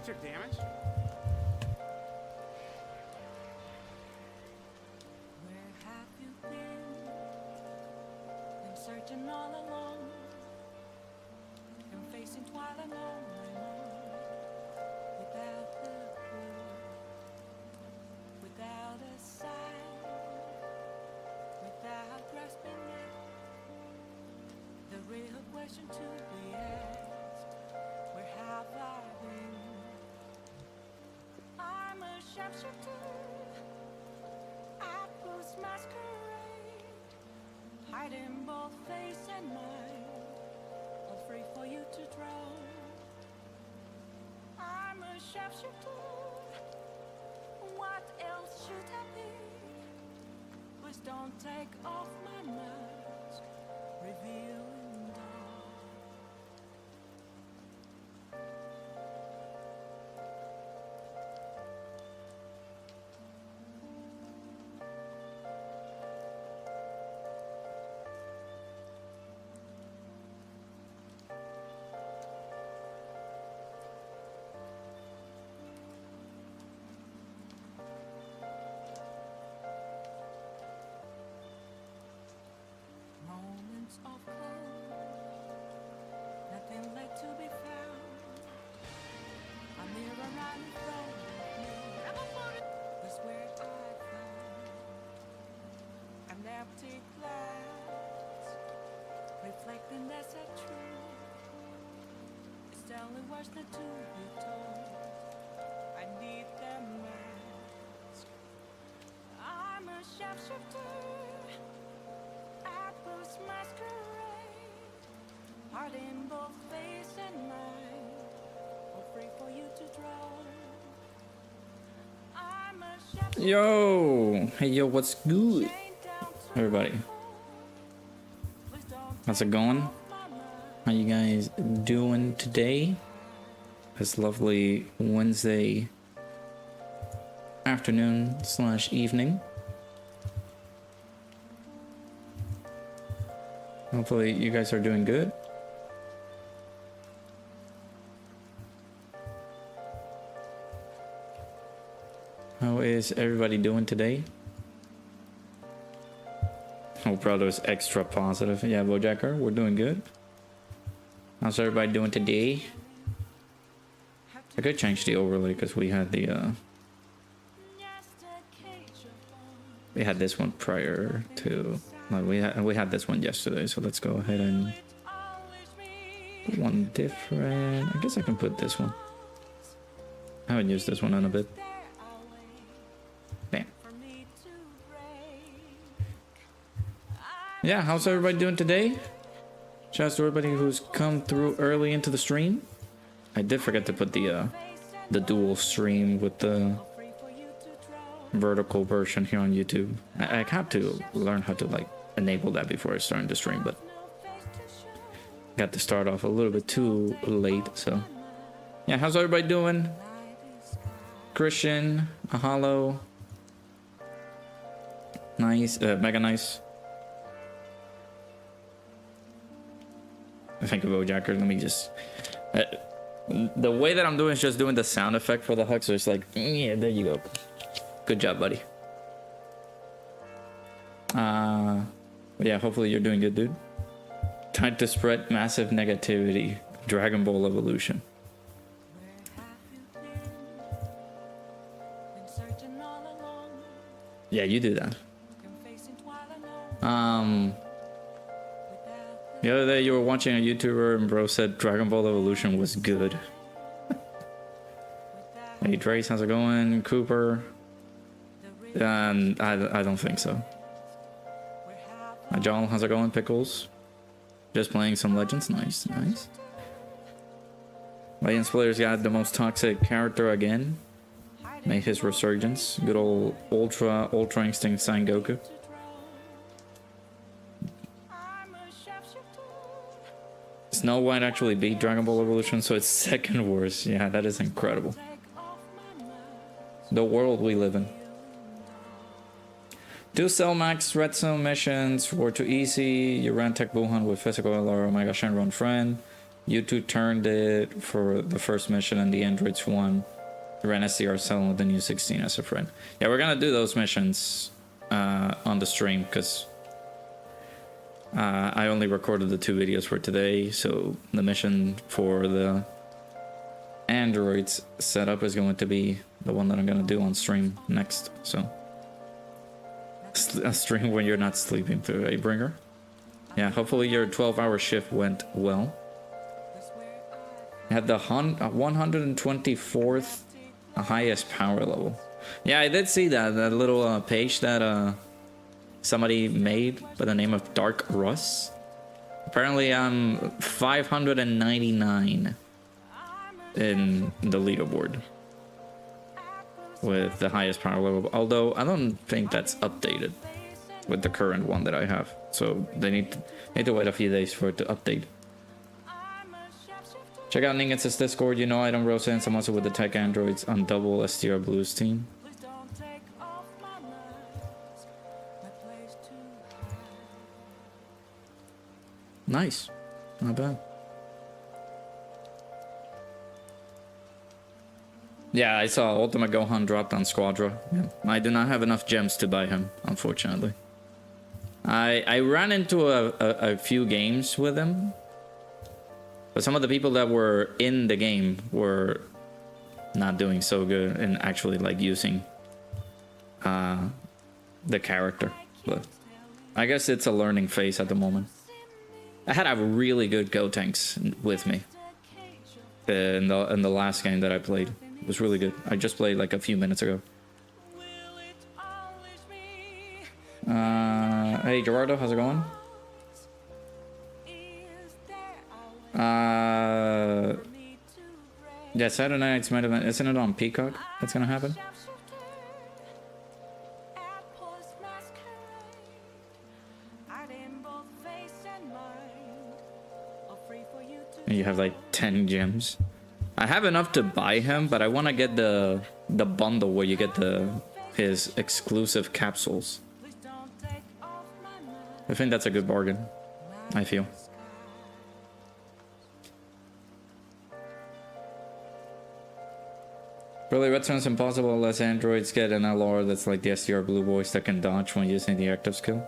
Took damage? Where have you been searching all alone and facing twilight without the clue, without a sign, without grasping it. The real question to be asked: where have I been? I'm a sharpshooter. Apples masquerade, hiding both face and mind, all free for you to draw. I'm a sharpshooter. What else should I be? Please don't take off my mask, revealing dawn. Moments of calm, nothing left to be found. A mirror right in front of me was where I found an empty glass, reflecting that's a truth. It's the only words that to be told. I need the mask. I'm a sharpshooter. Apples masquerade, heart in both face and mind, all free for you to draw. I'm a sharpshooter. Yo, hey yo, what's good, everybody? How's it going? How you guys doing today? This lovely Wednesday afternoon / evening. Hopefully you guys are doing good. How is everybody doing today? Oh, brother's extra positive. Yeah, Bojacker, we're doing good. How's everybody doing today? I could change the overlay because we had the we had this one prior to. Like we had this one yesterday, so let's go ahead and put one different. I guess I can put this one. I haven't used this one in a bit. Damn. Yeah, how's everybody doing today? Shout out to everybody who's come through early into the stream. I did forget to put the dual stream with the vertical version here on YouTube. I have to learn how to like enable that before I start the stream, but got to start off a little bit too late. So yeah, how's everybody doing? Christian, Ahalo, nice, mega nice. Thank you, Bojacker. Let me just the way that I'm doing is just doing the sound effect for the hug, so it's like, yeah, there you go. Good job, buddy. Yeah, hopefully you're doing good, dude. Time to spread massive negativity. Dragon Ball Evolution. Yeah, you do that. The other day you were watching a YouTuber and bro said Dragon Ball Evolution was good. Hey Trace, how's it going? Cooper. I don't think so. John, how's it going? Pickles. Just playing some Legends. Nice, nice. Legends players got the most toxic character again. Made his resurgence. Good old Ultra Instinct Sangoku. Snow White actually beat Dragon Ball Evolution, so it's second worst. Yeah, that is incredible. The world we live in. Do Cell Max Red Zone missions were too easy. You ran Tech Buhan with physical LR Omega Shenron friend. You two turned it for the first mission and the androids won. Ran SCR cell with the new 16 as a friend. Yeah, we're gonna do those missions on the stream because I only recorded the 2 videos for today, so the mission for the androids setup is going to be the one that I'm gonna do on stream next. So a stream when you're not sleeping through a bringer. Yeah, hopefully your 12-hour shift went well. You had the 124th highest power level. Yeah, I did see that little page that somebody made by the name of Dark Russ. Apparently I'm 599 in the leaderboard with the highest power level, although I don't think that's updated with the current one that I have, so they need to wait a few days for it to update. Check out Ninget's Discord. You know I don't roast and I'm also with the tech androids on double STR Blues team. Nice, not bad. Yeah, I saw Ultimate Gohan dropped on Squadra. Yeah. I do not have enough gems to buy him, unfortunately. I ran into a few games with him, but some of the people that were in the game were not doing so good in actually like using the character. But I guess it's a learning phase at the moment. I had a really good Gotenks with me in the last game that I played. It was really good. I just played like a few minutes ago. Hey Gerardo, how's it going? Yeah, Saturday night's main event. Isn't it on Peacock that's gonna happen? And you have like 10 gems. I have enough to buy him, but I want to get the bundle where you get his exclusive capsules. I think that's a good bargain, I feel. Really, Redstone's impossible unless androids get an LR that's like the SDR blue voice that can dodge when using the active skill.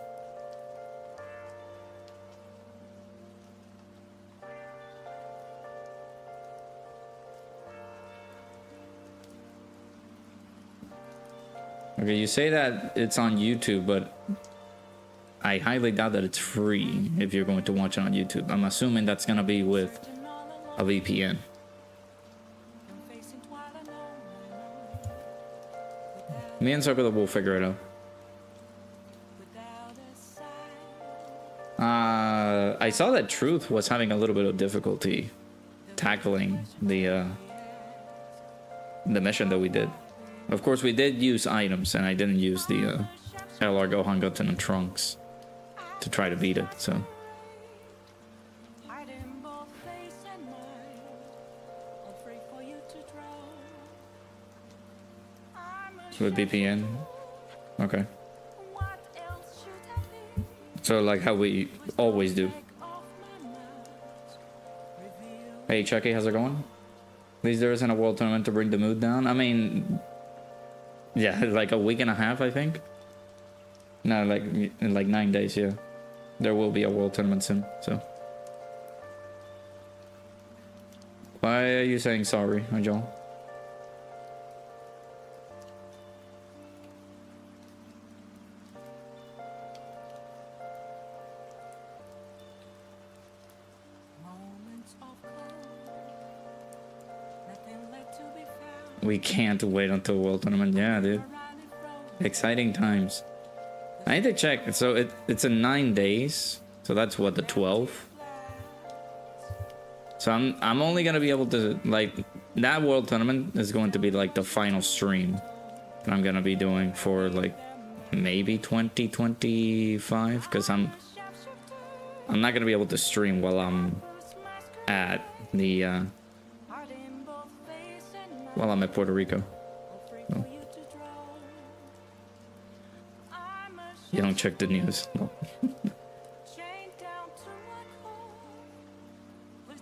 Okay, you say that it's on YouTube, but I highly doubt that it's free if you're going to watch it on YouTube. I'm assuming that's going to be with a VPN. Me and Circular will figure it out. I saw that Truth was having a little bit of difficulty tackling the mission that we did. Of course, we did use items, and I didn't use the LR Gohan Goten and Trunks to try to beat it, so. With VPN? Okay. So, like how we always do. Hey, Chucky, how's it going? At least there isn't a world tournament to bring the mood down. I mean... yeah, like a week and a half, I think. No, like in like 9 days, yeah. There will be a world tournament soon, so. Why are you saying sorry, Joel? We can't wait until World Tournament. Yeah, dude. Exciting times. I need to check. So it's in 9 days. So that's what, the 12th? So I'm only gonna be able to, like, that World Tournament is going to be like the final stream that I'm gonna be doing for like maybe 2025, because I'm not gonna be able to stream while I'm at the while I'm at Puerto Rico. No. You don't check the news. No.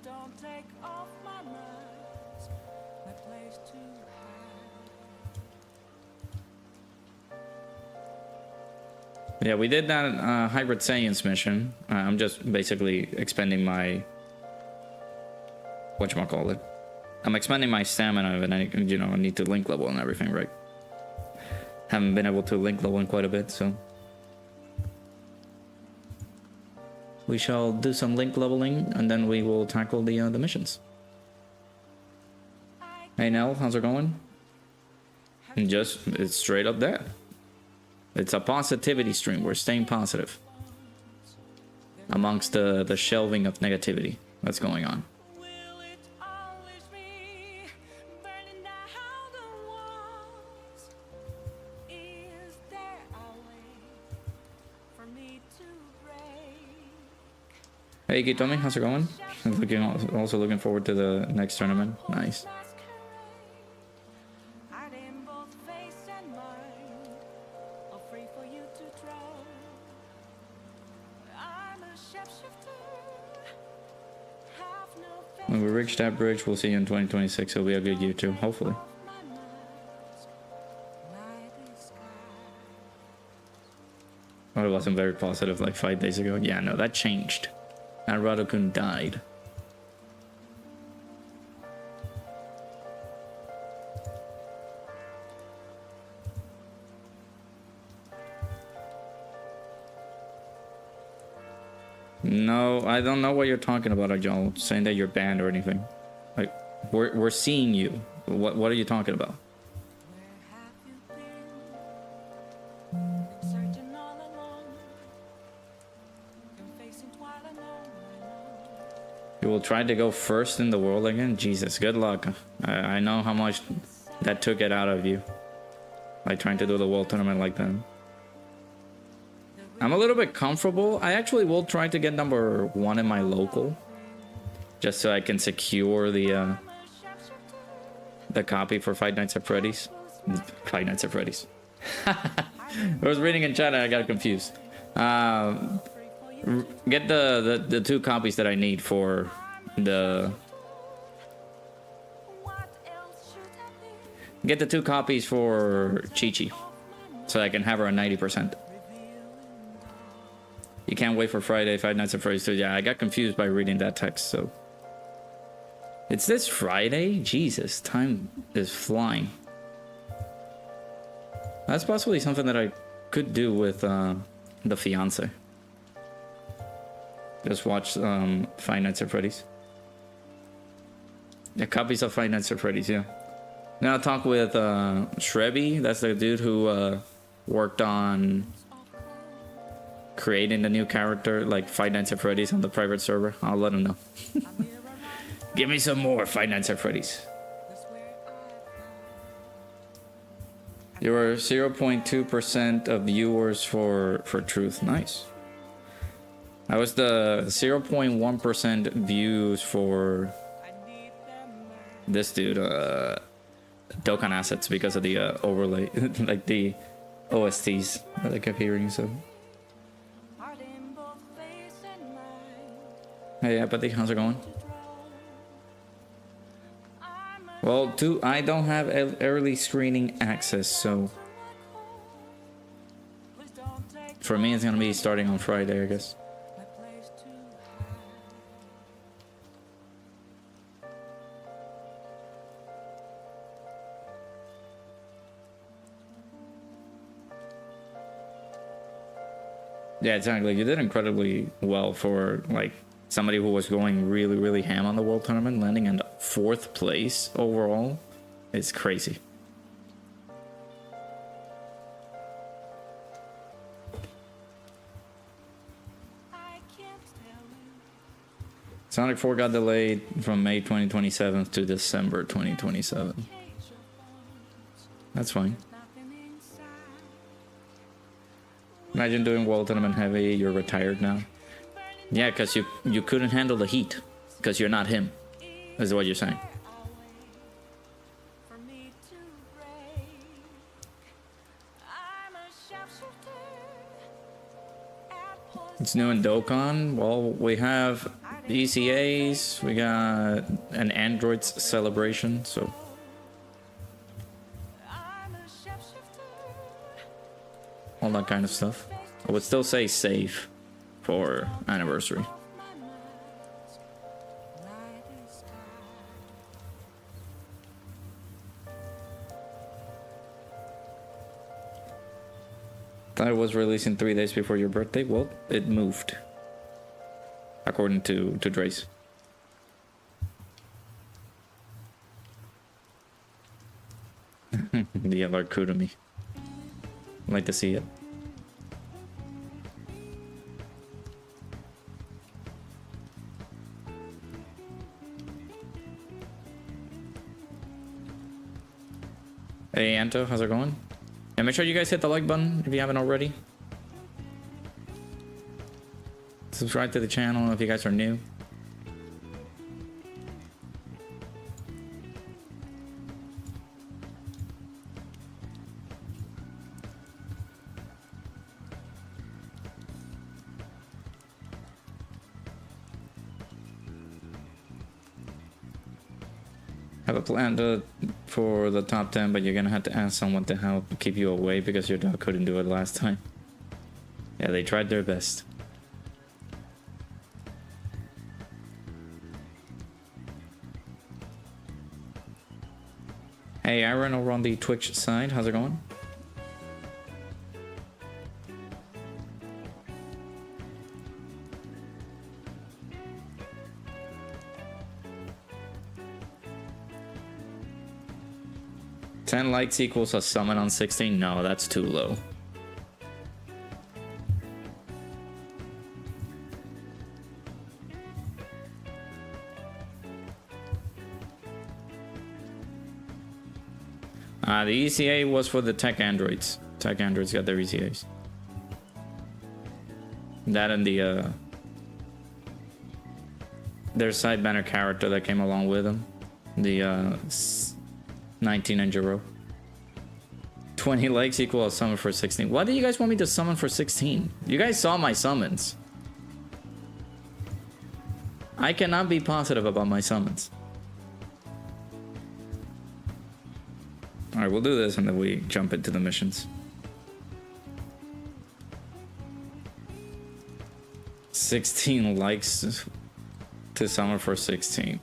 don't take off my mask, my place to hide. Yeah, we did that Hybrid Saiyans mission. I'm just basically expending my... whatchamacallit. I'm expending my stamina, and I, you know, I need to link level and everything, right? Haven't been able to link level in quite a bit, so... we shall do some link leveling, and then we will tackle the missions. Hey Nell, how's it going? And just, it's straight up there. It's a positivity stream. We're staying positive. Amongst the shelving of negativity that's going on. Will it always be burning down the walls? Is there a way for me to break? Hey Kitomi, how's it going? I'm also looking forward to the next tournament. Nice. When we reach that bridge, we'll see you in 2026. It'll be a good year too, hopefully. Oh, it wasn't very positive like 5 days ago. Yeah, no, that changed. Naruto-kun died. No, I don't know what you're talking about, Ajal. Saying that you're banned or anything. Like, we're seeing you. What are you talking about? You will try to go first in the world again? Jesus, good luck. I know how much that took it out of you. Like trying to do the world tournament like that. I'm a little bit comfortable. I actually will try to get #1 in my local. Just so I can secure the copy for Five Nights at Freddy's. Five Nights at Freddy's. I was reading in chat and I got confused. Get the 2 copies that I need for the... Get the 2 copies for Chi-Chi. So I can have her at 90%. You can't wait for Friday, Five Nights at Freddy's 2. Yeah, I got confused by reading that text, so... It's this Friday? Jesus, time is flying. That's possibly something that I could do with the fiance. Just watch Five Nights at Freddy's. Yeah, copies of Five Nights at Freddy's, yeah. Then I'll talk with Shrebby. That's the dude who worked on creating the new character, like Five Nights at Freddy's on the private server. I'll let him know. Give me some more Five Nights at Freddy's. You are 0.2% of viewers for Truth. Nice. I was the 0.1% views for this dude, Dokkan assets, because of the overlay, like the OSTs that I kept hearing. So, hey, Apathy, how's it going? Well, I don't have early screening access, so for me it's gonna be starting on Friday, I guess. Yeah, exactly. You did incredibly well for like somebody who was going really ham on the world tournament, landing in 4th place overall. It's crazy. Sonic 4 got delayed from May 2027 to December 2027. That's fine. Imagine doing world tournament heavy, you're retired now. Yeah, because you couldn't handle the heat. Because you're not him. Is what you're saying. It's new in Dokkan. Well, we have The ECAs, we got an Android's celebration, so all that kind of stuff. I would still say save for anniversary. Thought it was releasing 3 days before your birthday. Well, it moved, according to Drace. The alert coup to me. Like to see it. Hey Anto, how's it going? And make sure you guys hit the like button if you haven't already. Subscribe to the channel if you guys are new. Have a plan for the top 10, but you're gonna have to ask someone to help keep you away because your dog couldn't do it last time. Yeah, they tried their best. Hey Aaron over on the Twitch side, how's it going? Ten likes equals a summon on 16? No, that's too low. The ECA was for the tech androids. Tech androids got their ECAs. That and the their side banner character that came along with them. The 19 and Jiro. 20 likes equal a summon for 16. Why do you guys want me to summon for 16? You guys saw my summons. I cannot be positive about my summons. Alright, we'll do this and then we jump into the missions. 16 likes to summon for 16.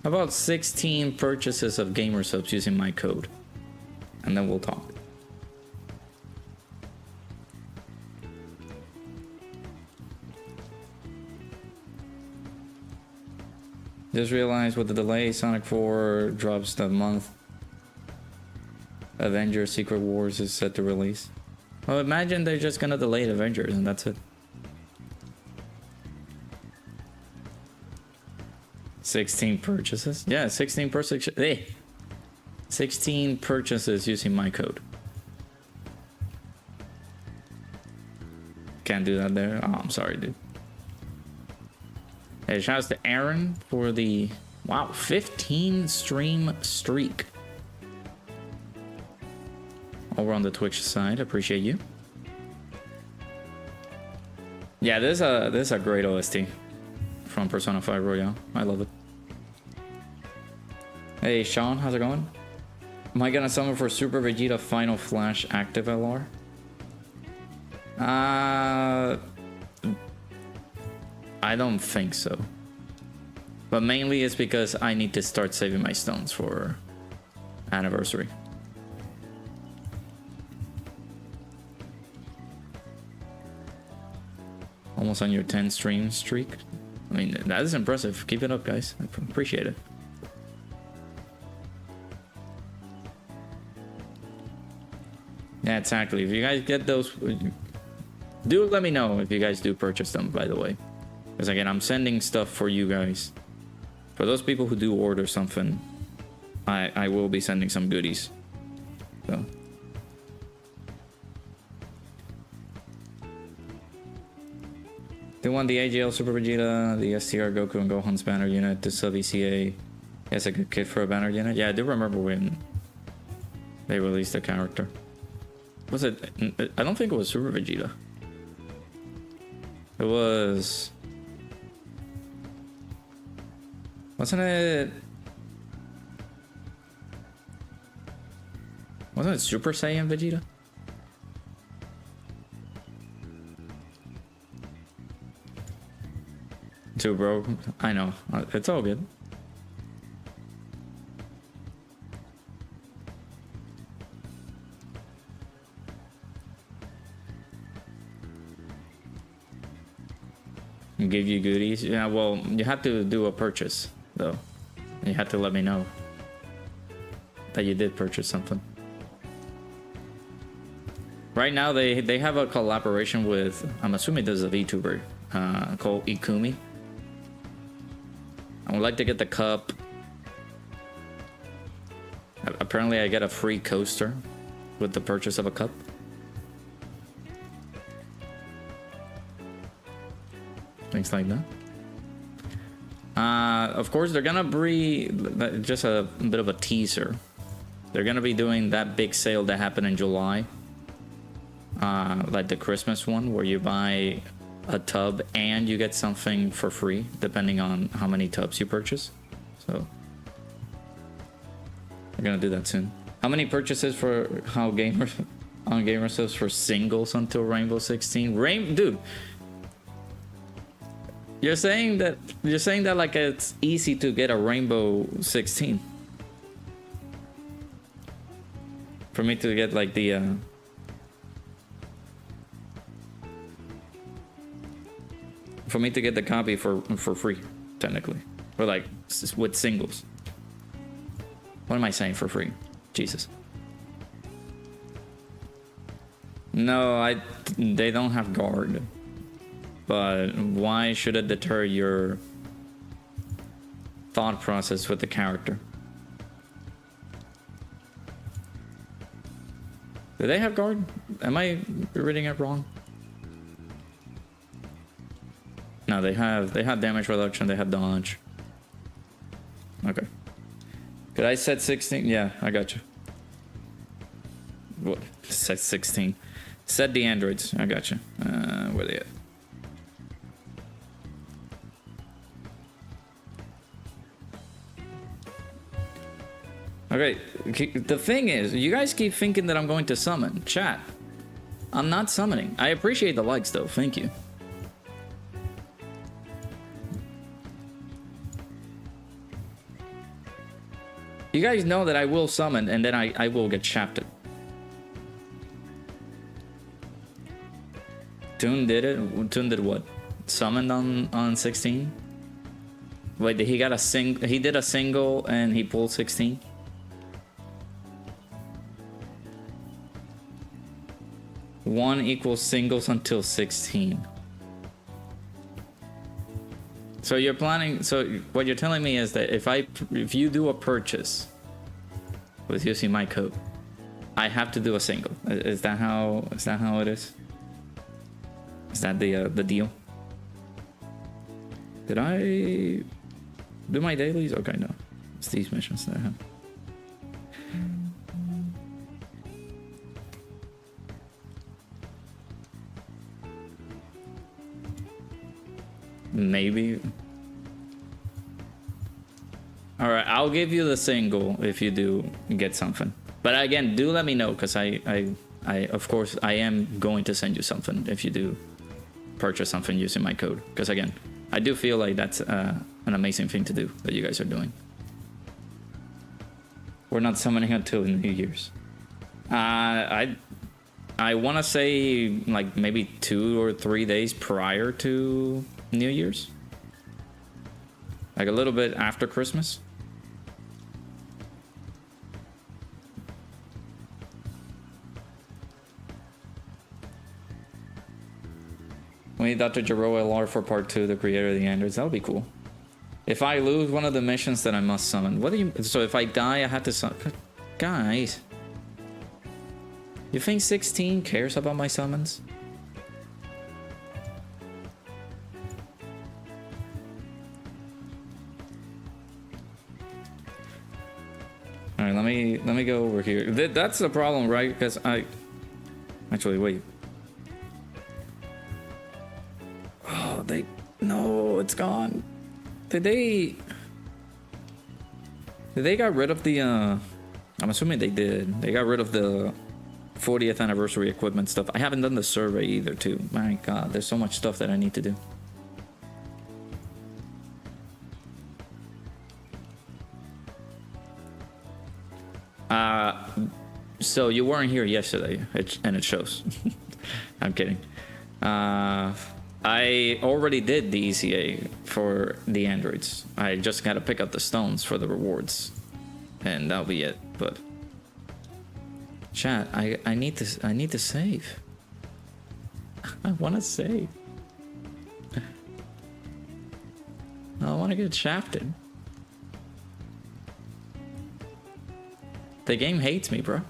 How about 16 purchases of gamer subs using my code? And then we'll talk. Just realized with the delay, Sonic 4 drops the month. Avengers Secret Wars is set to release. Well, imagine they're just gonna delay Avengers and that's it. 16 purchases? Yeah, 16 purchases. Hey, 16 purchases using my code. Can't do that there. Oh, I'm sorry, dude. Hey, shout out to Aaron for the, wow, 15 stream streak. Over on the Twitch side, appreciate you. Yeah, this is a great OST from Persona 5 Royale. I love it. Hey, Sean, how's it going? Am I gonna summon for Super Vegeta Final Flash Active LR? I don't think so. But mainly it's because I need to start saving my stones for anniversary. Almost on your 10 stream streak. I mean, that is impressive. Keep it up, guys. I appreciate it. Yeah, exactly. If you guys get those, do let me know if you guys do purchase them, by the way. Because again, I'm sending stuff for you guys. For those people who do order something, I will be sending some goodies. So. They want the AGL Super Vegeta, the STR Goku and Gohan's banner unit, the sub ECA. It's a good kit for a banner unit. Yeah, I do remember when they released the character. Was it? I don't think it was Super Vegeta. It was... Wasn't it... Wasn't it Super Saiyan Vegeta? Too broke. I know. It's all good. Give you goodies? Yeah, well, you have to do a purchase, though. You have to let me know that you did purchase something. Right now, they have a collaboration with, I'm assuming this is a VTuber, called Ikumi. I would like to get the cup. Apparently, I get a free coaster with the purchase of a cup. Things like that. Of course, they're gonna be just a bit of a teaser. They're gonna be doing that big sale that happened in July, like the Christmas one, where you buy a tub and you get something for free, depending on how many tubs you purchase. So they're gonna do that soon. How many purchases for how gamers on GamerSubs for singles until Rainbow 16? Dude. You're saying that like it's easy to get a Rainbow 16. For me to get like the for me to get the copy for free, technically. Or like with singles. What am I saying, for free? Jesus. No, they don't have guard. But why should it deter your thought process with the character? Do they have guard? Am I reading it wrong? No, they have damage reduction, they have dodge. Okay. Could I set 16? Yeah, I got you. What? Set 16. Set the androids. I got you. Where they at? Okay, the thing is, you guys keep thinking that I'm going to summon. Chat, I'm not summoning. I appreciate the likes though, thank you. You guys know that I will summon and then I will get shafted. Toon did it? Toon did what? Summoned on 16? Wait, he got a he did a single and he pulled 16? One equals singles until 16. So you're planning, so what you're telling me is that if you do a purchase with using my code, I have to do a single. Is that how it is? Is that the deal? Did I do my dailies? Okay, no. It's these missions that I have. Maybe. All right, I'll give you the single if you do get something. But again, do let me know, because I of course I am going to send you something if you do purchase something using my code. Because again, I do feel like that's an amazing thing to do that you guys are doing. We're not summoning until New Year's. I want to say like maybe 2 or 3 days prior to New Year's, like a little bit after Christmas. We need Dr. Jero LR for part 2, the creator of the androids. That would be cool. If I lose one of the missions, then I must summon. What do you? So if I die, I have to summon. Guys, you think 16 cares about my summons? All right, let me go over here. That's the problem, right? Because Actually, wait. Oh, no, it's gone. Did they got rid of the, I'm assuming they did. They got rid of the 40th anniversary equipment stuff. I haven't done the survey either, too. My God, there's so much stuff that I need to do. So you weren't here yesterday, and it shows. I'm kidding. I already did the ECA for the androids. I just gotta pick up the stones for the rewards, and that'll be it. But chat, I need to save. I want to save. I want to get shafted. The game hates me, bro.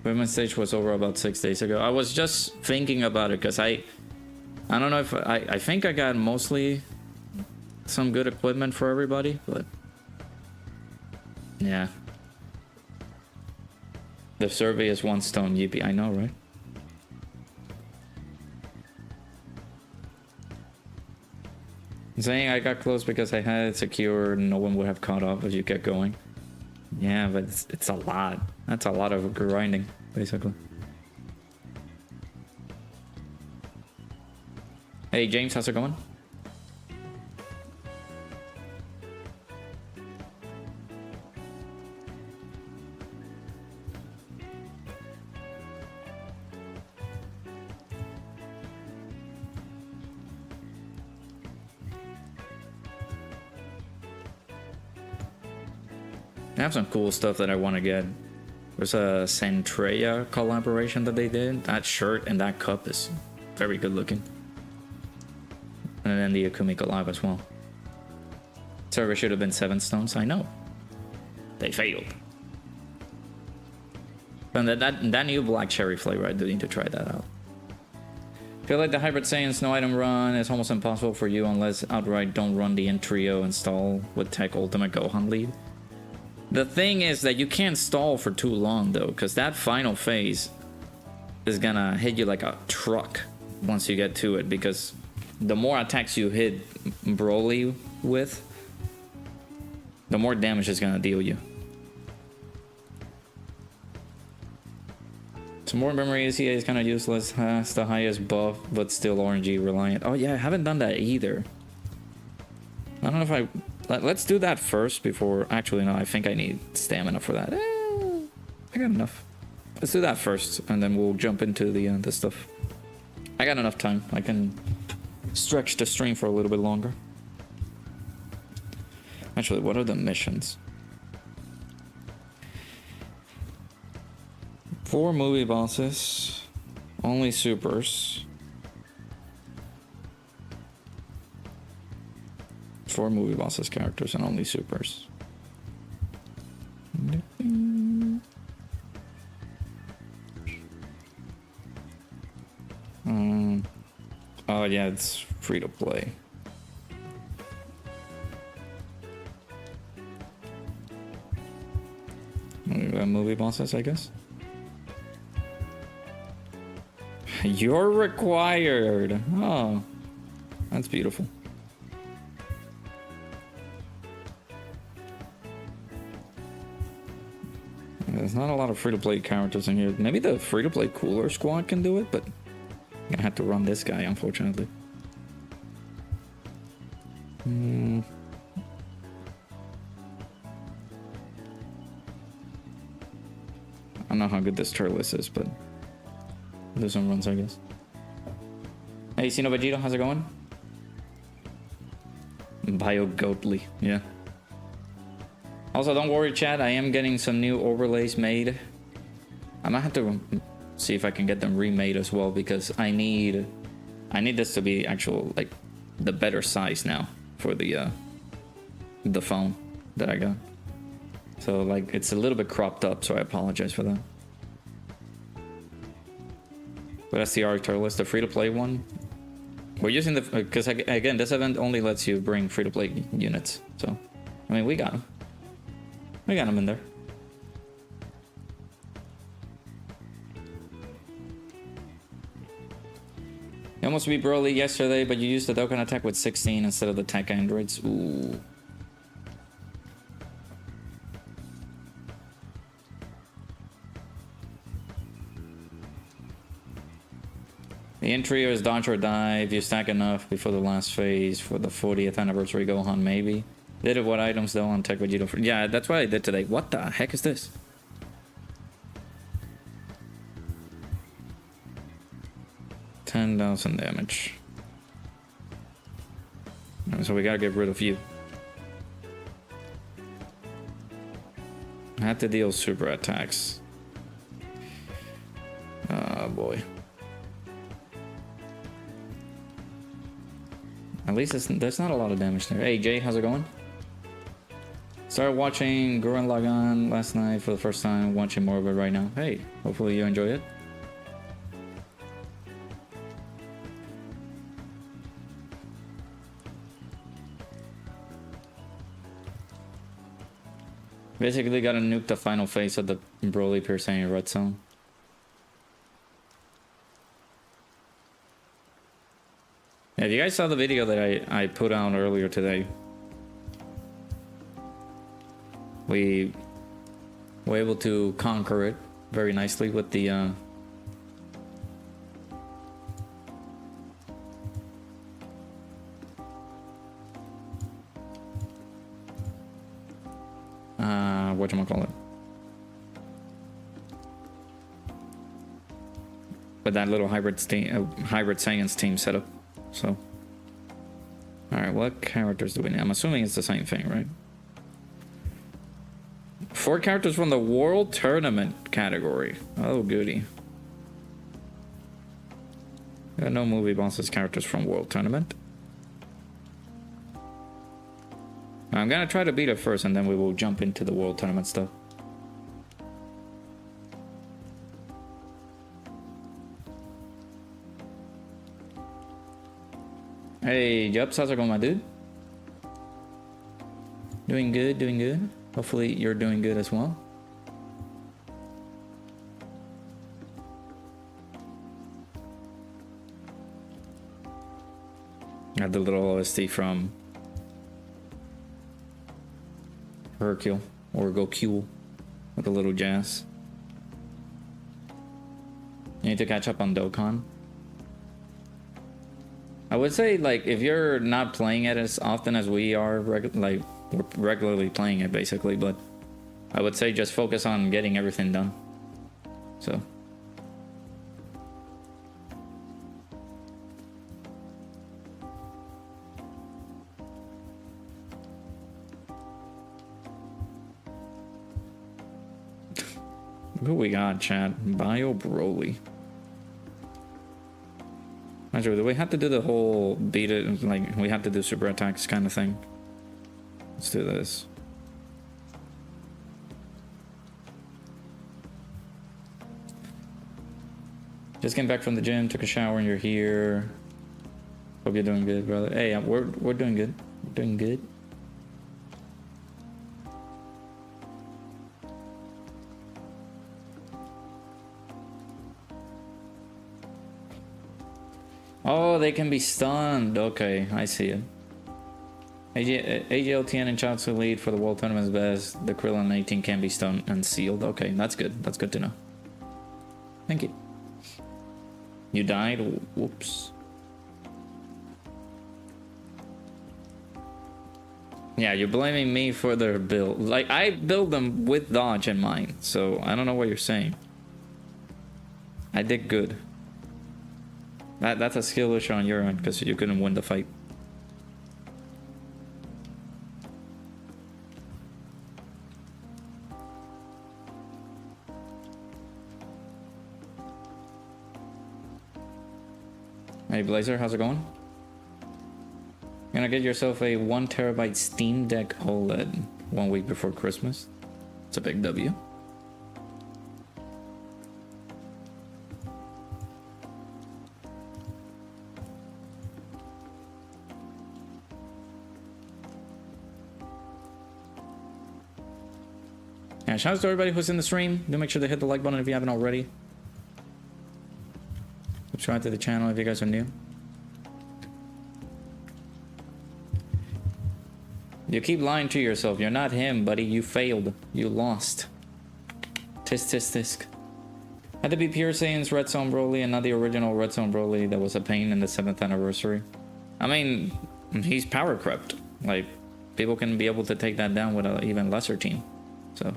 Women's stage was over about 6 days ago. I was just thinking about it because I don't know if I think I got mostly some good equipment for everybody, but yeah. The survey is 1 stone, yippee. I know, right? I'm saying I got close because I had it secure, no one would have caught up if you kept going. Yeah, but it's a lot. That's a lot of grinding, basically. Hey, James, how's it going? I have some cool stuff that I want to get. There's a Centrea collaboration that they did. That shirt and that cup is very good looking. And then the Akumi collab as well. Server should have been 7 stones. I know. They failed. And that new black cherry flavor, I do need to try that out. I feel like the Hybrid Saiyans no item run is almost impossible for you unless outright don't run the N-Trio install with Tech Ultimate Gohan lead. The thing is that you can't stall for too long though, because that final phase is gonna hit you like a truck once you get to it, because the more attacks you hit Broly with, the more damage it's gonna deal you. Some more memory ECA is kind of useless. It's the highest buff, but still RNG reliant. Oh yeah, I haven't done that either. I don't know if I... Let's do that first before... Actually, no, I think I need stamina for that. I got enough. Let's do that first, and then we'll jump into the stuff. I got enough time. I can stretch the stream for a little bit longer. Actually, what are the missions? 4 movie bosses. Only supers. 4 movie bosses characters and only supers. Oh yeah, it's free to play. Movie bosses, I guess. You're required. Oh, that's beautiful. There's not a lot of free-to-play characters in here. Maybe the free-to-play Cooler Squad can do it, but I'm gonna have to run this guy, unfortunately. I don't know how good this Turles is, but do some runs, I guess. Hey, Sino Vegito, how's it going? Bio Goatly, yeah. Also, don't worry, chat. I am getting some new overlays made. I might have to see if I can get them remade as well, because I need this to be actual, like, the better size now for the phone that I got. So, like, it's a little bit cropped up, so I apologize for that. But that's the Arc Turles, the free-to-play one. We're using the... Because, again, this event only lets you bring free-to-play units. So, I mean, we got them. We got them in there. You almost beat Broly yesterday, but you used the Dokkan attack with 16 instead of the tech androids. Ooh. The entry is dodge or die. If you stack enough before the last phase for the 40th anniversary Gohan, maybe. Did it what items though on Tech Vegeta? Yeah, that's what I did today. What the heck is this? $10,000 damage. So we gotta get rid of you. I had to deal super attacks. Oh boy. At least there's not a lot of damage there. Hey Jay, how's it going? Started watching Gurren Lagann last night for the first time. Watching more of it right now. Hey, hopefully you enjoy it. Basically gotta nuke the final phase of the Broly piercing red zone. Yeah, if you guys saw the video that I put out earlier today, we were able to conquer it very nicely with the whatchamacallit, with that little hybrid Saiyans team setup. So, alright, what characters do we need? I'm assuming it's the same thing, right? 4 characters from the World Tournament category. Oh, goody. Got no movie bosses characters from World Tournament. I'm gonna try to beat it first and then we will jump into the World Tournament stuff. Hey, Jups, how's it going, my dude? Doing good, doing good. Hopefully you're doing good as well. Got the little OST from Hercule or Goku with a little jazz. You need to catch up on Dokkan. I would say, like, if you're not playing it as often as we are, like, we're regularly playing it basically, but I would say just focus on getting everything done. So. Who we got, chat? Bio Broly. Actually, do we have to do the whole beat it, like, we have to do super attacks kind of thing? Let's do this. Just came back from the gym, took a shower, and you're here. Hope you're doing good, brother. Hey, we're doing good. We're doing good. Oh, they can be stunned. Okay, I see it. AJLTN and Chaozu lead for the World Tournament's best. The Krillin 18 can be stunned and sealed. Okay, that's good. That's good to know. Thank you. You died? Whoops. Yeah, you're blaming me for their build. Like, I build them with dodge in mind, so I don't know what you're saying. I did good. That's a skill issue on your end because you couldn't win the fight. Hey Blazer, how's it going? Gonna get yourself a 1 terabyte Steam Deck OLED 1 week before Christmas. It's a big W. Yeah, shout out to everybody who's in the stream. Do make sure to hit the like button if you haven't already. Subscribe to the channel if you guys are new. You keep lying to yourself. You're not him, buddy. You failed. You lost. Tisk tisk tisk. Had to be Pure Saiyan's Red Zone Broly and not the original Red Zone Broly that was a pain in the 7th anniversary. I mean, he's power crept. Like, people can be able to take that down with an even lesser team. So.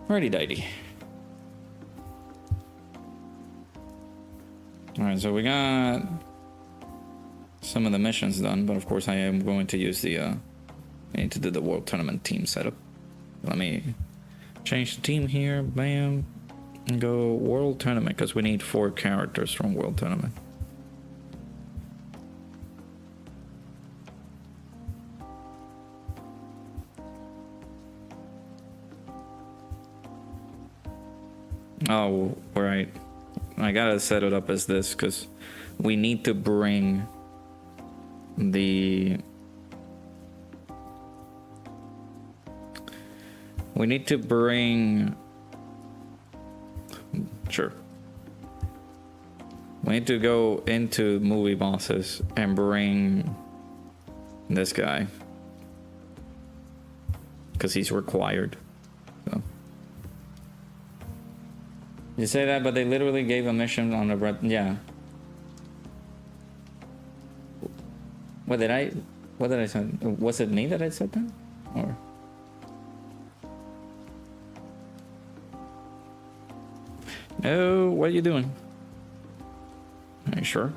Righty dighty. Alright, so we got some of the missions done, but of course I am going to use the, I need to do the World Tournament team setup. Let me change the team here, bam, and go World Tournament, because we need 4 characters from World Tournament. Oh, right. I gotta set it up as this because we need to bring the... We need to bring... Sure. We need to go into movie bosses and bring this guy. Because he's required. So. You say that, but they literally gave a mission on the red. Yeah. What did I say? Was it me that I said that? Or? No, what are you doing? Are you sure?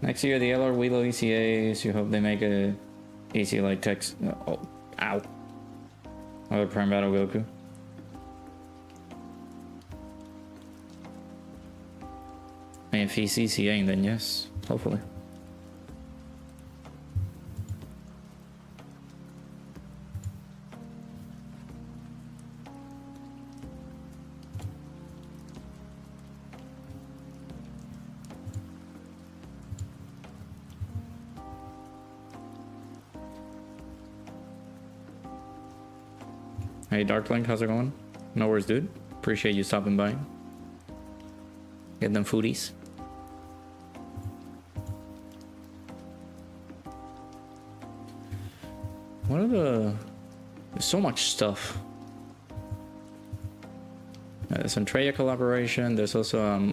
Next year, the LR Wheelo ECAs, you hope they make a easy like text. Oh, ow. Other Prime Battle Goku. And if he's ECAing, then yes, hopefully. Hey Darklink, how's it going? No worries, dude. Appreciate you stopping by. Get them foodies. What are the... There's so much stuff. There's an Treya collaboration. There's also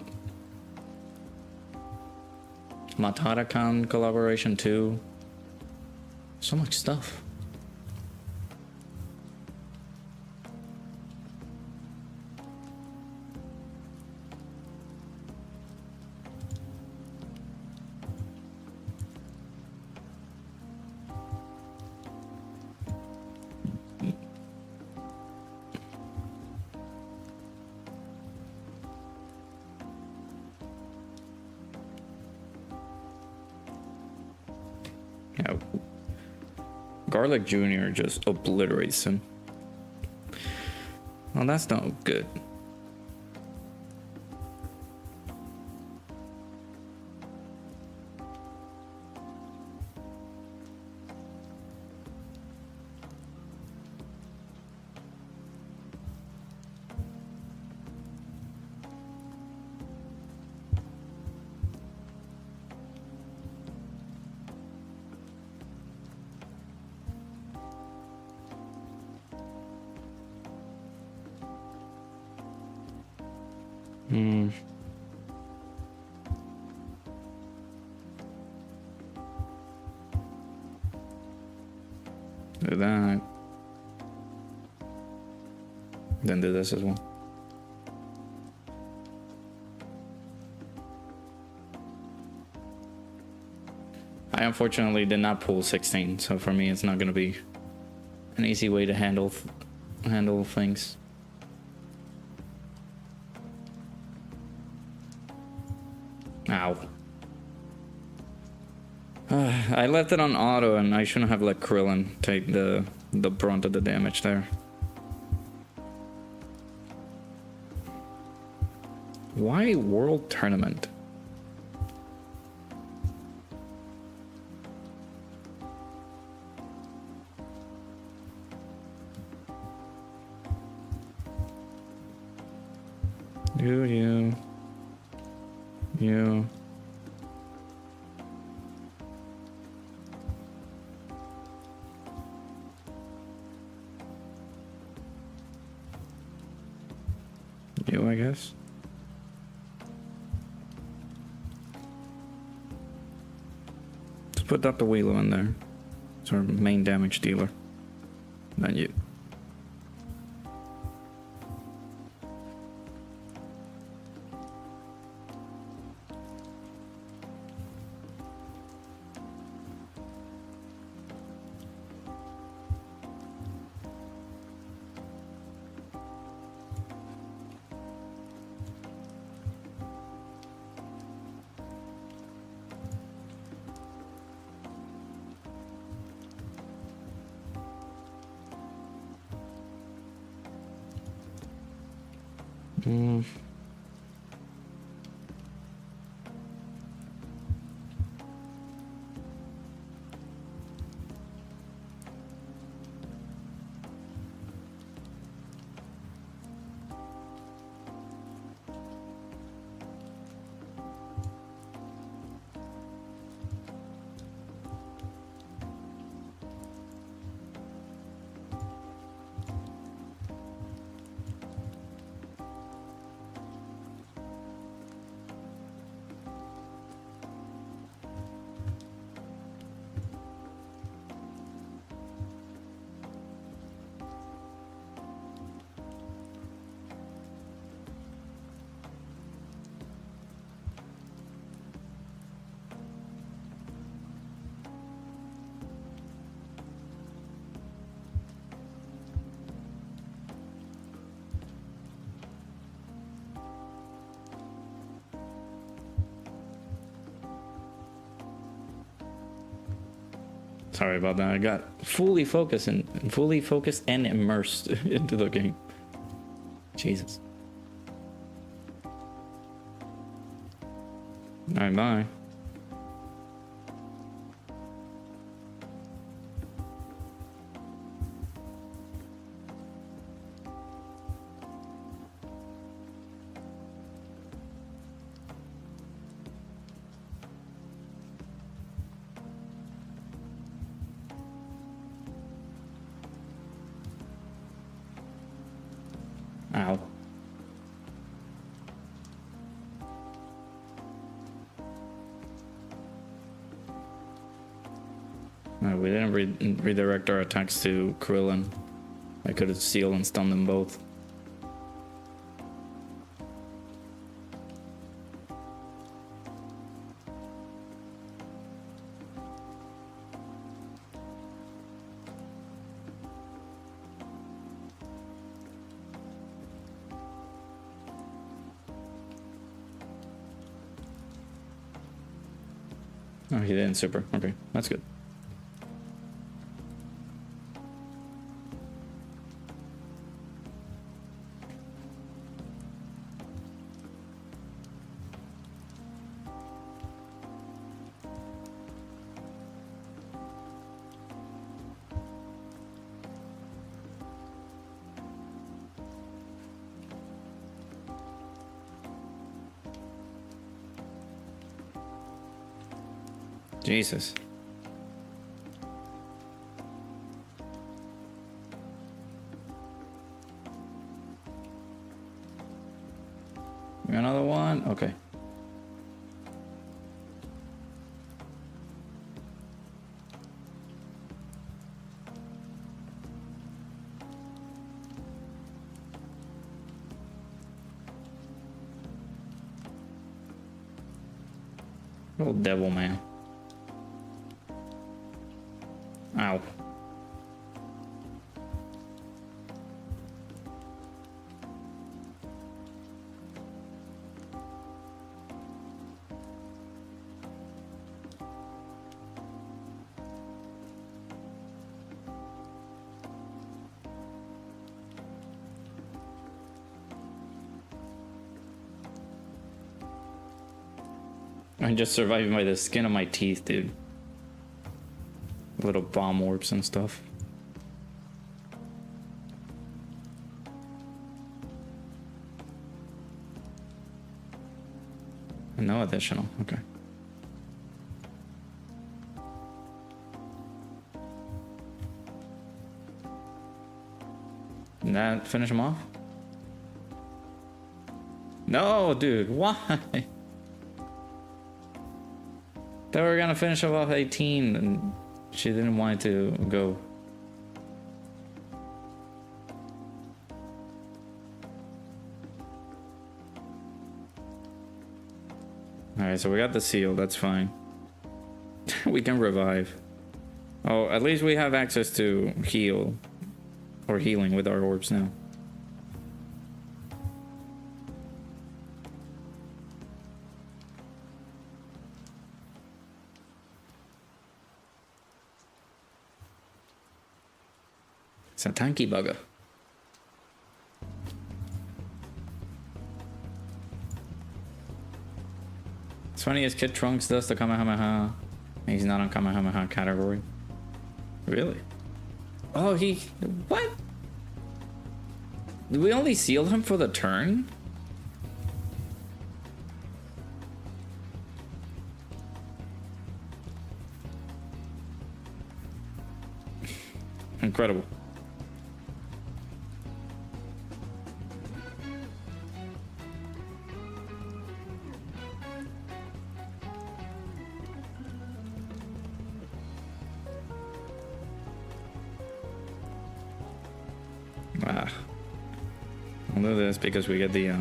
Matara-kan collaboration too. So much stuff. Yeah. Garlic Jr. just obliterates him. Well, that's not good. Do that. Then do this as well. I unfortunately did not pull 16, so for me it's not going to be an easy way to handle things. Ow. I left it on auto and I shouldn't have let Krillin take the brunt of the damage there. Why World Tournament? You. You, I guess. Let's put Dr. Wheelo in there. It's our main damage dealer. Not you. Sorry about that. I got fully focused and immersed into the game. Jesus. Alright, bye. Ow. No, we didn't redirect our attacks to Krillin. I could have sealed and stunned them both. Oh, he didn't super. Okay, that's good. Jesus. Another one? Okay. Little devil man. Ow. I'm just surviving by the skin of my teeth, dude. Little bomb orbs and stuff. No additional. Okay. Did that finish him off? No, dude, why? They were gonna finish off 18 and she didn't want to go. Alright, so we got the seal, that's fine. We can revive. Oh, at least we have access to heal. Or healing with our orbs now. It's a tanky bugger. It's funny as Kid Trunks does the Kamehameha. He's not on Kamehameha category. Really? Oh, he... What? Did we only seal him for the turn? Incredible. Ah. I'll do this because we get the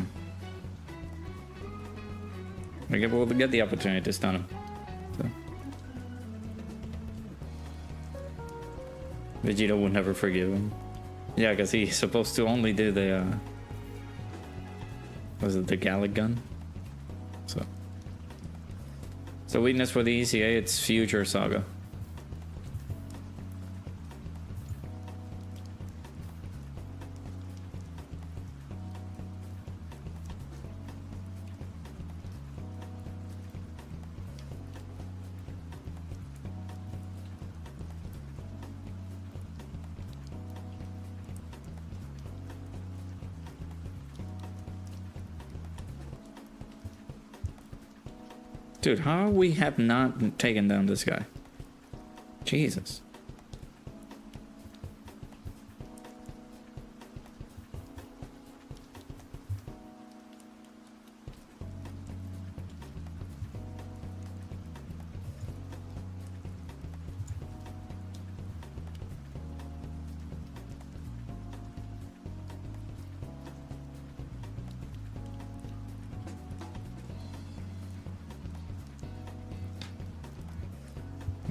we'll get the opportunity to stun him. So. Vegeta will never forgive him. Yeah, because he's supposed to only do the was it the Gallic gun? So weakness for the ECA, it's Future Saga. Dude, how we have not taken down this guy? Jesus.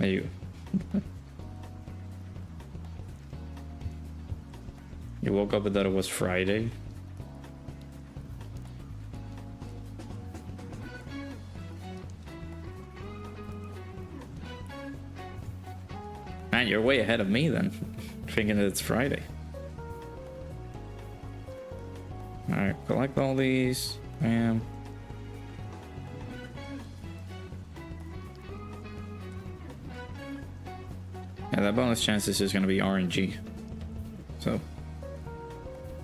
You. You woke up and that it was Friday? Man, you're way ahead of me then, thinking that it's Friday. Alright, collect all these. Bam. Yeah, that bonus chance is just gonna be RNG. So,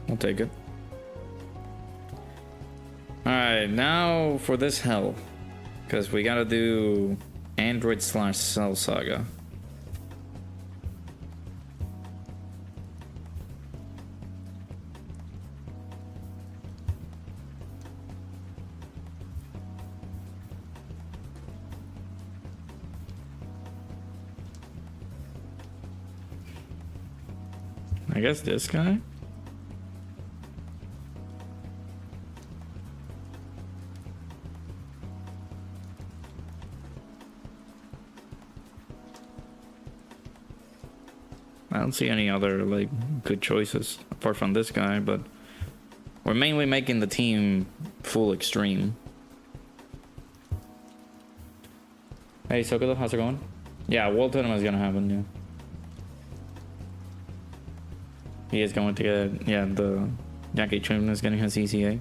we'll take it. Alright, now for this hell. Because we gotta do Android/Cell Saga. I guess this guy? I don't see any other like good choices apart from this guy, but we're mainly making the team full extreme. Hey Sokoto, how's it going? Yeah, World Tournament is gonna happen, yeah. He is going to get, yeah, the Yankee Trim is getting his ECA.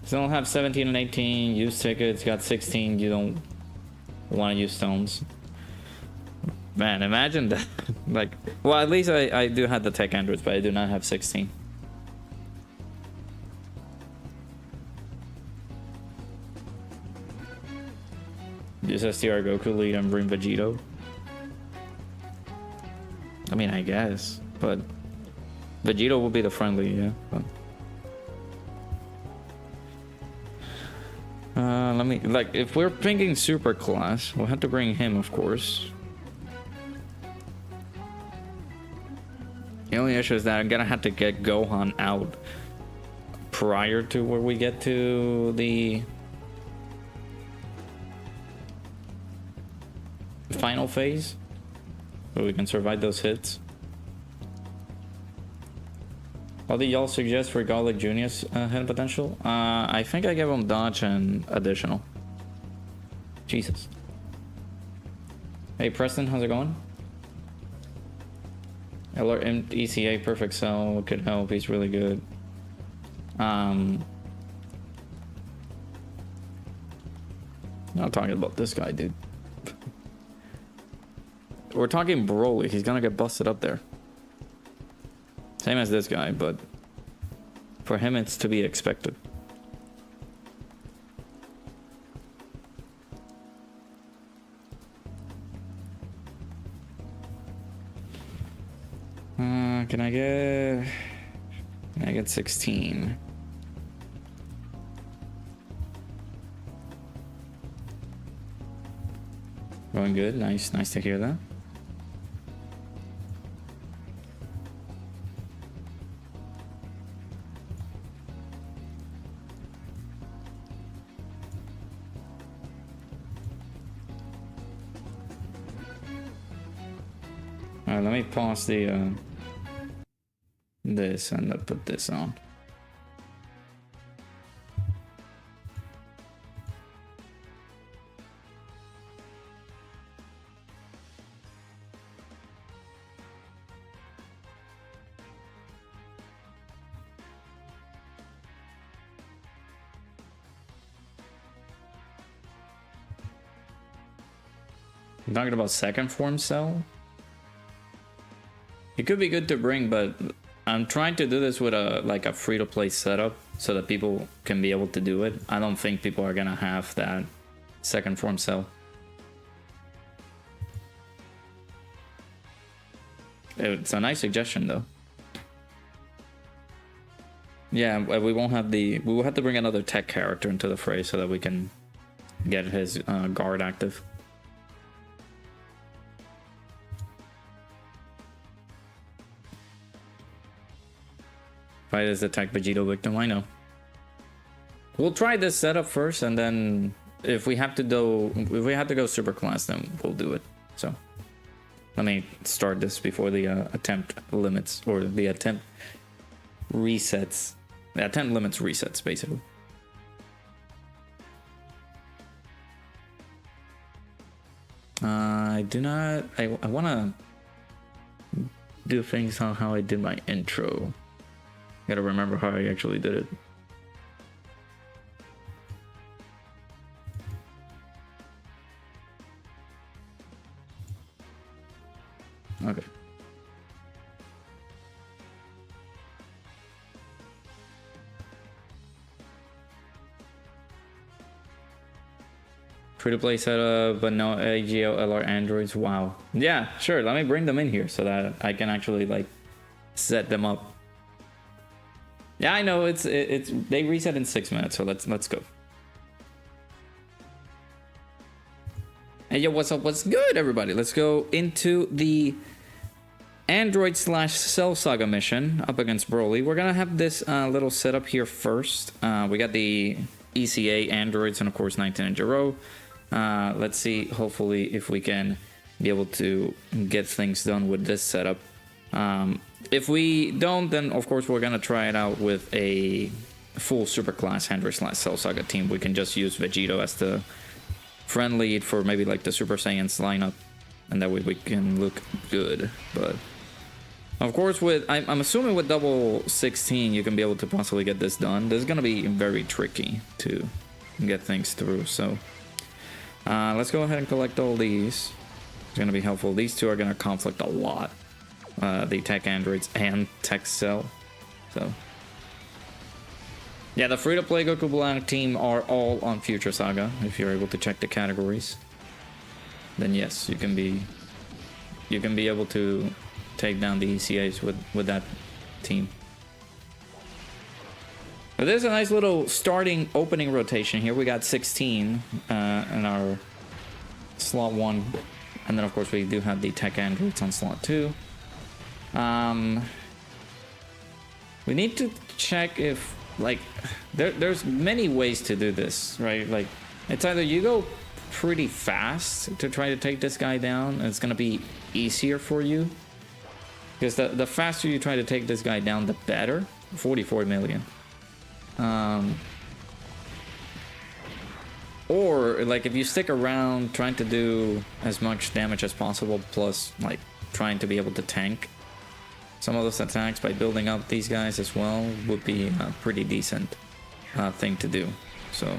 So don't have 17 and 18, use tickets, got 16, you don't want to use stones. Man, imagine that. Like, well, at least I do have the tech androids, but I do not have 16. Use STR Goku lead and bring Vegito. I mean, I guess, but Vegito will be the friendly, yeah. But... let me, like, if we're thinking super class, we'll have to bring him, of course. The only issue is that I'm gonna have to get Gohan out prior to where we get to the final phase, so we can survive those hits. What do y'all suggest for Garlic Jr.'s head potential? I think I gave him dodge and additional. Jesus. Hey Preston, how's it going? LR ECA Perfect Cell could help, he's really good. I'm not talking about this guy, dude. We're talking Broly, he's gonna get busted up there. Same as this guy, but for him it's to be expected. Can I get 16? Going good, nice to hear that. Alright, let me pause the this and I'll put this on. I'm talking about second form cell. It could be good to bring, but I'm trying to do this with a free-to-play setup so that people can be able to do it. I don't think people are gonna have that second form cell. It's a nice suggestion though. Yeah, we won't have we will have to bring another tech character into the fray so that we can get his guard active. Fight as attack Vegito victim, I know. We'll try this setup first, and then if we have to go super class, then we'll do it. So let me start this before the attempt limits, or the attempt resets. The attempt limits resets, basically. I do not. I want to do things on how I did my intro. Gotta remember how I actually did it. Okay. Free-to-play setup, but no AGL LR androids. Wow. Yeah, sure. Let me bring them in here so that I can actually like set them up. Yeah, I know it's they reset in 6 minutes, so let's go. Hey yo, what's up? What's good, everybody? Let's go into the Android / Cell Saga mission up against Broly. We're gonna have this little setup here first. We got the ECA androids and of course 19 and Jiro. Let's see, hopefully, if we can be able to get things done with this setup. If we don't, then of course we're gonna try it out with a full super class Android / Cell Saga team. We can just use Vegito as the friend lead for maybe like the Super Saiyans lineup, and that way we can look good. But of course, with I'm assuming with double 16 you can be able to possibly get this done. This is gonna be very tricky to get things through. So let's go ahead and collect all these. It's gonna be helpful. These two are gonna conflict a lot. The tech androids and tech cell. So yeah, the free-to-play Goku Black team are all on Future Saga if you're able to check the categories. then yes, you can be able to take down the ECAs with that team. But there's a nice little starting opening rotation here. We got 16 in our slot 1, and then of course we do have the tech androids on slot 2. We need to check if, like, there's many ways to do this, right? Like, it's either you go pretty fast to try to take this guy down, and it's gonna be easier for you, because the faster you try to take this guy down, the better. 44 million. Or like if you stick around trying to do as much damage as possible, plus like trying to be able to tank some of those attacks by building up these guys as well, would be a pretty decent thing to do. So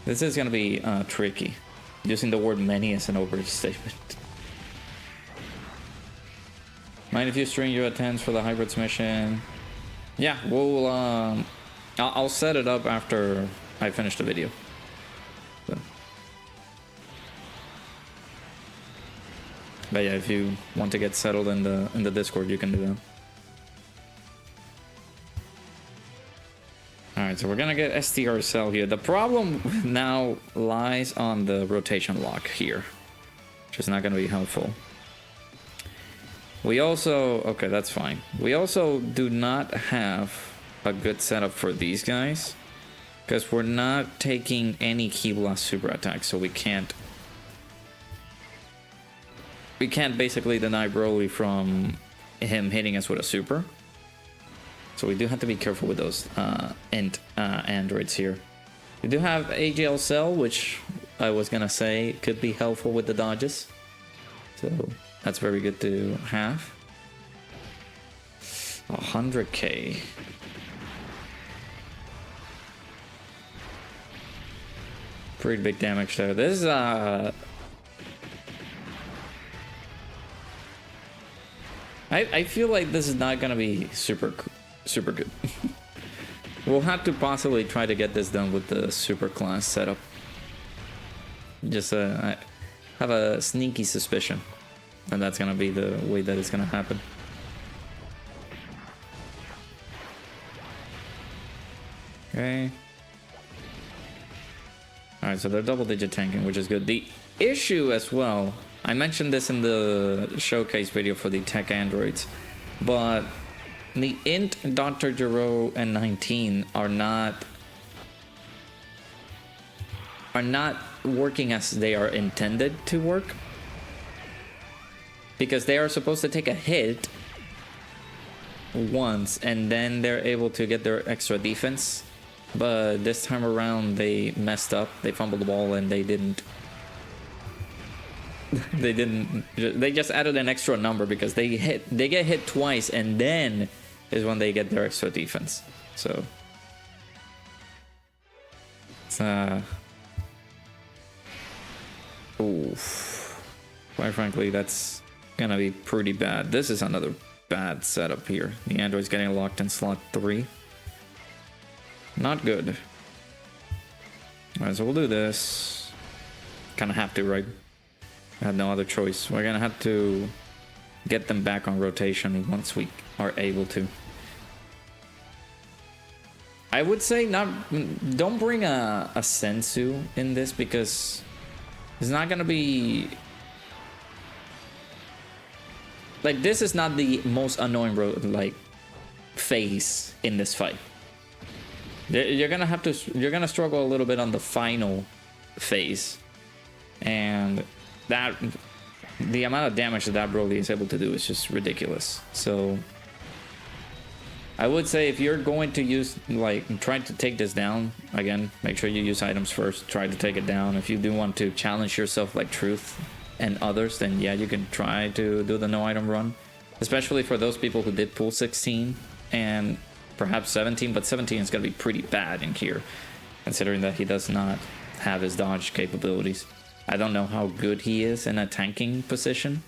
this is gonna be tricky. Using the word many as an overstatement. Mind if you string your attempts for the hybrids mission? Yeah, we'll I'll set it up after I finish the video. So. But yeah, if you want to get settled in the Discord, you can do that. Alright, so we're gonna get STR cell here. The problem now lies on the rotation lock here, which is not gonna be helpful. We also, okay, that's fine. We also do not have a good setup for these guys, because we're not taking any Ki Blast super attacks, so we can't basically deny Broly from him hitting us with a super. So we do have to be careful with those androids here. We do have AGL Cell, which I was gonna say could be helpful with the dodges. So that's very good to have. 100k. Pretty big damage there. This is I feel like this is not gonna be super good. We'll have to possibly try to get this done with the super class setup. Just I have a sneaky suspicion, and that's gonna be the way that it's gonna happen. Okay. Alright, so they're double-digit tanking, which is good. The issue as well, I mentioned this in the showcase video for the tech androids, but the Int, Dr. Gero, and 19 are not working as they are intended to work, because they are supposed to take a hit once and then they're able to get their extra defense, but this time around they messed up. They fumbled the ball and they just added an extra number, because they get hit twice and then is when they get their extra defense. So it's oof. Quite frankly, that's gonna be pretty bad. This is another bad setup here. The android's getting locked in slot 3. Not good. Alright, so we'll do this. Kinda have to, right? I had no other choice. We're gonna have to get them back on rotation once we are able to. I would say don't bring a Sensu in this, because it's not gonna be like, this is not the most annoying phase in this fight. You're gonna struggle a little bit on the final phase, and that the amount of damage that Broly is able to do is just ridiculous. So I would say, if you're going to use, like, try to take this down, again, make sure you use items first, try to take it down. If you do want to challenge yourself like Truth and others, then yeah, you can try to do the no item run, especially for those people who did pull 16 and perhaps 17, but 17 is going to be pretty bad in here, considering that he does not have his dodge capabilities. I don't know how good he is in a tanking position.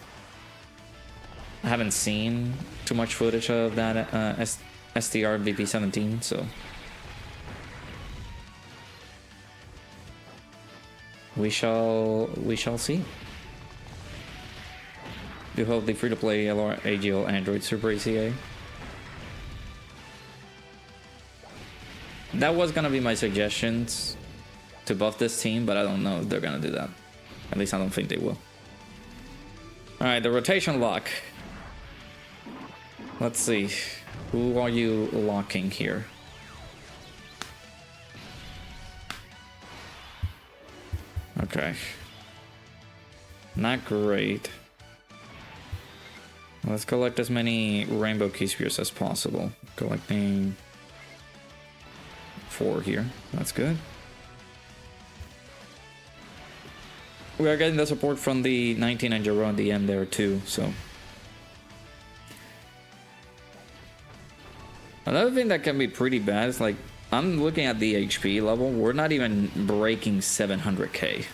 I haven't seen too much footage of that STR VP17, so we shall see. Do hope the free-to-play LR AGL Android Super ACA. That was gonna be my suggestions to buff this team, but I don't know if they're gonna do that. At least I don't think they will. Alright, the rotation lock. Let's see. Who are you locking here? Okay. Not great. Let's collect as many rainbow key spears as possible. Collecting 4 here. That's good. We are getting the support from the 19 and Jaro at the end there too, so. Another thing that can be pretty bad is like, I'm looking at the HP level, we're not even breaking 700k.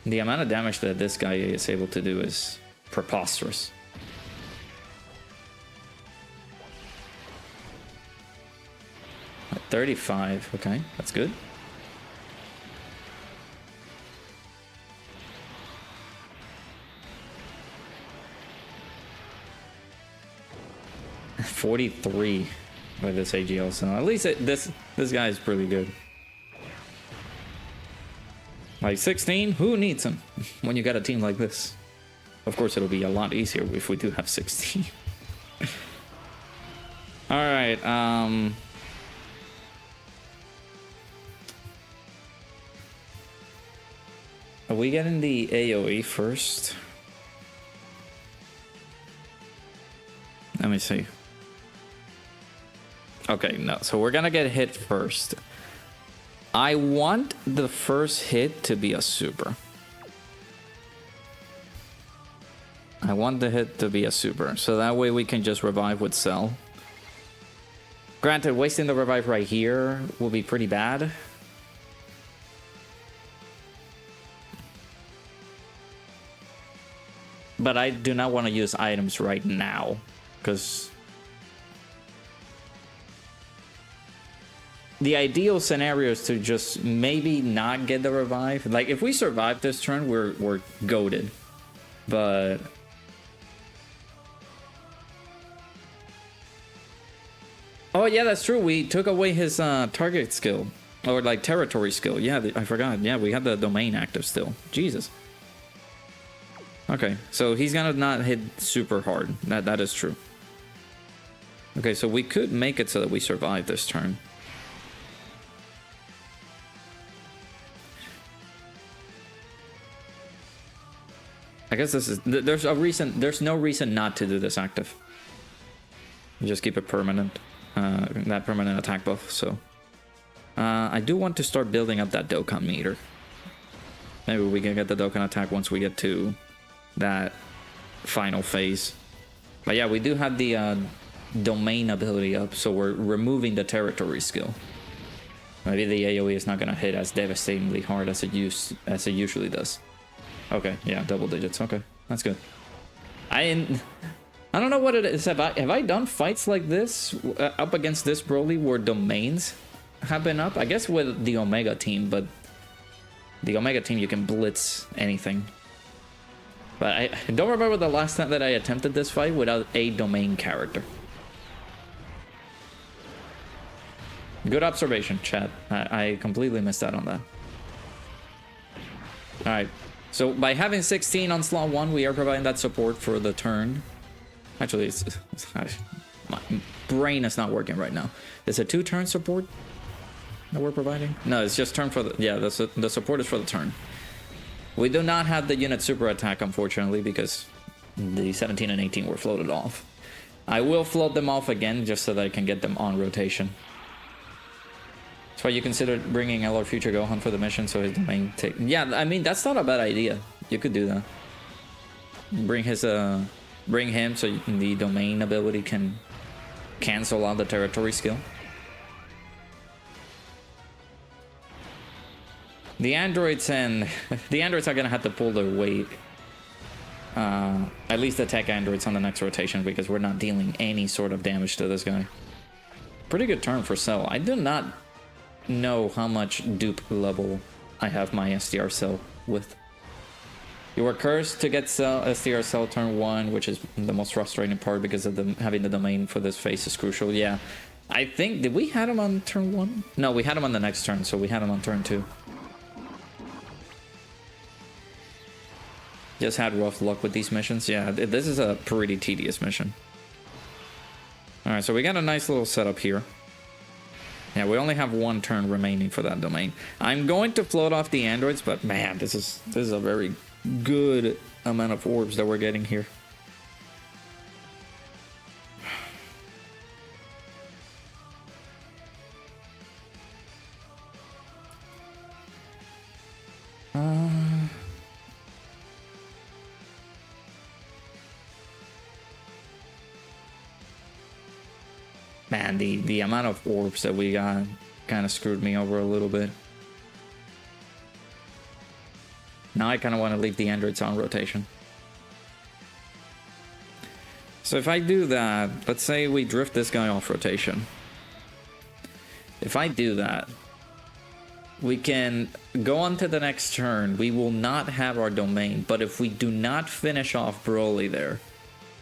The amount of damage that this guy is able to do is preposterous. At 35, okay, that's good. $43 by this AGL, so at least this guy is pretty good. Like 16, who needs him when you got a team like this? Of course, it'll be a lot easier if we do have 16. All right, are we getting the AoE first? Let me see. Okay, no, so we're gonna get hit first. I want the first hit to be a super. I want the hit to be a super, so that way we can just revive with Cell. Granted, wasting the revive right here will be pretty bad. But I do not want to use items right now, because the ideal scenario is to just maybe not get the revive. Like, if we survive this turn, we're goated. But oh yeah, that's true. We took away his target skill, or like territory skill. Yeah, I forgot. Yeah, we have the domain active still. Jesus. Okay, so he's gonna not hit super hard. That is true. Okay, so we could make it so that we survive this turn. I guess this is there's no reason not to do this active. You just keep it permanent, that permanent attack buff. So I do want to start building up that Dokkan meter. Maybe we can get the Dokkan attack once we get to that final phase. But yeah, we do have the domain ability up, so we're removing the territory skill. Maybe the AoE is not gonna hit as devastatingly hard as it usually does. Okay, yeah, double digits. Okay, that's good. I don't know what it is. Have I done fights like this up against this Broly where domains have been up? I guess with the Omega team, but the Omega team you can blitz anything. But I don't remember the last time that I attempted this fight without a domain character. Good observation, chat. I completely missed out on that. All right. So by having 16 on slot 1, we are providing that support for the turn. Actually, my brain is not working right now. Is it 2-turn support that we're providing? No, it's just turn for the... Yeah, the support is for the turn. We do not have the unit super attack, unfortunately, because the 17 and 18 were floated off. I will float them off again, just so that I can get them on rotation. That's why you considered bringing LR Future Gohan for the mission, so his domain take... Yeah, I mean, that's not a bad idea. You could do that. Bring him so the domain ability can cancel out the territory skill. The androids are gonna have to pull their weight. At least the tech androids on the next rotation, because we're not dealing any sort of damage to this guy. Pretty good turn for Cell. I do not know how much dupe level I have my STR cell with. You were cursed to get STR cell turn 1, which is the most frustrating part because of having the domain for this phase is crucial. Yeah, I think, did we had him on turn 1? No, we had him on the next turn, so we had him on turn 2. Just had rough luck with these missions. Yeah, this is a pretty tedious mission. Alright, so we got a nice little setup here. Yeah, we only have 1 turn remaining for that domain. I'm going to float off the androids, but man, this is a very good amount of orbs that we're getting here. Man, the amount of orbs that we got kind of screwed me over a little bit. Now I kind of want to leave the androids on rotation. So if I do that, let's say we drift this guy off rotation. If I do that, we can go on to the next turn. We will not have our domain, but if we do not finish off Broly there,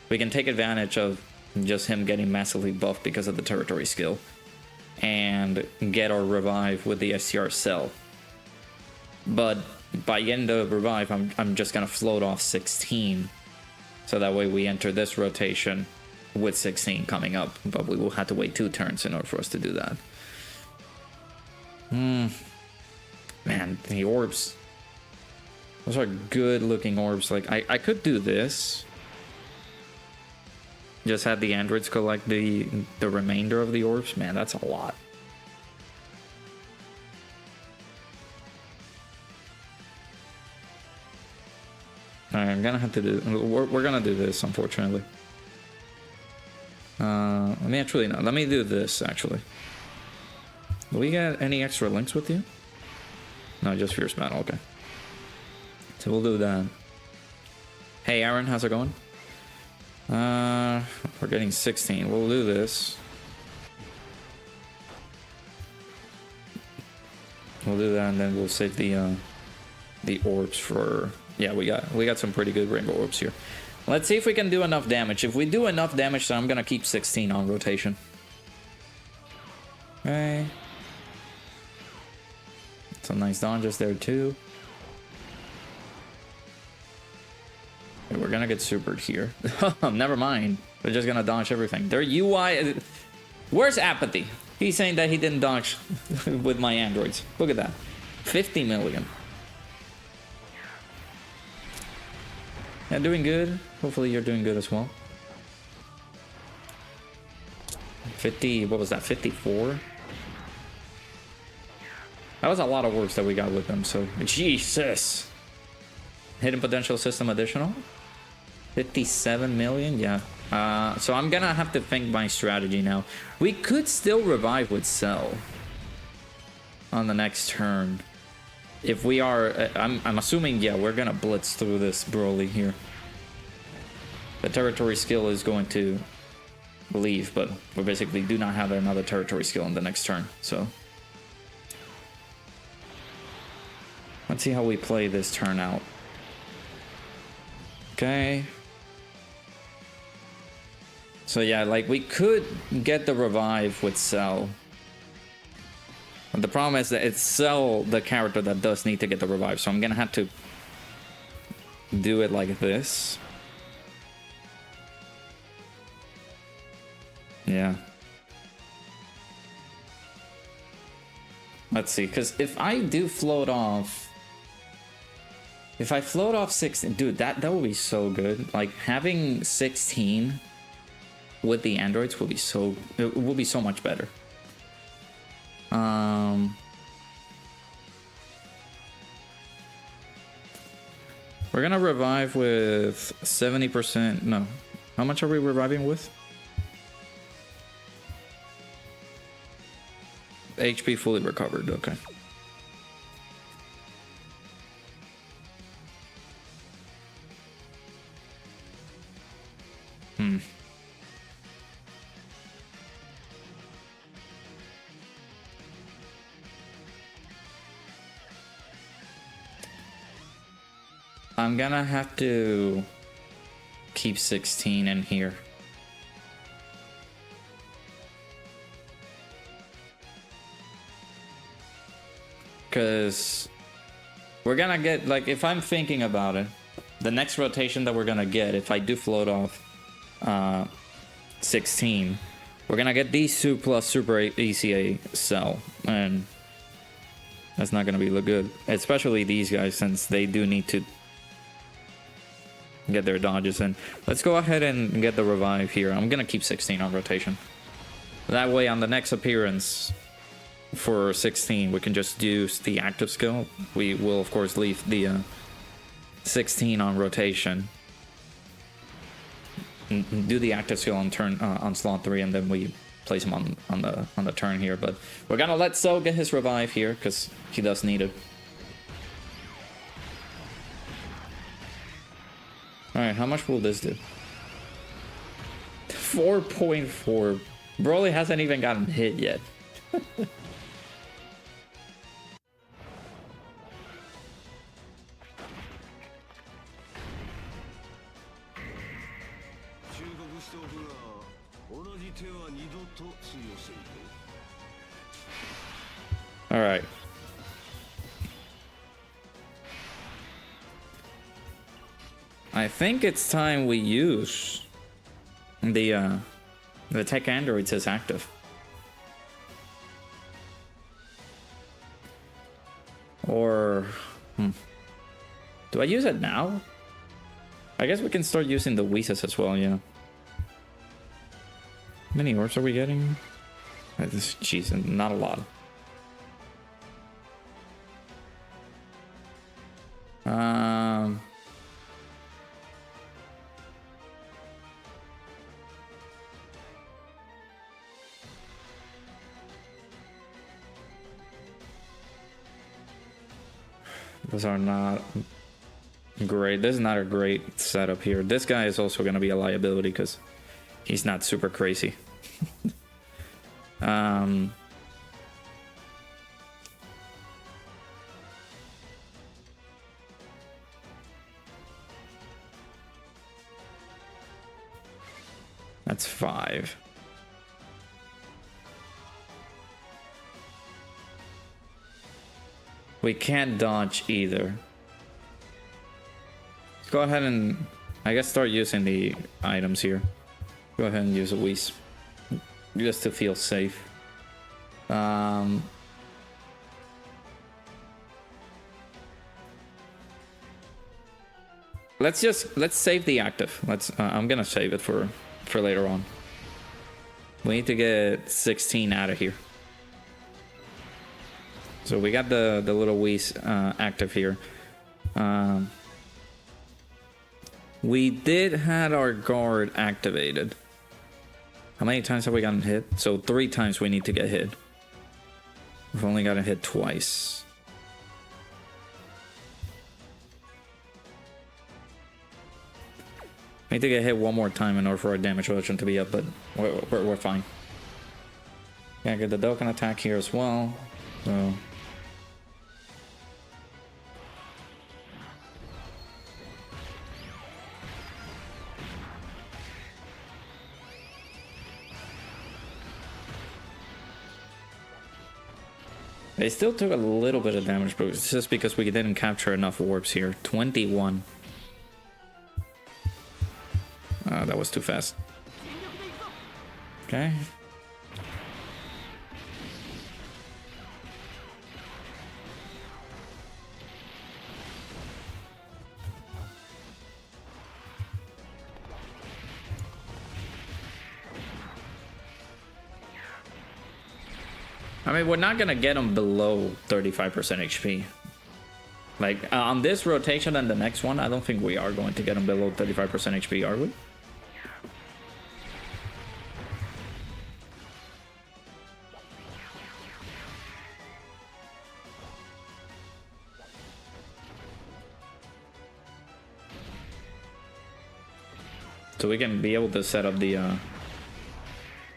we can take advantage of just him getting massively buffed because of the territory skill and get our revive with the STR cell. But by end of revive, I'm just gonna float off 16, so that way we enter this rotation with 16 coming up, but we will have to wait 2 turns in order for us to do that. Man, the orbs, those are good looking orbs. Like I could do this, just have the androids collect the remainder of the orbs. Man, that's a lot. Alright, I'm gonna have to do... We're gonna do this, unfortunately. Let me actually... No, let me do this, actually. Do we get any extra links with you? No, just Fierce Battle, okay. So we'll do that. Hey, Aaron, how's it going? We're getting 16. We'll do this. We'll do that, and then we'll save the orbs for... Yeah, we got some pretty good rainbow orbs here. Let's see if we can do enough damage. If we do enough damage, then I'm gonna keep 16 on rotation. Okay. Some nice dodges there too. Okay, we're gonna get supered here. Never mind. We're just gonna dodge everything. Their UI... Where's Apathy? He's saying that he didn't dodge with my androids. Look at that. 50 million. Yeah, doing good. Hopefully you're doing good as well. 50, what was that, 54? That was a lot of works that we got with them, so... Jesus! Hidden potential system additional? 57 million? Yeah. So I'm gonna have to think my strategy now. We could still revive with Cell on the next turn. If we are... I'm assuming, yeah, we're gonna blitz through this Broly here. The territory skill is going to leave, but we basically do not have another territory skill in the next turn, so... Let's see how we play this turn out. Okay. So yeah, like, we could get the revive with Cell. But the problem is that it's Cell, the character that does need to get the revive, so I'm gonna have to do it like this. Yeah. Let's see, because if I do float off... If I float off 16... Dude, that would be so good. Like, having 16 with the androids will be so... It will be so much better. We're gonna revive with 70%. No. How much are we reviving with? HP fully recovered. Okay. I'm gonna have to keep 16 in here. Because we're gonna get, like, if I'm thinking about it, the next rotation that we're gonna get, if I do float off 16, we're gonna get these 2 plus Super ECA cell, and that's not gonna be look good. Especially these guys, since they do need to get their dodges in. Let's go ahead and get the revive here. I'm gonna keep 16 on rotation. That way, on the next appearance for 16, we can just use the active skill. We will, of course, leave the 16 on rotation. Do the active skill on turn on slot 3, and then we place him on the turn here. But we're gonna let So get his revive here because he does need it. All right, how much will this do? 4.4. Broly hasn't even gotten hit yet. All right. I think it's time we use the tech androids as active. Or do I use it now? I guess we can start using the Weezes as well, yeah. How many orbs are we getting? Jeez, not a lot. Those are not great. This is not a great setup here. This guy is also going to be a liability because he's not super crazy. That's 5. We can't dodge either. Let's go ahead and, I guess, start using the items here. Go ahead and use a Whis, just to feel safe. Let's save the active. I'm gonna save it for later on. We need to get 16 out of here. So we got the little Whis active here. We did had our guard activated. How many times have we gotten hit? So 3 times we need to get hit. We've only gotten hit twice. We need to get hit 1 more time in order for our damage reduction to be up, but we're fine. Gotta get the Dokkan attack here as well. So they still took a little bit of damage, but it's just because we didn't capture enough orbs here. 21. That was too fast. Okay. I mean, we're not gonna get him below 35% HP. Like, on this rotation and the next one, I don't think we are going to get him below 35% HP, are we? So we can be able to set up the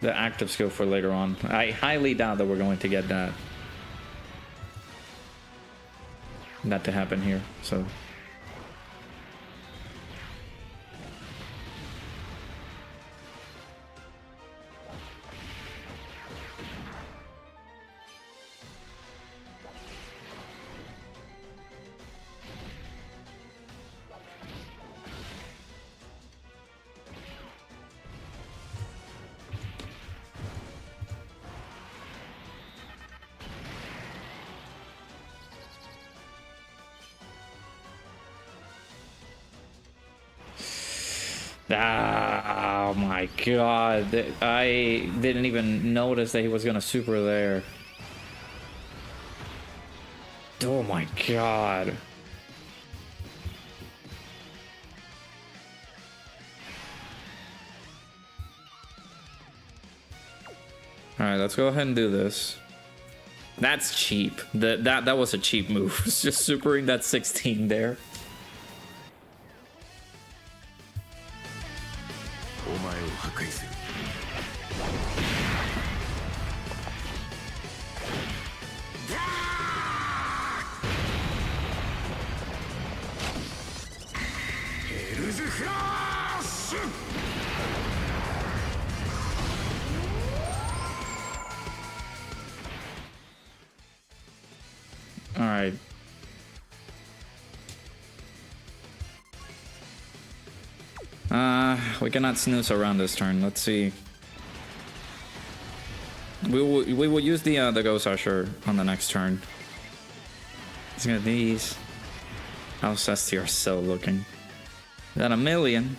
active skill for later on. I highly doubt that we're going to get that to happen here. So Ah, oh my god. I didn't even notice that he was gonna super there. Oh my god. Alright, let's go ahead and do this. That's cheap. That was a cheap move. Just supering that 16 there. Alright. We cannot snooze around this turn. Let's see. We will use the Ghost Usher on the next turn. Let's get these. How's STR looking? Got a million.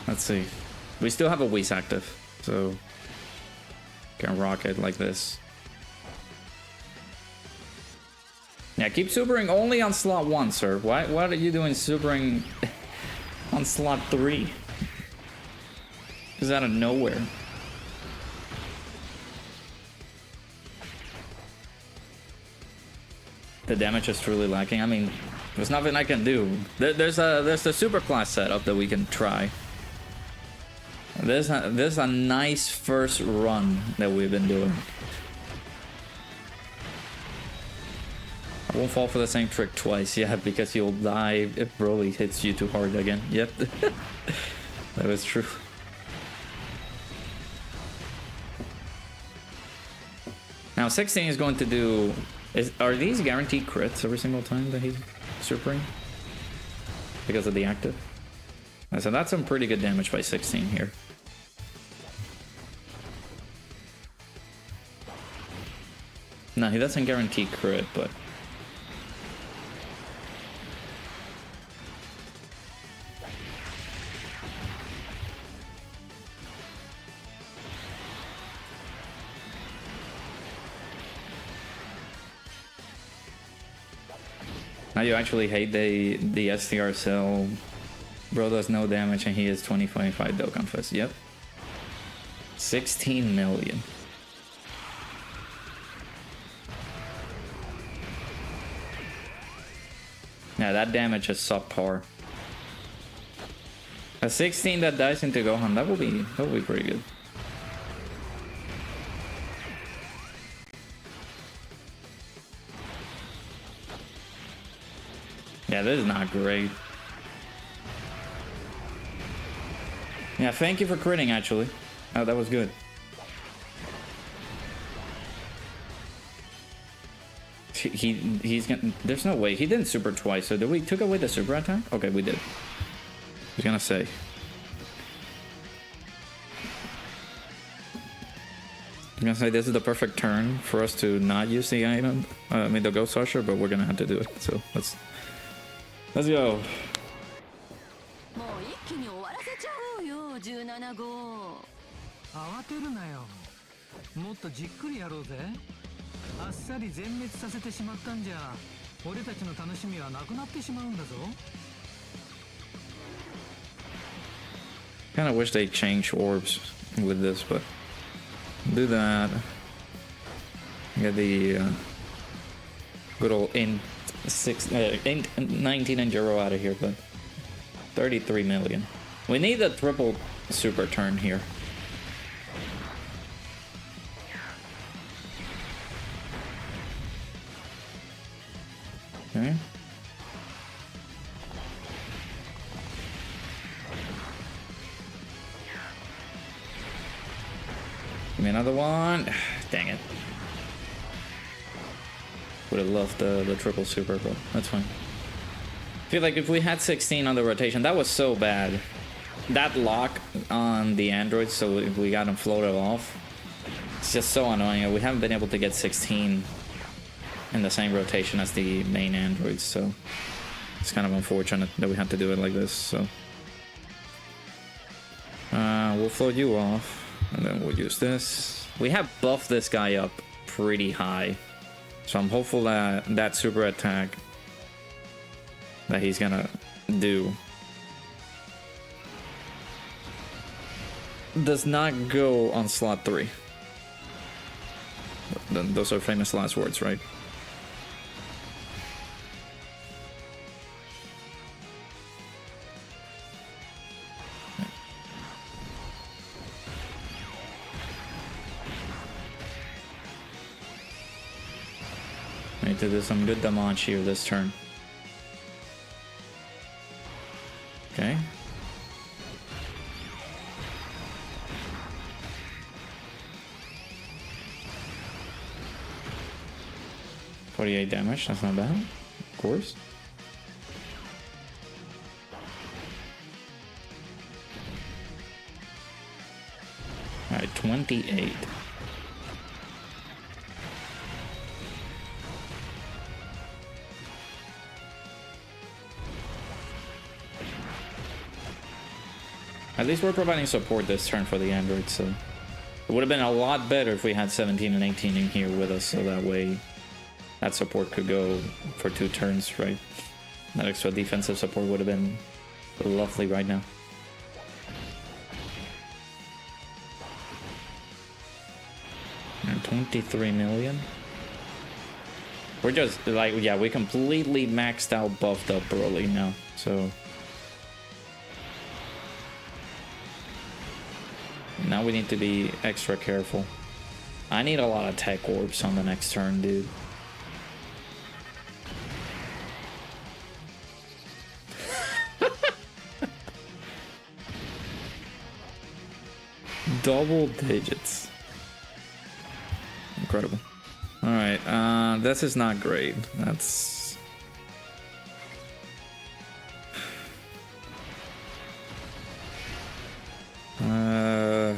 Let's see. We still have a Whis active, so can rock it like this. Yeah, keep supering only on slot 1, sir. Why are you doing supering on slot 3? It's out of nowhere. The damage is truly lacking. I mean, there's nothing I can do. There's the super class setup that we can try. There's a nice first run that we've been doing. I won't fall for the same trick twice, yeah, because you'll die if Broly hits you too hard again. Yep. That is true. Now 16 is going to do... Are these guaranteed crits every single time that he's supering? Because of the active? So that's some pretty good damage by 16 here. No, he doesn't guarantee crit, but... Now you actually hate the STR cell. Bro does no damage and he is 2025 Dokkan Fest. Yep. 16 million. Yeah, that damage is subpar. A 16 that dies into Gohan, that will be pretty good. Yeah, this is not great. Yeah, thank you for critting, actually. Oh, that was good. He's gonna... There's no way. He didn't super twice, so did we took away the super attack? Okay, we did. I was gonna say. I'm gonna say this is the perfect turn for us to not use the item. I mean, the Ghost Usher, but we're gonna have to do it. So, let's go. もう一気に終わらせちゃおうよ17号慌てるなよもっとじっくりやろうぜあっさり全滅させてしまったんじゃ俺たちの楽しみはなくなってしまうんだぞ Kinda wish they changed orbs with this, but do that. Get the good old int 19 and 0 out of here, but 33 million. We need a triple super turn here. Okay. Give me another one. Dang it. Would have loved the triple super, but that's fine. I feel like if we had 16 on the rotation, that was so bad. That lock on the androids, so if we got them floated off, it's just so annoying. We haven't been able to get 16 in the same rotation as the main androids, so It's kind of unfortunate that we had to do it like this, so. We'll float you off, and then we'll use this. We have buffed this guy up pretty high, so I'm hopeful that that super attack that he's gonna do does not go on slot 3. Those are famous last words, right? I need to do some good damage here this turn. Okay. $48 damage, that's not bad, of course. Alright, 28. At least we're providing support this turn for the android, so it would have been a lot better if we had 17 and 18 in here with us, so that way that support could go for 2 turns, right? That extra defensive support would have been lovely right now. And 23 million. We're just like, yeah, we completely maxed out, buffed up Broly now, so. Now we need to be extra careful. I need a lot of tech orbs on the next turn, dude. Double digits. Incredible. Alright, this is not great. That's...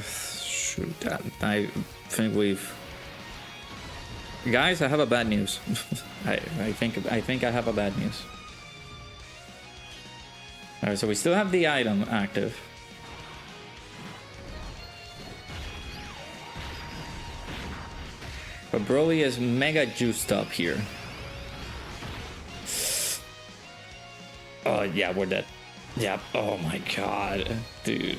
shoot, I think we've... Guys, I have a bad news. I think I have a bad news. Alright, so we still have the item active. But Broly is mega juiced up here. Oh, yeah, we're dead. Yeah, oh my god, dude.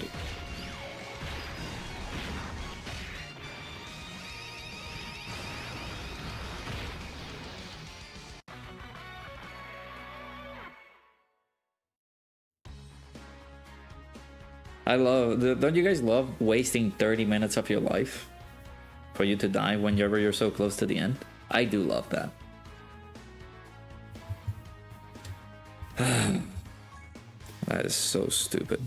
I love, don't you guys love wasting 30 minutes of your life for you to die whenever you're so close to the end? I do love that. That is so stupid.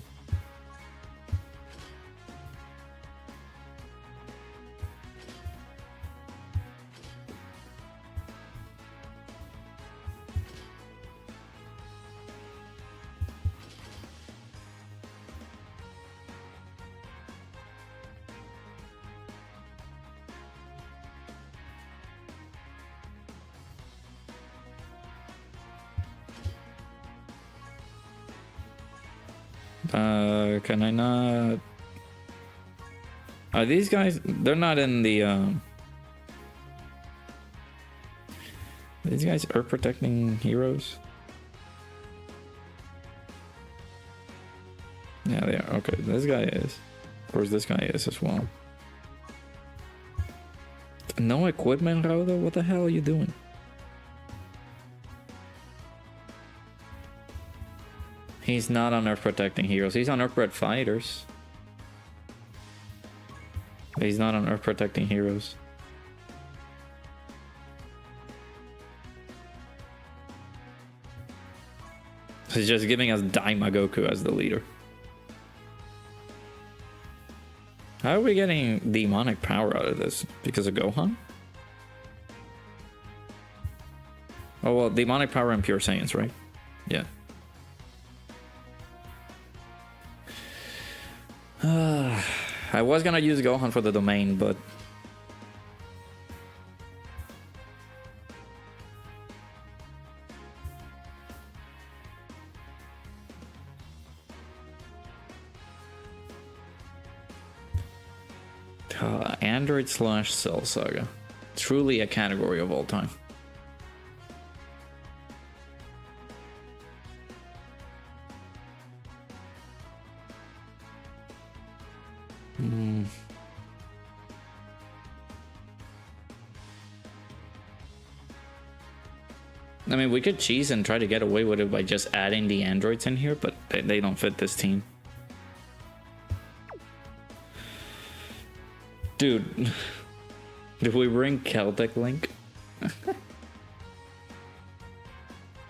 Can I not? Are these guys? They're not in the. These guys are protecting heroes. Yeah, they are. Okay, this guy is. Of course, this guy is as well. No equipment, Rauda? What the hell are you doing? He's not on Earth protecting heroes. He's on Earth fighters. He's not on Earth protecting heroes. He's just giving us Daima Goku as the leader. How are we getting demonic power out of this? Because of Gohan? Oh well, demonic power and pure Saiyans, right? Yeah. I was gonna use Gohan for the domain, but Android / Cell Saga. Truly a category of all time. I mean, we could cheese and try to get away with it by just adding the androids in here, but they don't fit this team. Dude, if we bring Celtic Link,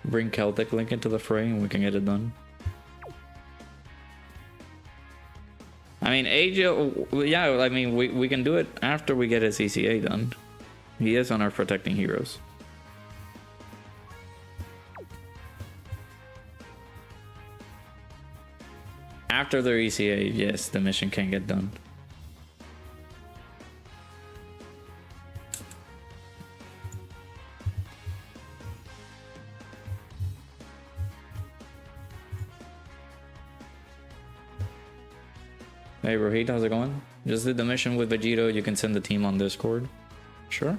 bring Celtic Link into the fray and we can get it done. I mean, AJ, yeah, I mean, we can do it after we get his ECA done. He is on our protecting heroes. After their ECA, yes, the mission can get done. Hey Rohit, how's it going? Just did the mission with Vegito. You can send the team on Discord. Sure.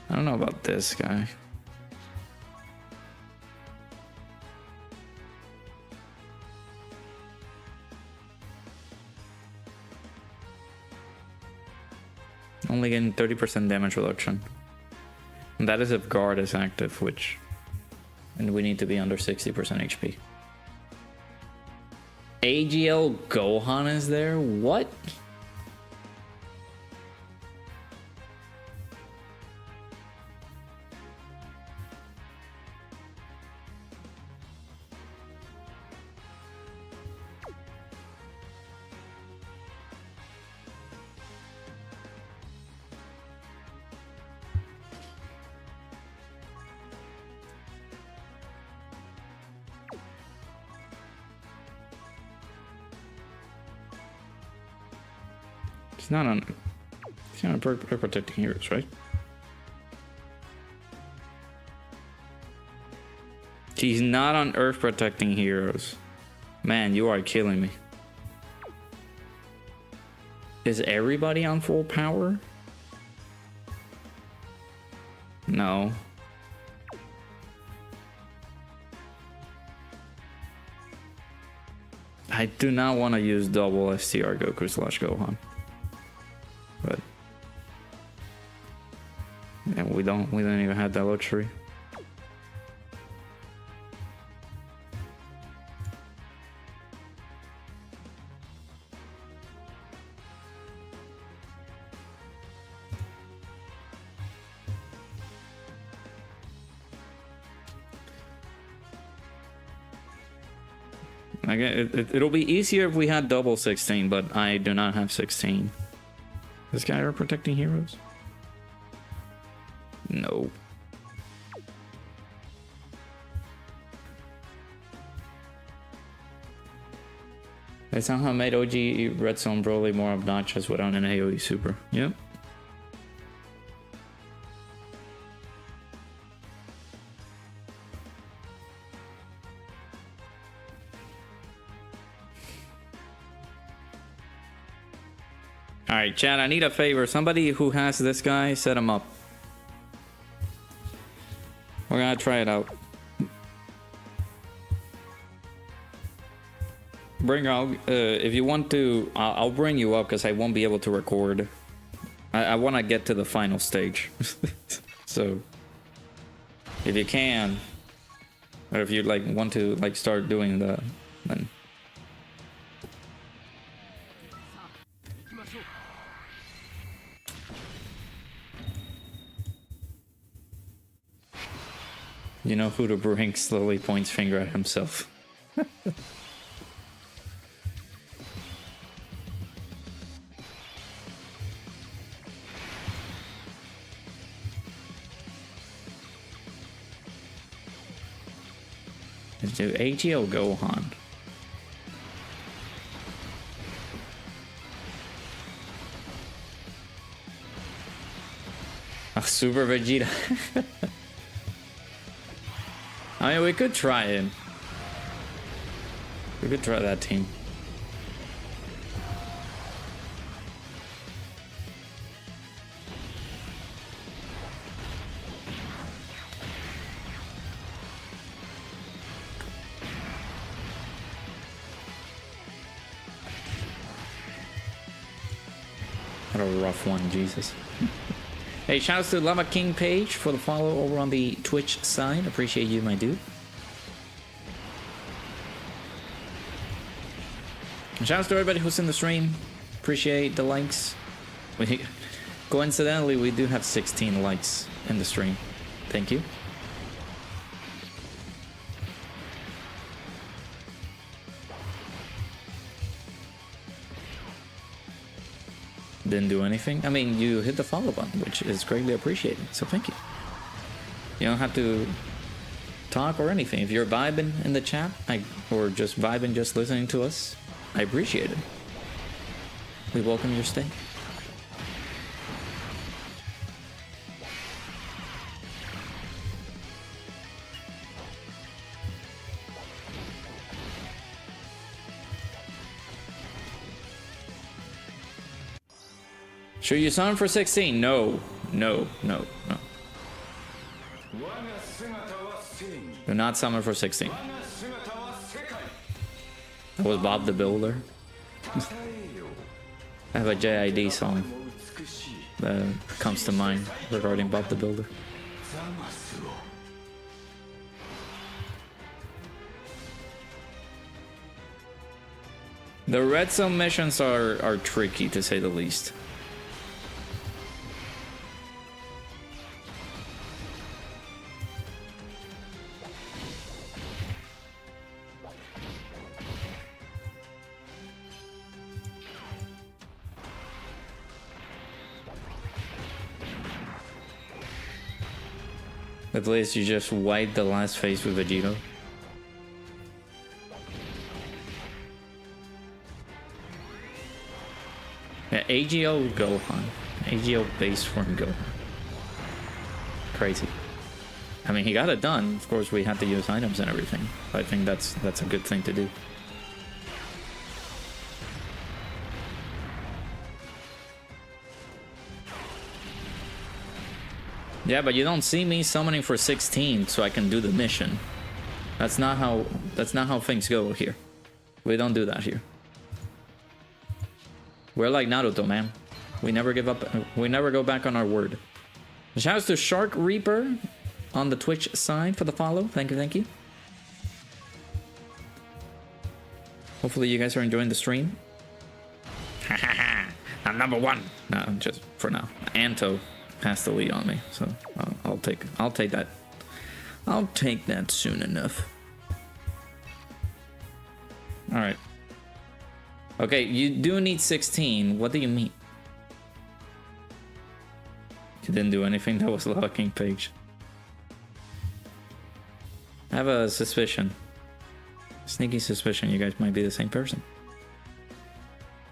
I don't know about this guy. Only getting 30% damage reduction. And that is if guard is active, which... And we need to be under 60% HP. AGL Gohan is there? What? It's not on protecting heroes, right? He's not on Earth protecting heroes. Man, you are killing me. Is everybody on full power? No. I do not want to use double STR Goku / Gohan. But yeah, we don't even have that luxury. Again, it'll be easier if we had double 16, but I do not have 16. This guy are protecting heroes? No. They somehow made OG Red Zone Broly more obnoxious without an AoE super. Yep. Alright, chat, I need a favor. Somebody who has this guy, set him up. We're gonna try it out. Bring out, if you want to, I'll bring you up because I won't be able to record. I want to get to the final stage. So, if you can, or if you like want to like start doing the, then. You know who to bring, slowly points finger at himself. Let's do AGL Gohan. Super Vegeta. I mean, we could try it. We could try that team. What a rough one, Jesus. Hey, shoutouts to Lava King Page for the follow over on the Twitch side. Appreciate you, my dude. Shoutouts to everybody who's in the stream. Appreciate the likes. Coincidentally, we do have 16 likes in the stream. Thank you. Didn't do anything. I mean, you hit the follow button, which is greatly appreciated. So thank you. You don't have to talk or anything. If you're vibing in the chat, or just vibing, just listening to us, I appreciate it. We welcome your stay. Should you summon for 16? No. No, no, no. Do not summon for 16. That was Bob the Builder. I have a JID song that comes to mind regarding Bob the Builder. The red zone missions are tricky, to say the least. At least you just wipe the last phase with Vegito. Yeah, AGO Gohan. AGO base form Gohan. Crazy. I mean, he got it done. Of course, we had to use items and everything. But I think that's a good thing to do. Yeah, but you don't see me summoning for 16 so I can do the mission. That's not how things go here. We don't do that here. We're like Naruto, man. We never give up. We never go back on our word. Shouts to Shark Reaper on the Twitch side for the follow. Thank you, thank you. Hopefully you guys are enjoying the stream. I'm number one. No, just for now. Anto has the lead on me, so I'll take that. I'll take that soon enough. All right. Okay, you do need 16. What do you mean? You didn't do anything. That was Lava King Page. I have a suspicion. Sneaky suspicion you guys might be the same person.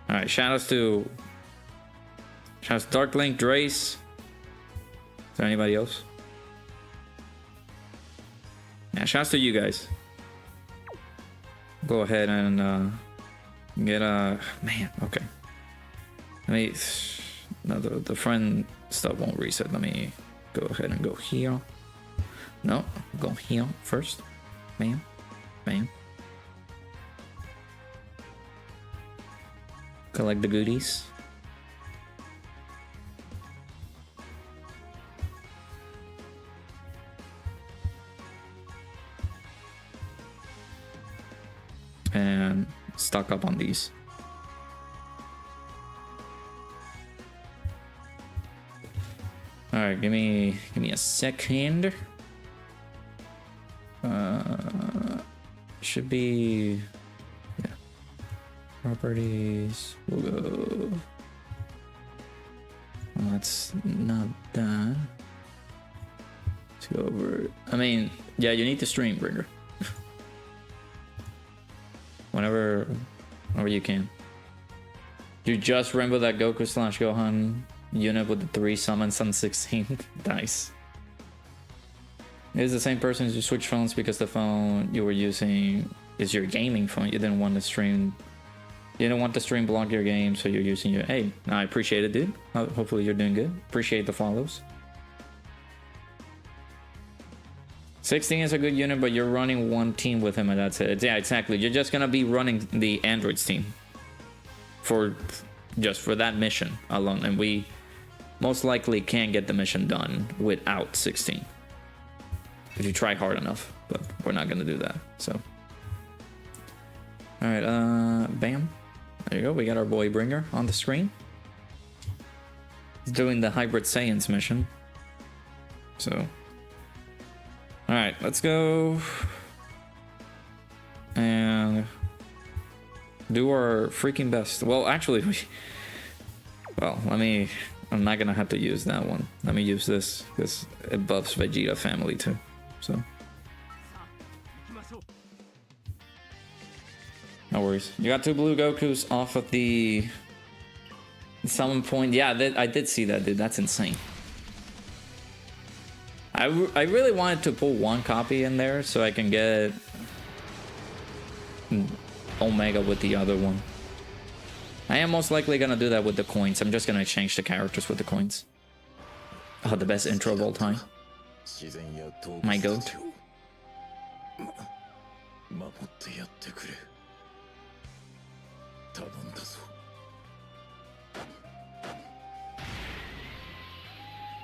All right, shoutouts to Dark Link, Drace. Is there anybody else? Yeah, shouts to you guys. Go ahead and get a man. Okay. Let me. No, the friend stuff won't reset. Let me go ahead and go here. No, go here first. Bam, bam. Collect the goodies. And stock up on these. All right, give me a second. Should be, yeah. Properties. We'll go. Well, that's not that. Let's go over. I mean, yeah, you need the stream bringer. Whenever you can. You just remember that Goku/Gohan unit with the 3 summons on 16. Nice. Is the same person who switched phones because the phone you were using is your gaming phone. You didn't want to stream. You didn't want the stream block your game, so you're using your. Hey, I appreciate it, dude. Hopefully you're doing good. Appreciate the follows. 16 is a good unit, but you're running one team with him, and that's it. Yeah, exactly. You're just gonna be running the androids team for that mission alone, and we most likely can't get the mission done without 16 if you try hard enough. But we're not gonna do that. So, all right, bam. There you go. We got our boy Bringer on the screen. He's doing the Hybrid Saiyans mission. So, all right, let's go and do our freaking best. Well, actually, I'm not gonna have to use that one. Let me use this because it buffs Vegeta family too. So. No worries. You got 2 blue Gokus off of the summon point. Yeah, I did see that, dude. That's insane. I really wanted to pull 1 copy in there so I can get Omega with the other one. I am most likely gonna do that with the coins. I'm just gonna exchange the characters with the coins. Oh, the best intro of all time. My goat.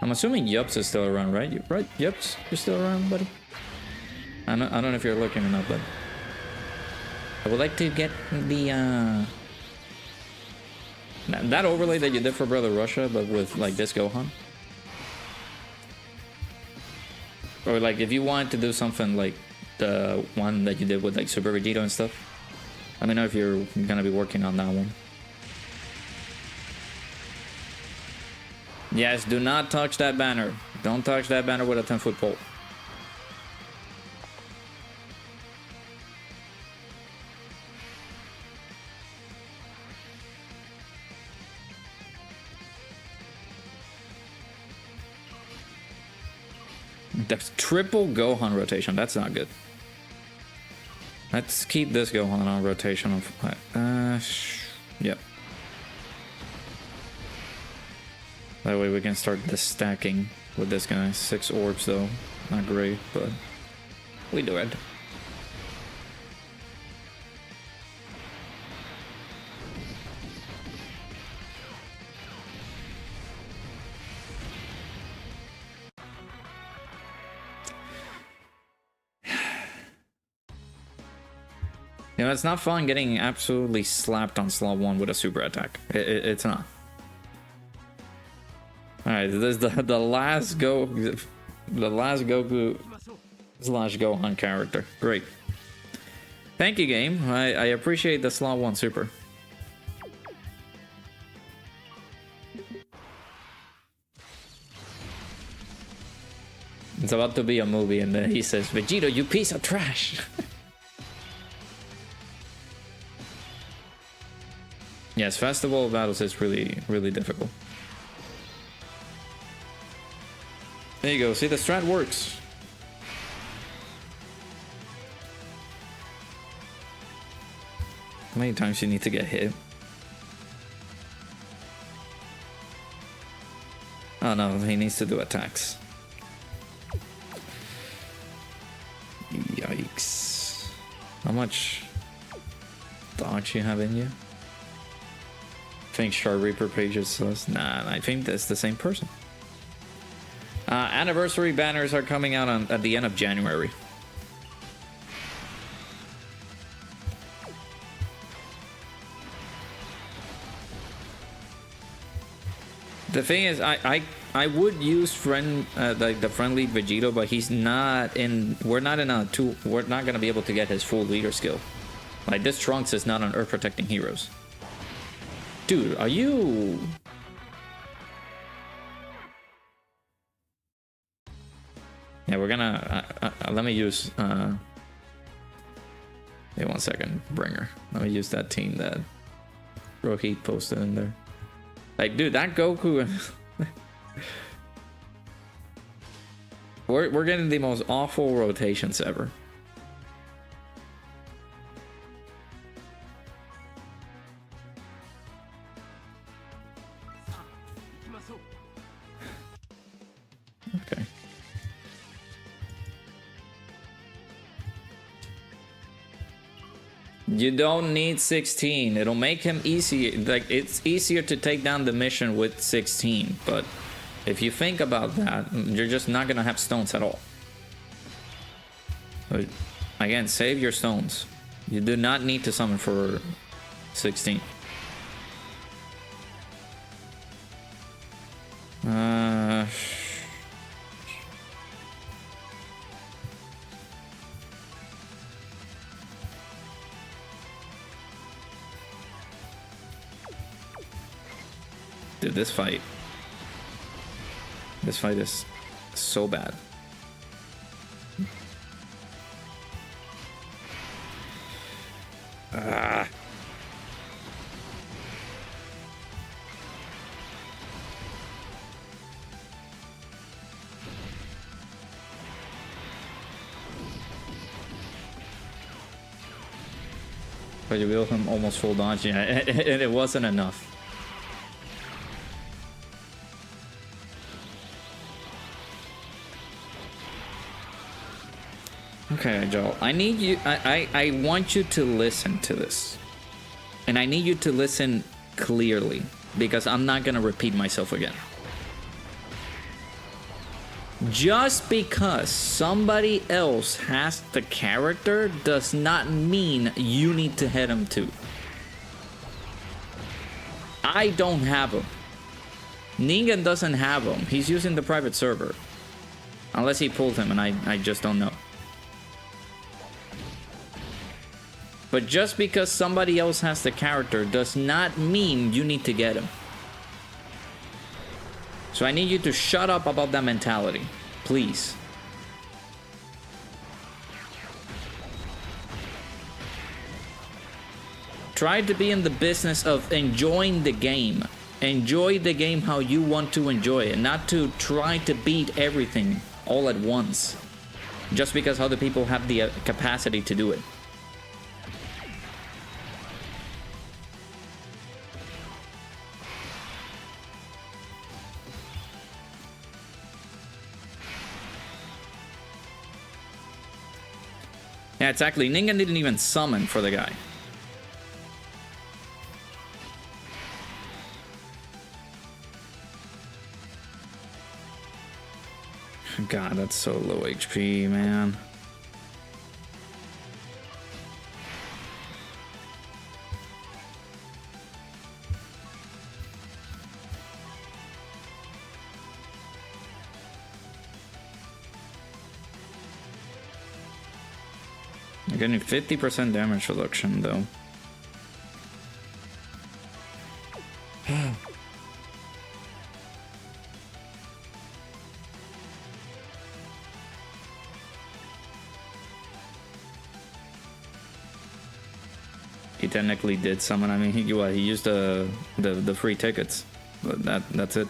I'm assuming Yups is still around, right? Right, Yups, you're still around, buddy. I don't know if you're looking or not, but I would like to get the that overlay that you did for Brother Russia, but with like this Gohan. Or like if you wanted to do something like the one that you did with like Super Vegeta and stuff. Let me know if you're gonna be working on that one. Yes, do not touch that banner. Don't touch that banner with a 10-foot pole. That's triple Gohan rotation. That's not good. Let's keep this Gohan on rotation. Yep. That way we can start the stacking with this guy. 6 orbs though. Not great, but we do it. You know, it's not fun getting absolutely slapped on slot 1 with a super attack. It's not. Alright, this is the last Goku / Gohan character. Great. Thank you, game. I appreciate the slot 1 super. It's about to be a movie and then he says, Vegeta, you piece of trash. Yes, festival battles is really, really difficult. There you go. See, the strat works. How many times you need to get hit? Oh no, he needs to do attacks. Yikes. How much dodge you have in you? I think Star Reaper pages says, nah, I think that's the same person. Anniversary banners are coming out at the end of January. The thing is, I would use like the friendly Vegito, but he's not in. We're not gonna be able to get his full leader skill. Like this Trunks is not on Earth protecting heroes. Dude, are you? Yeah, we're gonna. Let me use. Wait 1 second, Bringer. Let me use that team that Rohit posted in there. Like, dude, that Goku. We're getting the most awful rotations ever. Okay. You don't need 16. It'll make him easier. Like, it's easier to take down the mission with 16, but if you think about that, you're just not gonna have stones at all. So, again, save your stones. You do not need to summon for 16. Dude, this fight is so bad. Ah. But you will him almost full dodge, yeah, and it wasn't enough. Okay, Joel, I need you, I want you to listen to this. And I need you to listen clearly, because I'm not gonna repeat myself again. Just because somebody else has the character does not mean you need to head him too. I don't have him. Ningen doesn't have him. He's using the private server. Unless he pulled him, and I just don't know. But just because somebody else has the character does not mean you need to get him. So I need you to shut up about that mentality, please. Try to be in the business of enjoying the game. Enjoy the game how you want to enjoy it, not to try to beat everything all at once. Just because other people have the capacity to do it. Yeah, exactly. Ningen didn't even summon for the guy. God, that's so low HP, man. You're getting 50% damage reduction, though. He technically did summon. I mean, he used the free tickets, but that's it.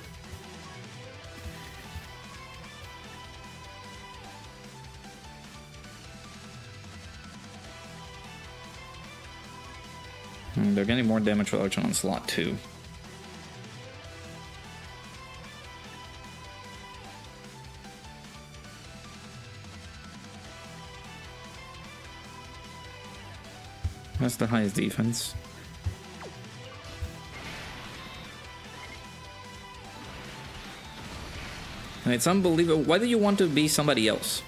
They're getting more damage reduction on slot 2. That's the highest defense. And it's unbelievable. Why do you want to be somebody else?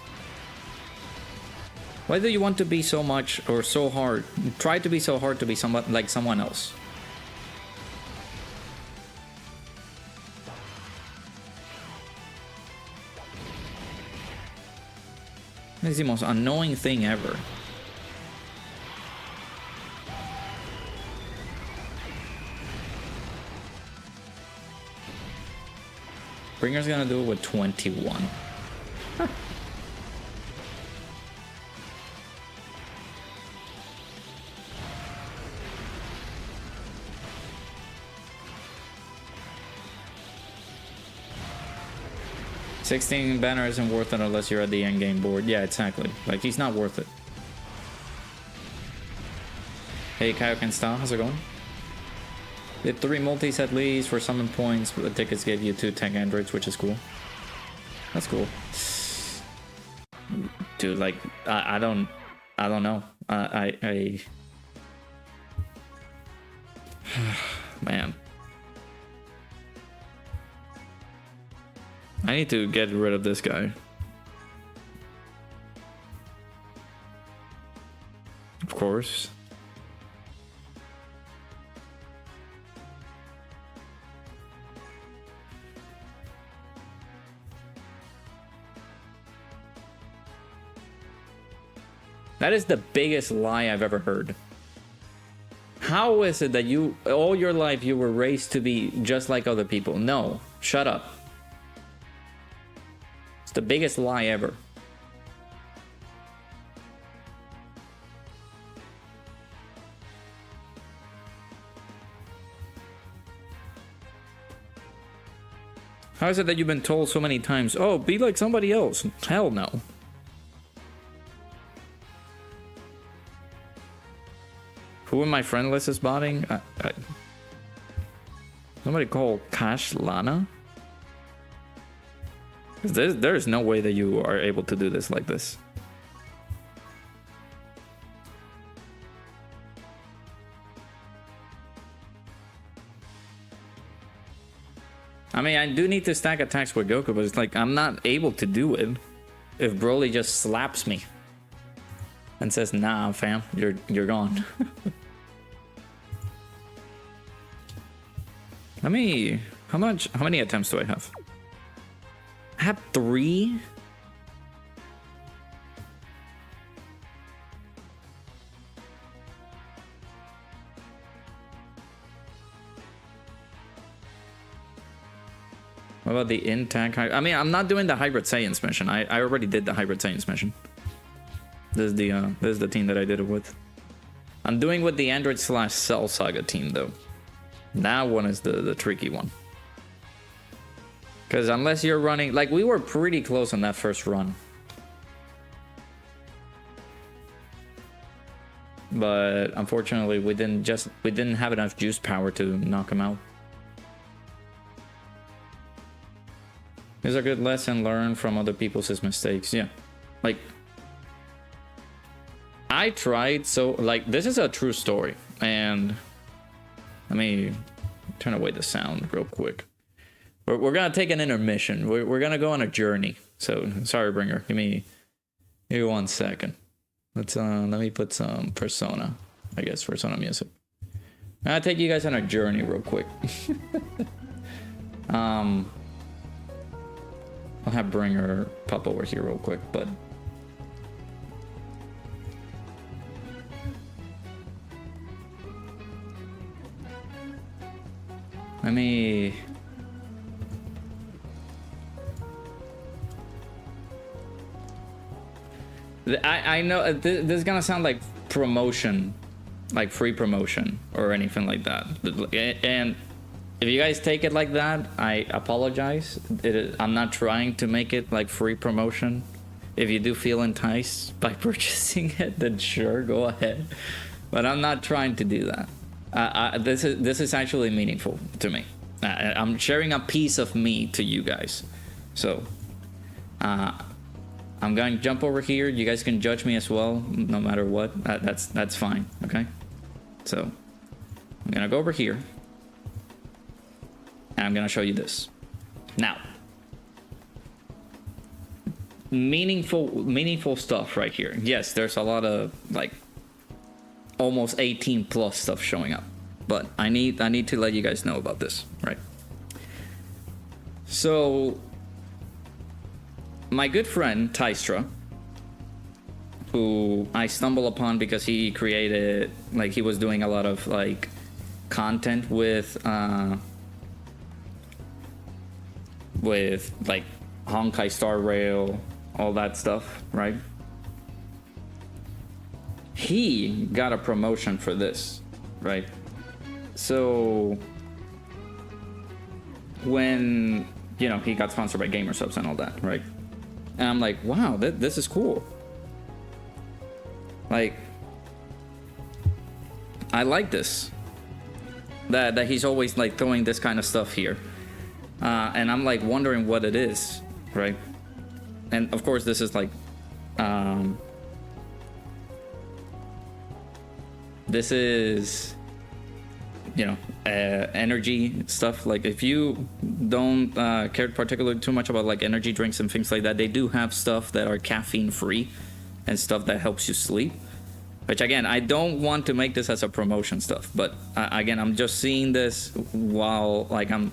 Why do you want to be so much or so hard? Try to be so hard to be somewhat like someone else. It's the most annoying thing ever. Bringer's gonna do it with 21. 16 banner isn't worth it unless you're at the end game board. Yeah, exactly. Like, he's not worth it. Hey, Kaioken Style, how's it going? Did 3 multis at least for summon points, but the tickets gave you 2 tank androids, which is cool. That's cool. Dude, like, I don't know. Man. I need to get rid of this guy. Of course. That is the biggest lie I've ever heard. How is it that you, all your life, you were raised to be just like other people? No, shut up. It's the biggest lie ever. How is it that you've been told so many times, oh, be like somebody else? Hell no. Who in my friend list is botting? Somebody called Cash Lana? There's no way that you are able to do this like this. I mean, I do need to stack attacks with Goku, but it's like I'm not able to do it if Broly just slaps me and says, "Nah, fam, you're gone." How many attempts do I have? I have 3. What about the intact? I mean, I'm not doing the Hybrid Saiyans mission. I already did the Hybrid Saiyans mission. This is the team that I did it with. I'm doing with the Android / Cell Saga team though. That one is the tricky one. Because unless you're running, like we were pretty close on that first run. But unfortunately we didn't have enough juice power to knock him out. It's a good lesson learned from other people's mistakes. Yeah. Like I tried, so like this is a true story, and let me turn away the sound real quick. We're gonna take an intermission. We're gonna go on a journey. So sorry, Bringer. Give me 1 second. Let me put some Persona. I guess Persona music. I'll take you guys on a journey real quick. I'll have Bringer pop over here real quick, but. Let me. I know this is gonna sound like promotion, like free promotion or anything like that. And if you guys take it like that, I apologize. I'm not trying to make it like free promotion. If you do feel enticed by purchasing it, then sure, go ahead. But I'm not trying to do that. This is actually meaningful to me. I'm sharing a piece of me to you guys. So I'm going to jump over here. You guys can judge me as well, no matter what. That's fine, okay? So I'm gonna go over here, and I'm gonna show you this. Now, meaningful stuff right here. Yes, there's a lot of like almost 18 plus stuff showing up, but I need to let you guys know about this, right? So my good friend Tystra, who I stumbled upon because he created, like, he was doing a lot of like content with like Honkai Star Rail, all that stuff, right? He got a promotion for this, right? So when you know, he got sponsored by gsupps and all that, right? And I'm like, wow, this is cool. Like, I like this. That he's always like throwing this kind of stuff here. And I'm like wondering what it is, right? And of course this is like, this is, you know, energy stuff. Like if you don't care particularly too much about like energy drinks and things like that, they do have stuff that are caffeine free and stuff that helps you sleep. Which again, I don't want to make this as a promotion stuff, but again, I'm just seeing this while like I'm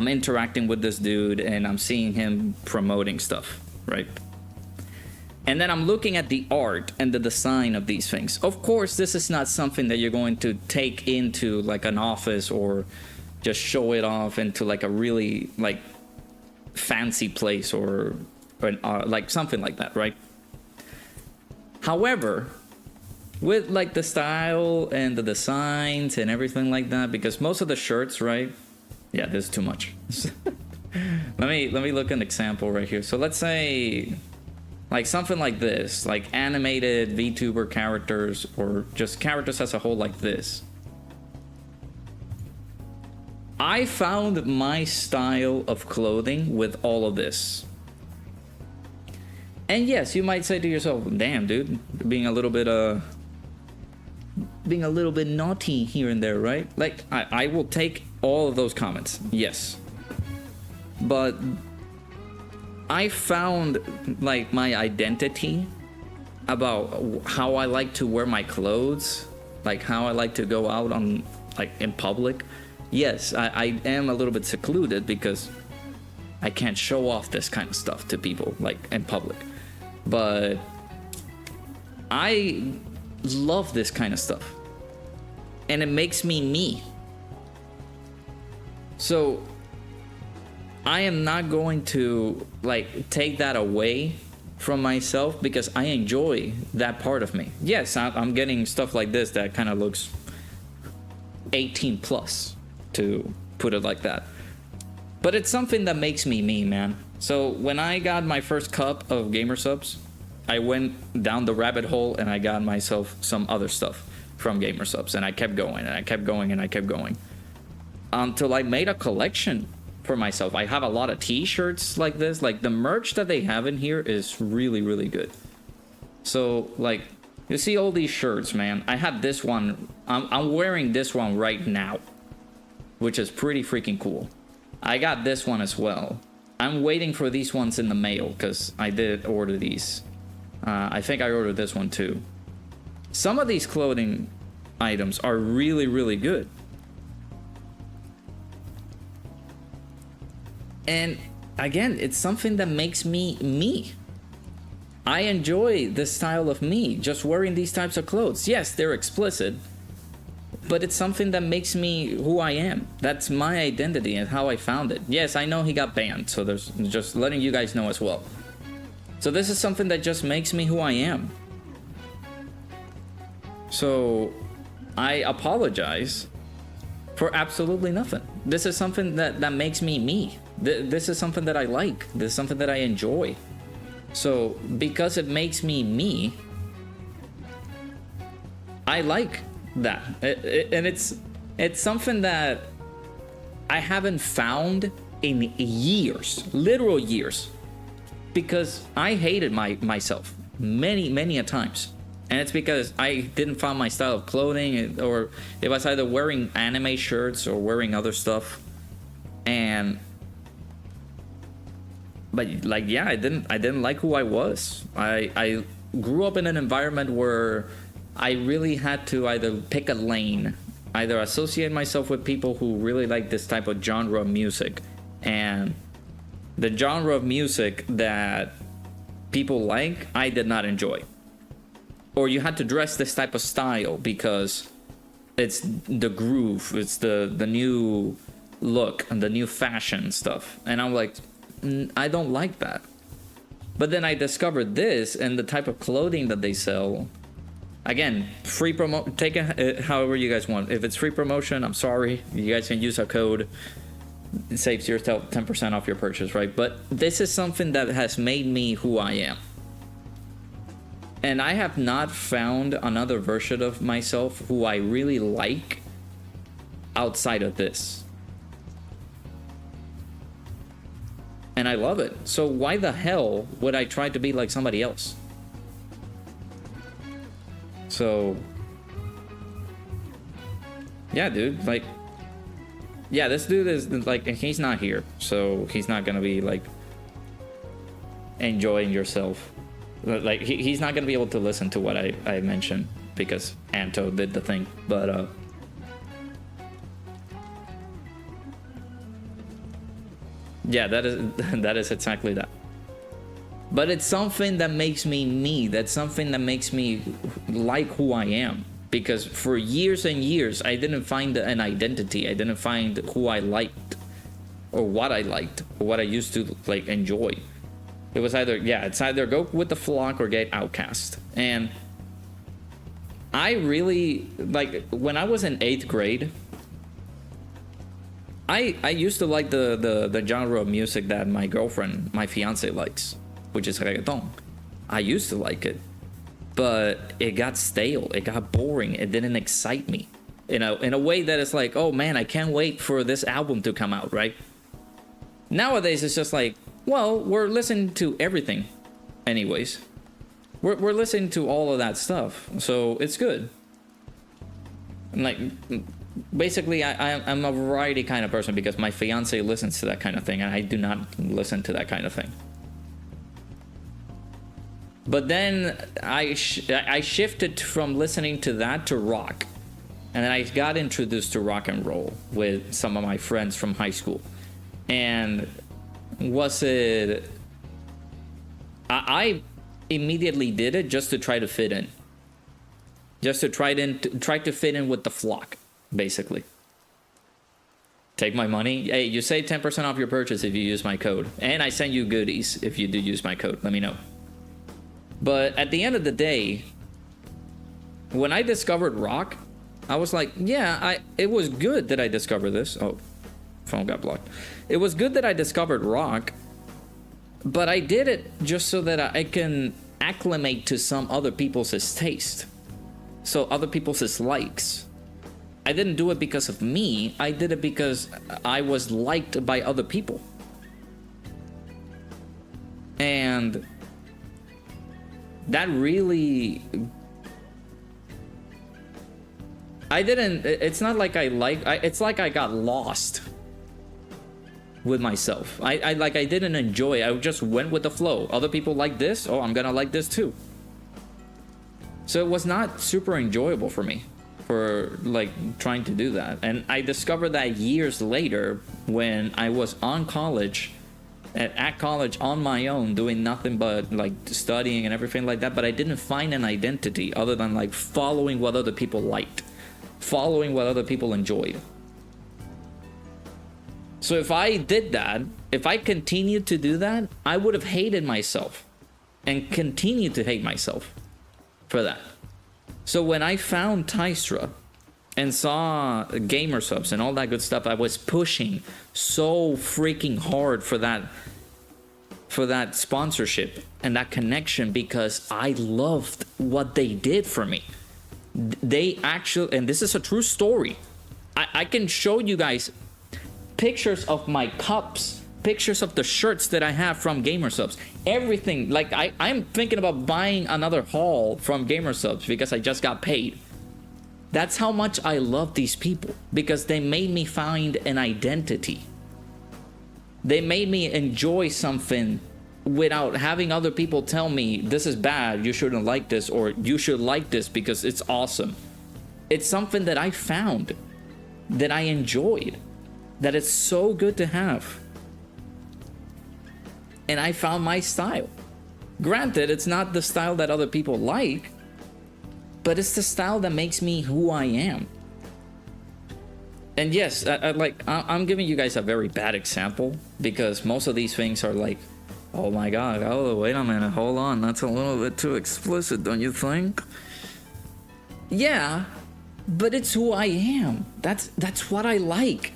interacting with this dude and I'm seeing him promoting stuff, right? And then I'm looking at the art and the design of these things. Of course, this is not something that you're going to take into like an office or just show it off into like a really like fancy place or like something like that, right? However, with like the style and the designs and everything like that, because most of the shirts, right? Yeah, this is too much. let me look at an example right here. So let's say like something like this, like animated VTuber characters or just characters as a whole like this. I found my style of clothing with all of this. And yes, you might say to yourself, damn dude, being a little bit naughty here and there, right? Like I will take all of those comments, yes. But I found like my identity about how I like to wear my clothes, like how I like to go out on like in public. Yes, I am a little bit secluded because I can't show off this kind of stuff to people like in public. But I love this kind of stuff. And it makes me me. So I am not going to like take that away from myself because I enjoy that part of me. Yes, I'm getting stuff like this that kind of looks 18 plus, to put it like that. But it's something that makes me me, man. So when I got my first cup of gsupps, I went down the rabbit hole and I got myself some other stuff from gsupps, and I kept going and I kept going and I kept going until I made a collection for myself. I have a lot of t-shirts like this. Like the merch that they have in here is really, really good. So like you see all these shirts, man. I have this one. I'm wearing this one right now, which is pretty freaking cool. I got this one as well. I'm waiting for these ones in the mail because I did order these. I think I ordered this one too. Some of these clothing items are really, really good. And again, it's something that makes me me. I enjoy this style of me, just wearing these types of clothes. Yes, they're explicit, but it's something that makes me who I am. That's my identity and how I found it. Yes, I know he got banned, so there's just letting you guys know as well. So this is something that just makes me who I am. So I apologize for absolutely nothing. This is something that makes me me. This is something that I like. This is something that I enjoy. So because it makes me me, I like that. And it's something that I haven't found in years, literal years, because I hated myself many a times. And it's because I didn't find my style of clothing, or it was either wearing anime shirts or wearing other stuff. But like, yeah, I didn't like who I was. I grew up in an environment where I really had to either pick a lane, either associate myself with people who really like this type of genre of music, and the genre of music that people like, I did not enjoy. Or you had to dress this type of style because it's the groove, it's the new look and the new fashion stuff. And I'm like, I don't like that. But then I discovered this and the type of clothing that they sell. Again, free take it however you guys want. If it's free promotion, I'm sorry. You guys can use our code. it saves yourself 10% off your purchase, right? But this is something that has made me who I am. And I have not found another version of myself who I really like outside of this. And I love it. So why the hell would I try to be like somebody else? So yeah, dude, like, yeah, this dude is like, he's not here, so he's not gonna be like enjoying yourself. Like, he's not gonna be able to listen to what I mentioned because Anto did the thing. But yeah, that is exactly that. But it's something that makes me me. That's something that makes me like who I am. Because for years and years, I didn't find an identity. I didn't find who I liked, or what I liked, or what I used to like enjoy. It was either, yeah, it's either go with the flock or get outcast. And I really, like, when I was in 8th grade, I used to like the genre of music that my girlfriend, my fiance likes, which is reggaeton. I used to like it. But it got stale, it got boring, it didn't excite me. In a way that it's like, oh man, I can't wait for this album to come out, right? Nowadays it's just like, well, we're listening to everything anyways. We're listening to all of that stuff, so it's good. Like, basically I'm a variety kind of person because my fiance listens to that kind of thing and I do not listen to that kind of thing. But then I shifted from listening to that to rock. And then I got introduced to rock and roll with some of my friends from high school. And I immediately did it just to try to fit in. Just to try to fit in with the flock, basically. Take my money. Hey, you save 10% off your purchase if you use my code. And I send you goodies if you do use my code. Let me know. But at the end of the day, when I discovered rock, I was like, yeah, it was good that I discovered this. Oh, phone got blocked. It was good that I discovered rock, but I did it just so that I can acclimate to some other people's taste. So other people's likes. I didn't do it because of me. I did it because I was liked by other people. And that really, it's not like it's like I got lost with myself. I didn't enjoy it. I just went with the flow. Other people like this, oh, I'm gonna like this too. So it was not super enjoyable for me, for like trying to do that. And I discovered that years later when I was on college, at college on my own, doing nothing but like studying and everything like that, but I didn't find an identity other than like following what other people liked, following what other people enjoyed. So if I did that, if I continued to do that, I would have hated myself and continued to hate myself for that. So when I found Tystra and saw gsupps and all that good stuff, I was pushing so freaking hard for that sponsorship and that connection because I loved what they did for me. They actually, and this is a true story, I can show you guys pictures of my cups, pictures of the shirts that I have from gsupps, everything. Like I'm thinking about buying another haul from gsupps because I just got paid. That's how much I love these people, because they made me find an identity. They made me enjoy something without having other people tell me this is bad, you shouldn't like this, or you should like this because it's awesome. It's something that I found, that I enjoyed, that it's so good to have. And I found my style. Granted, it's not the style that other people like, but it's the style that makes me who I am. And yes, I'm giving you guys a very bad example because most of these things are like, oh my god, oh wait a minute, hold on, that's a little bit too explicit, don't you think? Yeah, but it's who I am. That's what I like.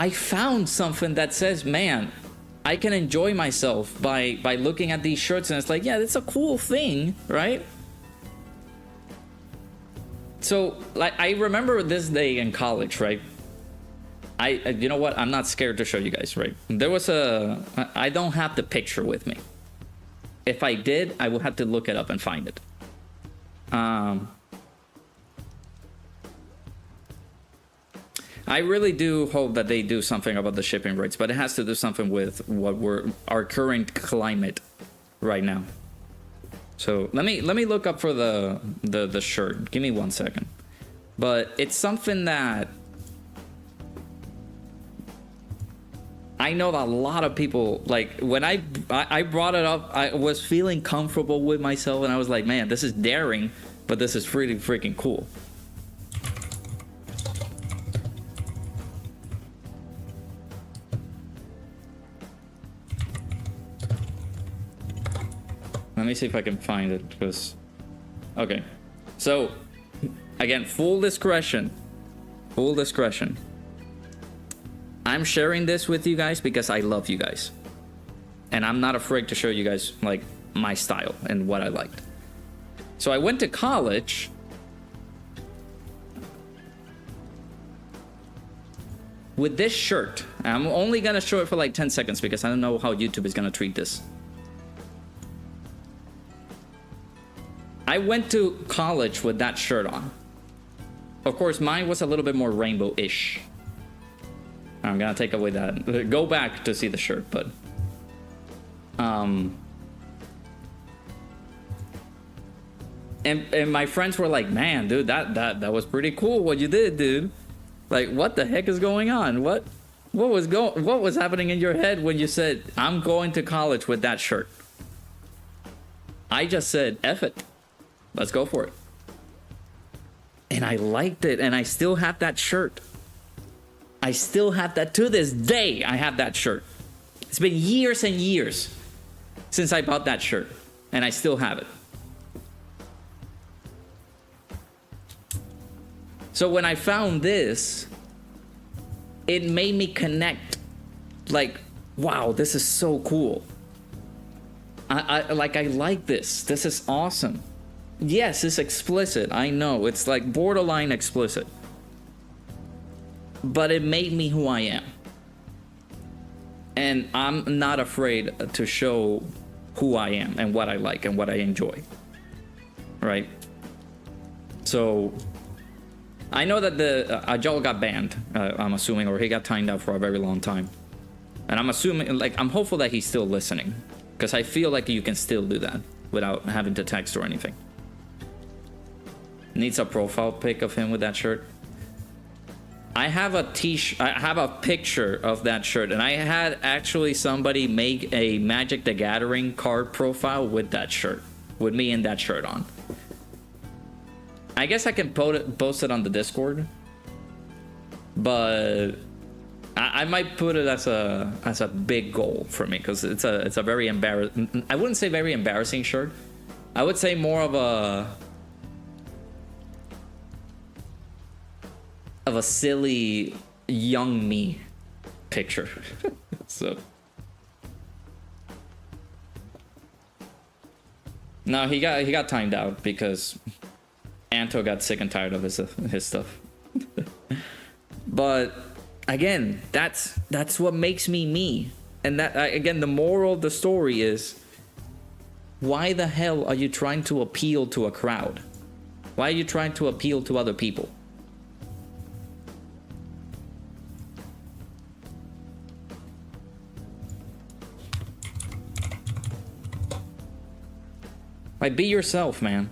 I found something that says, man, I can enjoy myself by looking at these shirts, and it's like, yeah, it's a cool thing, right? So, like, I remember this day in college, right? You know what? I'm not scared to show you guys, right? There was I don't have the picture with me. If I did, I would have to look it up and find it. I really do hope that they do something about the shipping rates, but it has to do something with our current climate right now. So let me look up for the shirt. Give me 1 second. But it's something that I know that a lot of people, like, when I brought it up, I was feeling comfortable with myself, and I was like, man, this is daring, but this is really freaking cool. Let me see if I can find it, because... Okay. So, again, full discretion. Full discretion. I'm sharing this with you guys because I love you guys. And I'm not afraid to show you guys, like, my style and what I liked. So I went to college... with this shirt. I'm only gonna show it for like 10 seconds because I don't know how YouTube is gonna treat this. I went to college with that shirt on. Of course, mine was a little bit more rainbow-ish. I'm gonna take away that. Go back to see the shirt, but... And my friends were like, man, dude, that was pretty cool what you did, dude. Like, what the heck is going on? What was happening in your head when you said, I'm going to college with that shirt? I just said, F it. Let's go for it. And I liked it, and I still have that shirt. I still have that to this day. I have that shirt. It's been years and years since I bought that shirt, and I still have it. So when I found this, it made me connect. Like, wow, this is so cool. I like this. This is awesome. Yes, it's explicit. I know. It's like borderline explicit. But it made me who I am. And I'm not afraid to show who I am and what I like and what I enjoy. Right? So, I know that the Ajal got banned, I'm assuming, or he got timed out for a very long time. And I'm assuming, like, I'm hopeful that he's still listening. Because I feel like you can still do that without having to text or anything. Needs a profile pic of him with that shirt. I have a picture of that shirt, and I had actually somebody make a Magic the Gathering card profile with that shirt, with me in that shirt on. I guess I can post it on the Discord, but I might put it as a big goal for me, because it's a very embarrassing. I wouldn't say very embarrassing shirt. I would say more of a silly young me picture. So no, he got timed out because Anto got sick and tired of his stuff. But again, that's what makes me me. And that, again, the moral of the story is, why the hell are you trying to appeal to a crowd? Why are you trying to appeal to other people? Like, be yourself, man.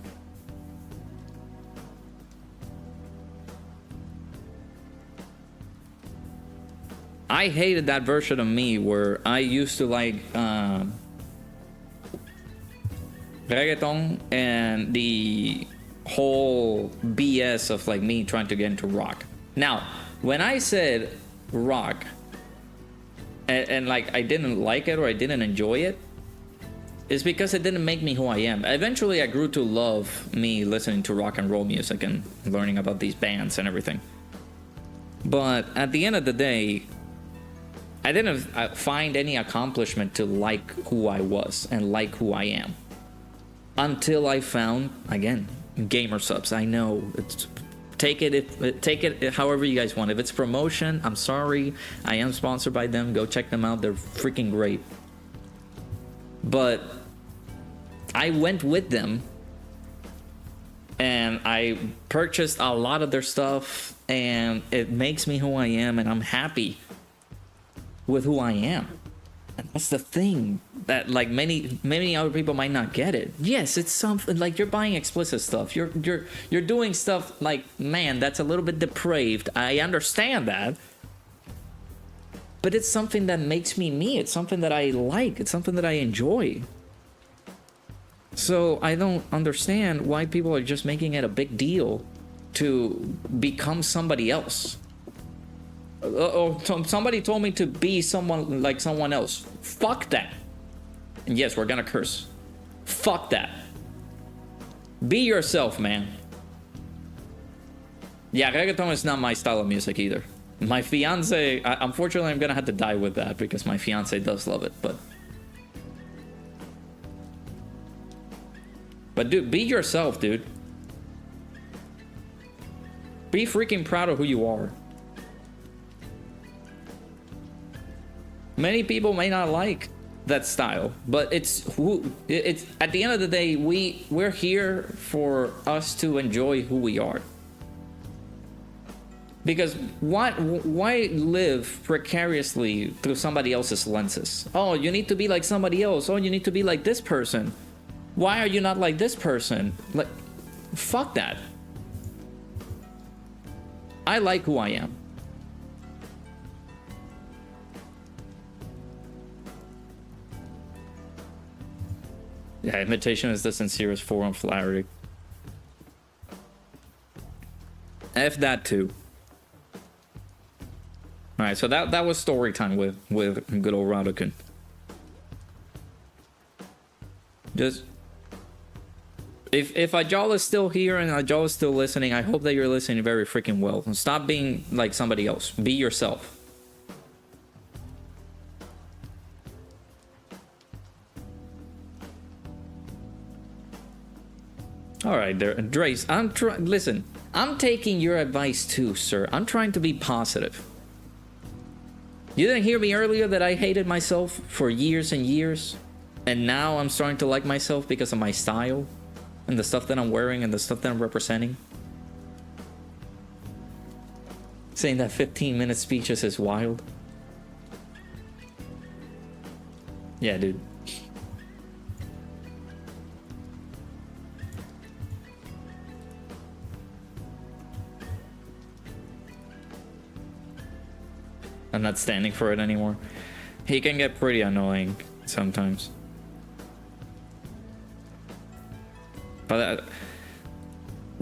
I hated that version of me where I used to like reggaeton and the whole BS of like me trying to get into rock. Now, when I said rock and like I didn't like it or I didn't enjoy it, it's because it didn't make me who I am. Eventually I grew to love me listening to rock and roll music and learning about these bands and everything. But at the end of the day, I didn't find any accomplishment to like who I was and like who I am until I found, again, gamer subs. I know it's take it however you guys want. If it's promotion, I'm sorry, I am sponsored by them. Go check them out. They're freaking great. But I went with them and I purchased a lot of their stuff, and it makes me who I am, and I'm happy with who I am. And that's the thing that, like, many other people might not get it. Yes, it's something like you're buying explicit stuff. You're doing stuff like, man, that's a little bit depraved. I understand that. But it's something that makes me me. It's something that I like. It's something that I enjoy. So I don't understand why people are just making it a big deal to become somebody else. Somebody told me to be someone like someone else. Fuck that. And yes, we're gonna curse. Fuck that. Be yourself, man. Yeah, reggaeton is not my style of music either. My fiance, unfortunately, I'm gonna have to die with that because my fiance does love it, but dude, be yourself, dude. Be freaking proud of who you are. Many people may not like that style, but it's at the end of the day, we're here for us to enjoy who we are. Because why live precariously through somebody else's lenses? Oh, you need to be like somebody else. Oh, you need to be like this person. Why are you not like this person? Like, fuck that. I like who I am. Yeah, imitation is the sincerest form of flattery. F that too. Alright, so that was story time with good old Radokin. Just if Ajal is still here and Ajal is still listening, I hope that you're listening very freaking well. And stop being like somebody else. Be yourself. All right, there, Drace. Listen, I'm taking your advice too, sir. I'm trying to be positive. You didn't hear me earlier that I hated myself for years and years, and now I'm starting to like myself because of my style and the stuff that I'm wearing and the stuff that I'm representing. Saying that 15-minute speeches is wild. Yeah, dude. I'm not standing for it anymore. He can get pretty annoying sometimes. But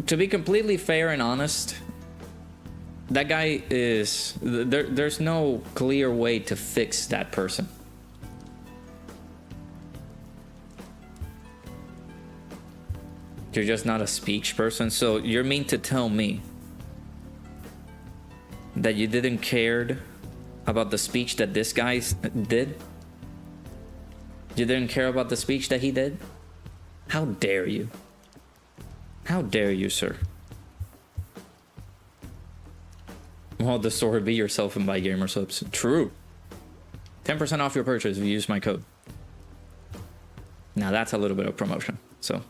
to be completely fair and honest, that guy is... There's no clear way to fix that person. You're just not a speech person, so you're mean to tell me that you didn't care about the speech that this guy did? You didn't care about the speech that he did? How dare you? How dare you, sir? Well, the store, be yourself and buy gamer subs. True. 10% off your purchase if you use my code. Now that's a little bit of promotion, so.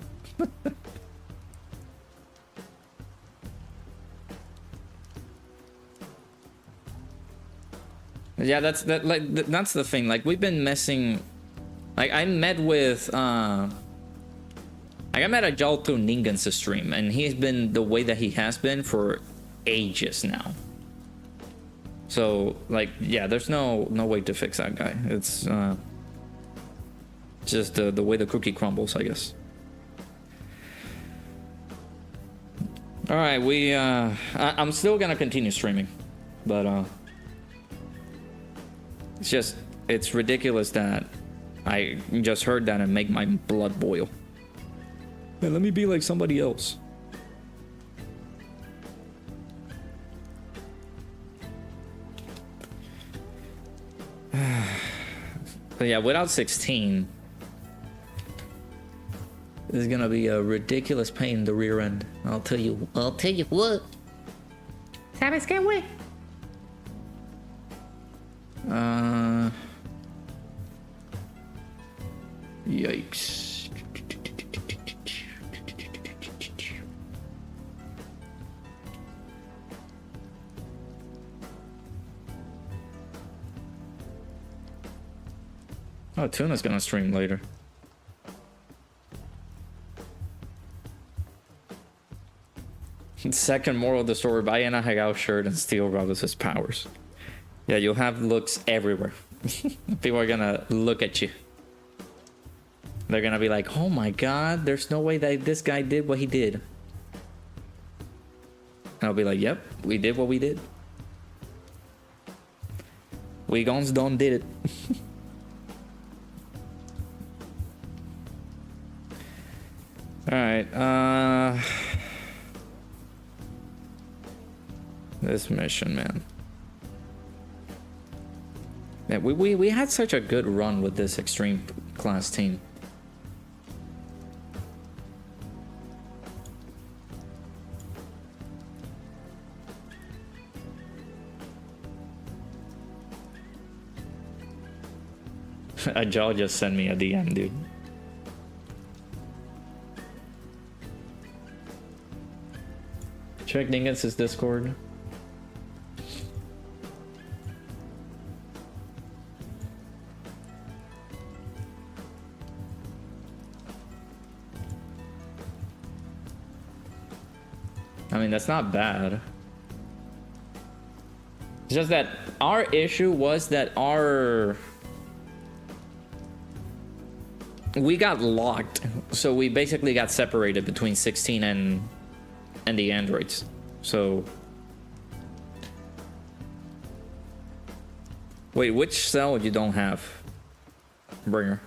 Yeah, that's the thing. Like, we've been messing. Like, I met with I met Ajal through Ningan's stream, and he's been the way that he has been for ages now. So, like, yeah, there's no way to fix that guy. It's just the way the cookie crumbles, I guess. All right, I'm still gonna continue streaming, but it's ridiculous that I just heard that and make my blood boil. Man, let me be like somebody else. But yeah, without 16, this is gonna be a ridiculous pain in the rear end. I'll tell you what. ¿Sabes qué, güey? Yikes. Oh, Tuna's gonna stream later. Second moral of the story, buy a hangout shirt and steal Robus's powers. Yeah, you'll have looks everywhere. People are gonna look at you. They're gonna be like, oh my god, there's no way that this guy did what he did. And I'll be like, yep, we did what we did. We guns done did it. Alright, this mission, man. Yeah, we had such a good run with this extreme class team. A jaw just sent me a DM, dude. Check Dingus' Discord. I mean, that's not bad. It's just that our issue was that we got locked, so we basically got separated between 16 and the androids. So wait, which cell you don't have, Bringer?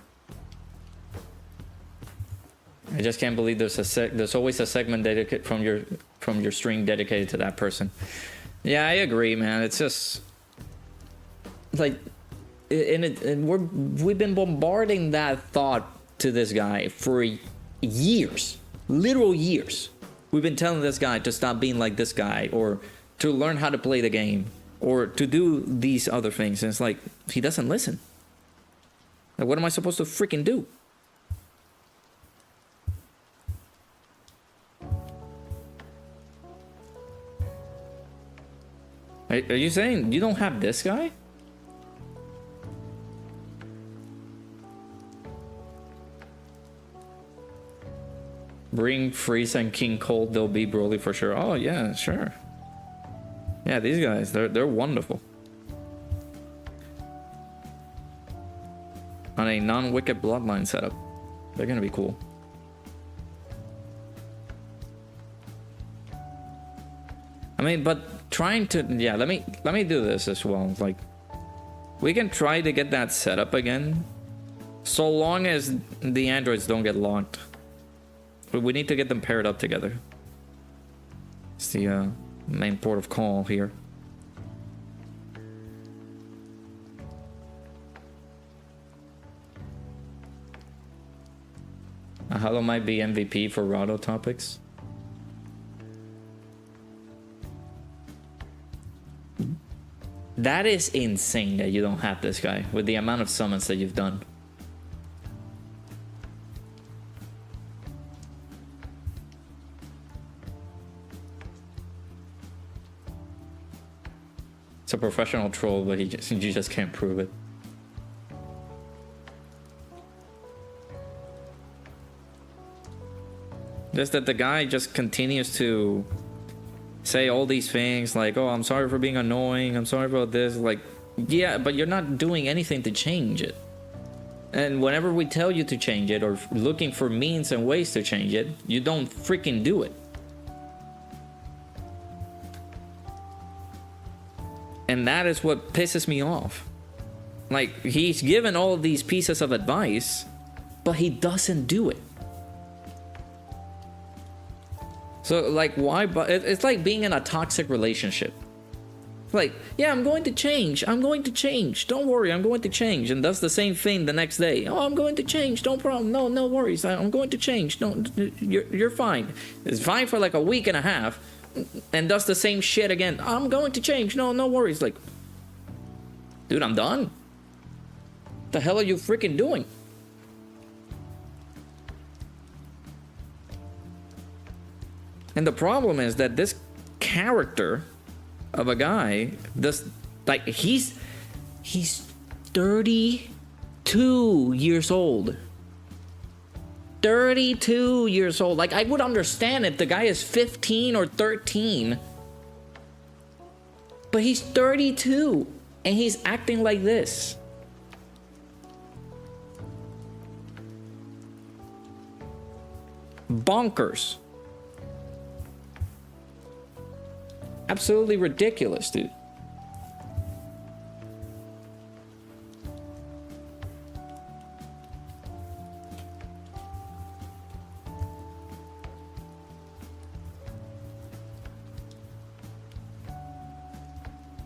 I just can't believe there's always a segment dedicated from your stream dedicated to that person. Yeah, I agree, man. It's just like, and we've been bombarding that thought to this guy for years, literal years. We've been telling this guy to stop being like this guy, or to learn how to play the game, or to do these other things. And it's like, he doesn't listen. Like, what am I supposed to freaking do? Are you saying you don't have this guy? Bring Freeze and King Cold, they'll be Broly for sure. Oh yeah, sure. Yeah, these guys, they're wonderful. On a non-wicked bloodline setup. They're gonna be cool. I mean, but trying to, yeah, let me do this as well. Like, we can try to get that set up again, so long as the androids don't get locked. But we need to get them paired up together. It's the main port of call here. Hello might be MVP for Rado topics. That is insane that you don't have this guy with the amount of summons that you've done. It's a professional troll, but you just can't prove it. Just that the guy just continues to say all these things like, oh, I'm sorry for being annoying, I'm sorry about this. Like, yeah, but you're not doing anything to change it. And whenever we tell you to change it, or looking for means and ways to change it, you don't freaking do it. And that is what pisses me off. Like, he's given all of these pieces of advice, but he doesn't do it. So, like, why? But it's like being in a toxic relationship. Like, yeah, I'm going to change. I'm going to change. Don't worry, I'm going to change. And does the same thing the next day. Oh, I'm going to change. No problem. No, no worries. I'm going to change. No, you're fine. It's fine for like a week and a half. And does the same shit again. I'm going to change. No, no worries. Like, dude, I'm done. What the hell are you freaking doing? And the problem is that this character of a guy, this, like, he's 32 years old. 32 years old. Like, I would understand if the guy is 15 or 13. But he's 32 and he's acting like this. Bonkers. Absolutely ridiculous, dude.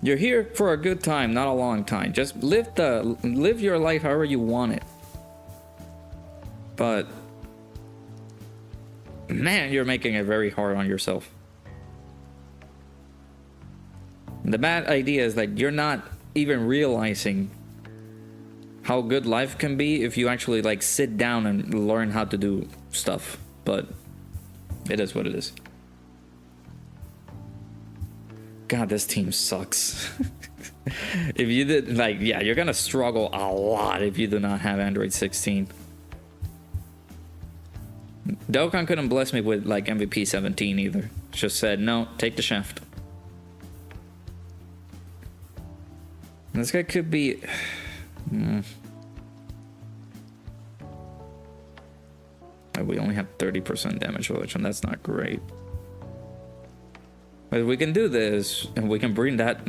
You're here for a good time, not a long time. Just live your life however you want it. But man, you're making it very hard on yourself. The bad idea is that you're not even realizing how good life can be if you actually like sit down and learn how to do stuff. But it is what it is. God, this team sucks. If you did, like, yeah, you're gonna struggle a lot if you do not have Android 16. Dokkan couldn't bless me with like MVP 17 either. Just said, no, take the shaft. This guy could be... We only have 30% damage reduction. That's not great. But we can do this, and we can bring that,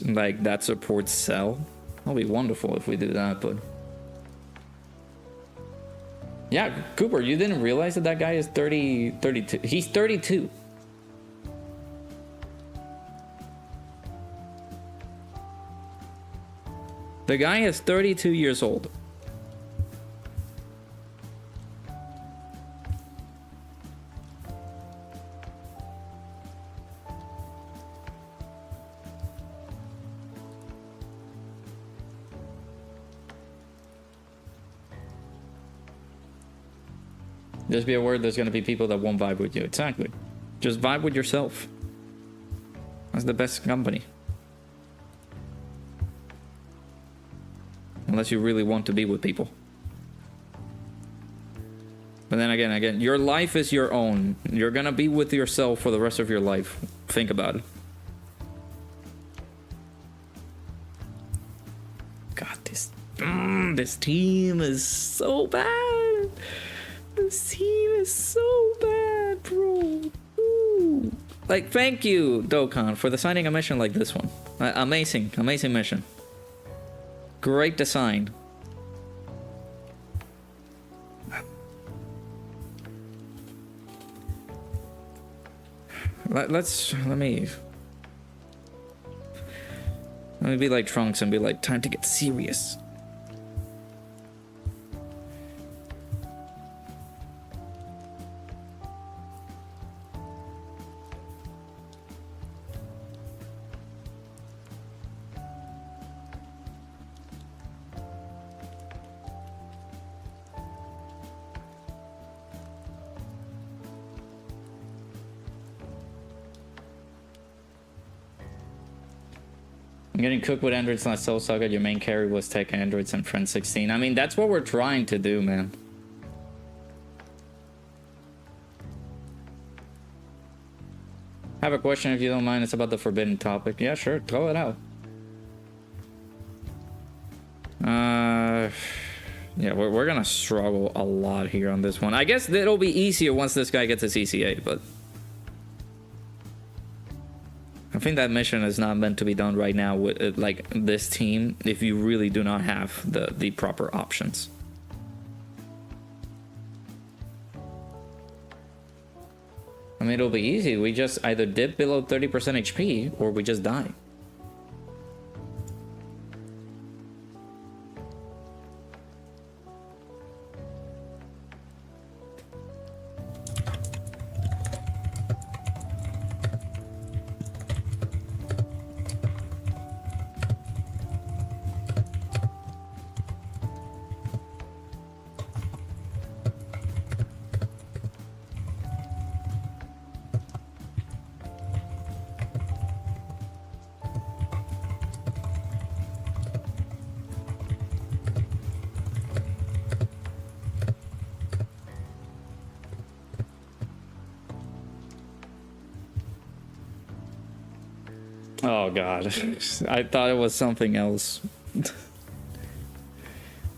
like, that support cell. That'll be wonderful if we do that, but... Yeah, Cooper, you didn't realize that that guy is 32. He's 32. The guy is 32 years old. Just be aware there's going to be people that won't vibe with you. Exactly. Just vibe with yourself. That's the best company. Unless you really want to be with people. But then again, your life is your own. You're gonna be with yourself for the rest of your life. Think about it. God, this team is so bad. This team is so bad, bro. Ooh. Like, thank you, Dokkan, for designing a mission like this one. Amazing mission. Great design. Let me be like Trunks and be like, time to get serious. I'm getting cooked with androids last Soul Saga. Your main carry was tech androids and Friend 16. I mean, that's what we're trying to do, man. I have a question if you don't mind. It's about the forbidden topic. Yeah, sure. Throw it out. Yeah, we're gonna struggle a lot here on this one. I guess it'll be easier once this guy gets his ECA, but... I think that mission is not meant to be done right now with like this team if you really do not have the proper options. I mean, it'll be easy. We just either dip below 30% HP or we just die. Oh god. I thought it was something else.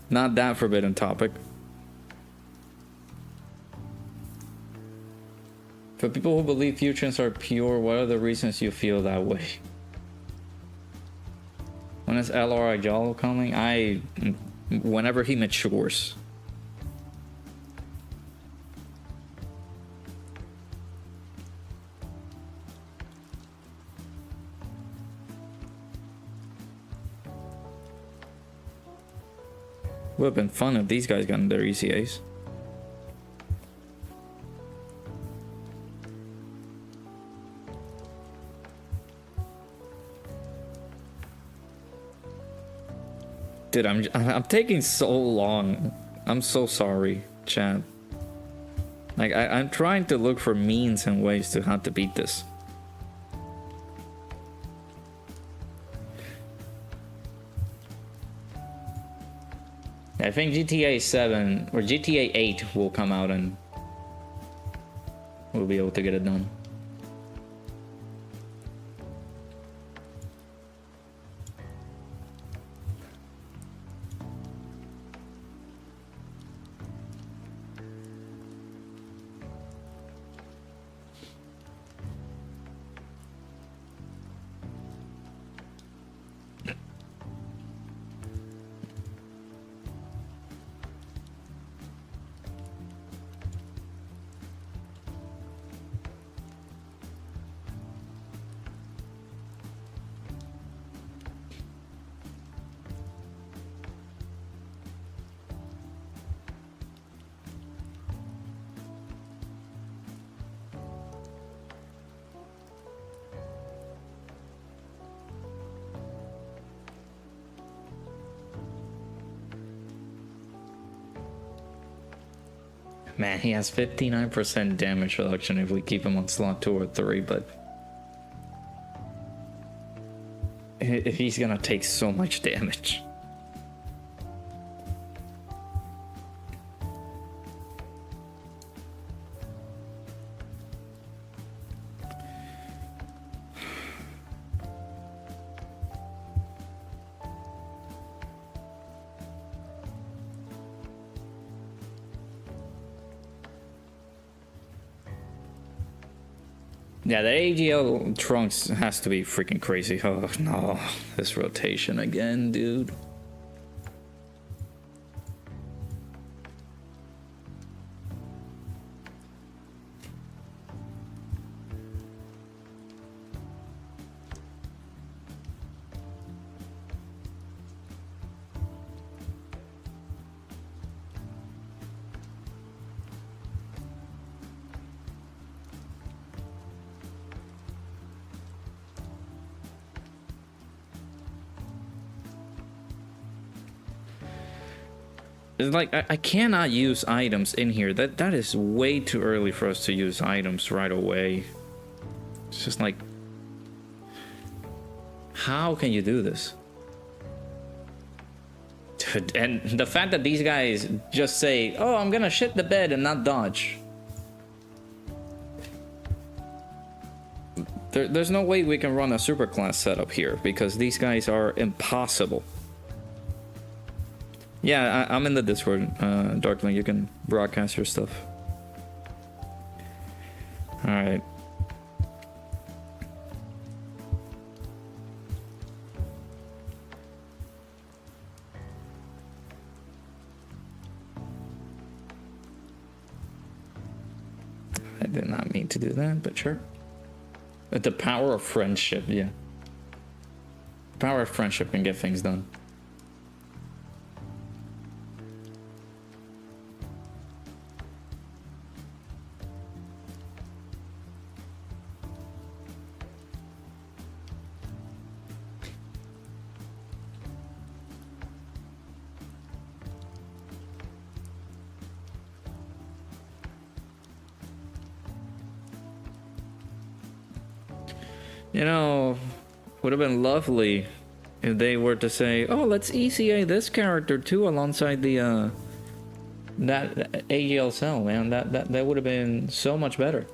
Not that forbidden topic. For people who believe futures are pure, what are the reasons you feel that way? When is LR Ajalo coming? Whenever he matures. Would have been fun if these guys got their ECAs. Dude, I'm taking so long. I'm so sorry, chat. Like I'm trying to look for means and ways to how to beat this. I think GTA 7 or GTA 8 will come out and we'll be able to get it done. Man, he has 59% damage reduction if we keep him on slot 2 or 3, but he's gonna take so much damage. Yeah, the AGL Trunks has to be freaking crazy. Oh no, this rotation again, dude. It's like I cannot use items in here. That is way too early for us to use items right away. It's just like, how can you do this? And the fact that these guys just say, "Oh, I'm gonna shit the bed and not dodge." There's no way we can run a superclass setup here because these guys are impossible. Yeah, I'm in the Discord, Darkling. You can broadcast your stuff. Alright. I did not mean to do that, but sure. But the power of friendship, yeah. The power of friendship can get things done. You know, would have been lovely if they were to say, "Oh, let's ECA this character too alongside the that AGL cell, man." That would have been so much better.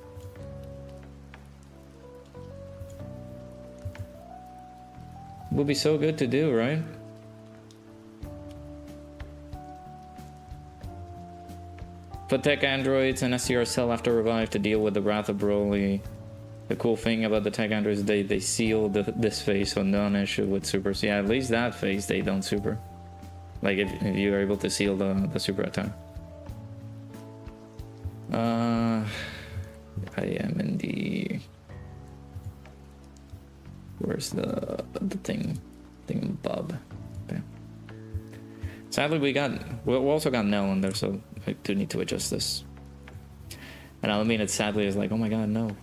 would be so good to do, right? But tech androids and STR cell have to revive to deal with the wrath of Broly. The cool thing about the tech androids is they seal this phase, so no issue with supers. Yeah, at least that phase they don't super. Like if you are able to seal the super attack. I am in the... Where's the thing? Bob. Okay. Sadly, we also got Nell in there, so I do need to adjust this. And I mean it sadly is like, oh my god, no.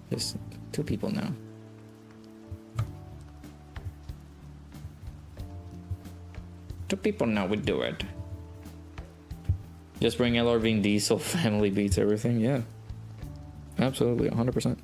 There's 2 people now. Two people now, we do it. Just bring LRV and Diesel, family beats everything, yeah. Absolutely, 100%.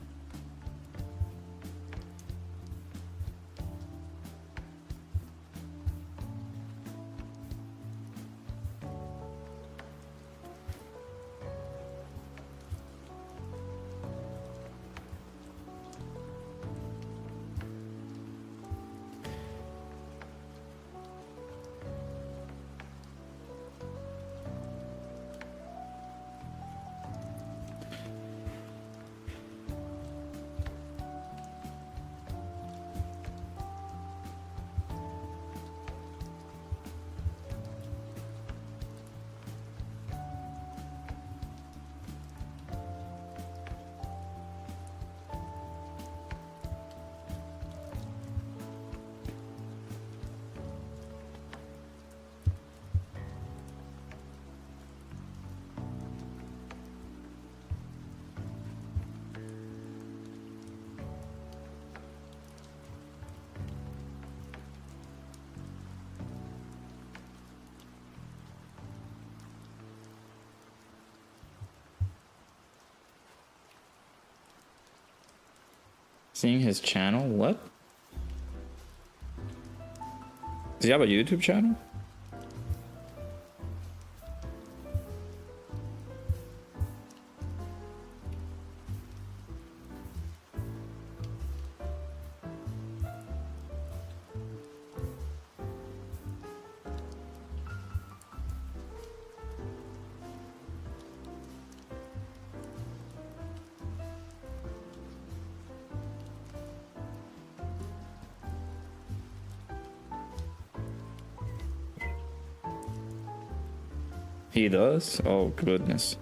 Seeing his channel? What? Does he have a YouTube channel? He does? Oh, goodness.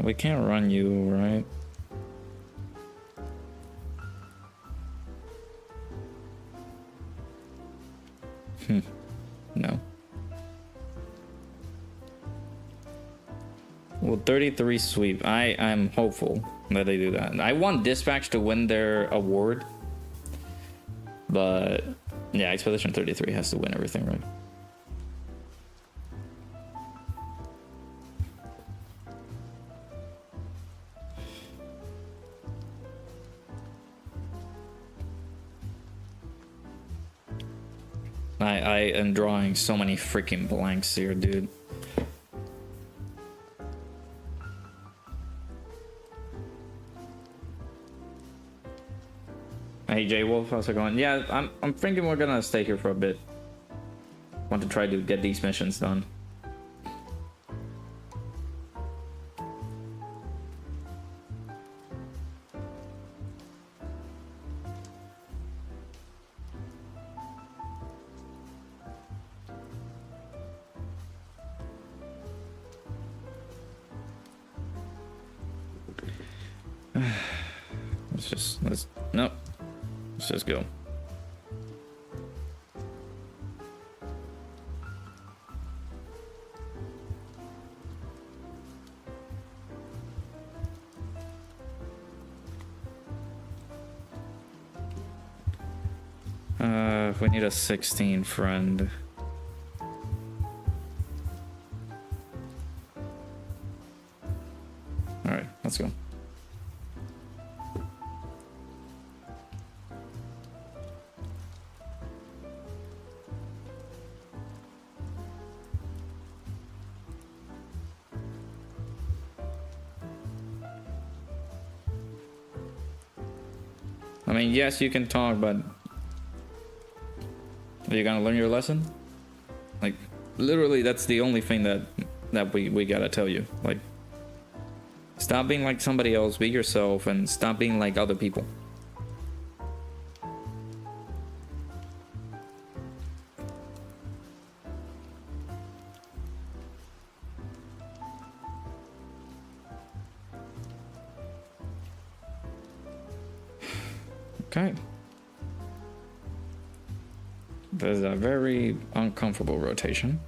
We can't run you, right? No. Well, 33 sweep. I'm hopeful that they do that. I want Dispatch to win their award. But yeah, Expedition 33 has to win everything, right? I am drawing so many freaking blanks here, dude. Hey J Wolf, how's it going? Yeah, I'm thinking we're gonna stay here for a bit. Want to try to get these missions done. Nope. Let's just go. We need a 16 friend. All right, let's go. I mean, yes, you can talk, but are you gonna learn your lesson? Like, literally, that's the only thing that we gotta tell you. Like, stop being like somebody else, be yourself, and stop being like other people. Okay. There's a very uncomfortable rotation.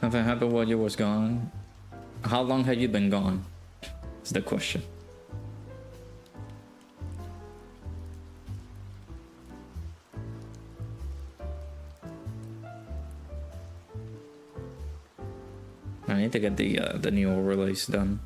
Something happened while you was gone. How long had you been gone? Is the question. I need to get the new overlays done.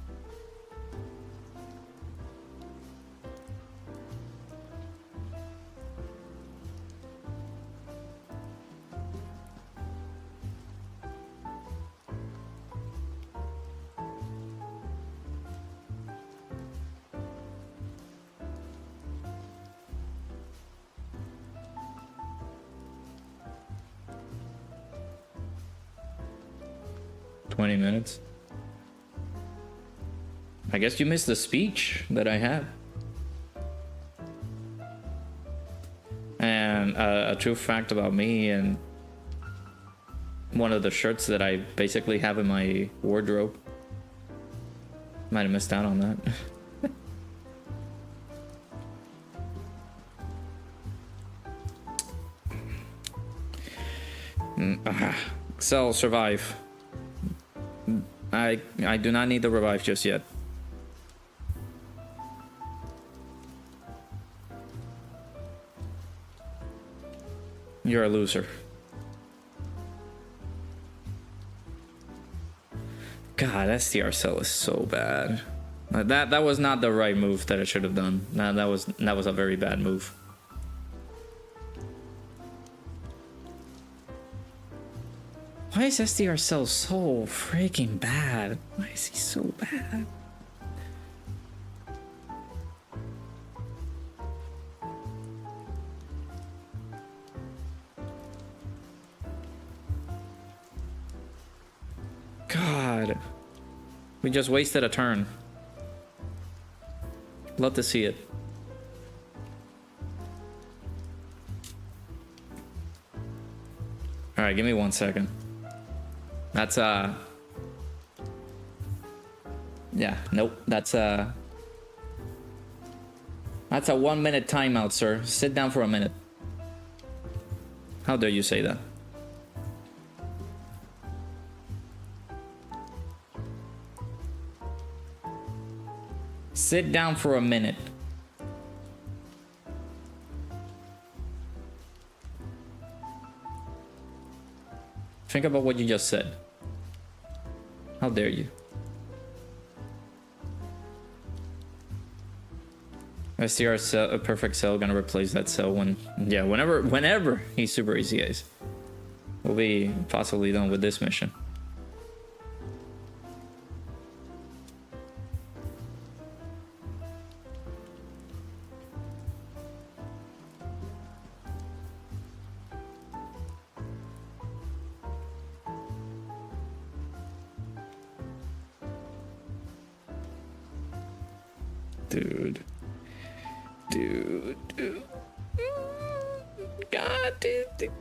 Minutes. I guess you missed the speech that I had. And a true fact about me, and one of the shirts that I basically have in my wardrobe. Might have missed out on that. Cell, survive. I do not need the revive just yet. You're a loser. God, STR cell is so bad. That was not the right move that I should have done. That was a very bad move. Why is SDR cell so freaking bad? Why is he so bad? God. We just wasted a turn. Love to see it. Alright, give me 1 second. That's yeah, nope, that's a 1 minute timeout, sir. Sit down for a minute. How dare you say that? Sit down for a minute. Think about what you just said. How dare you? STR cell, a perfect cell, gonna replace that cell when, yeah, whenever he's super easy, guys. We'll be possibly done with this mission.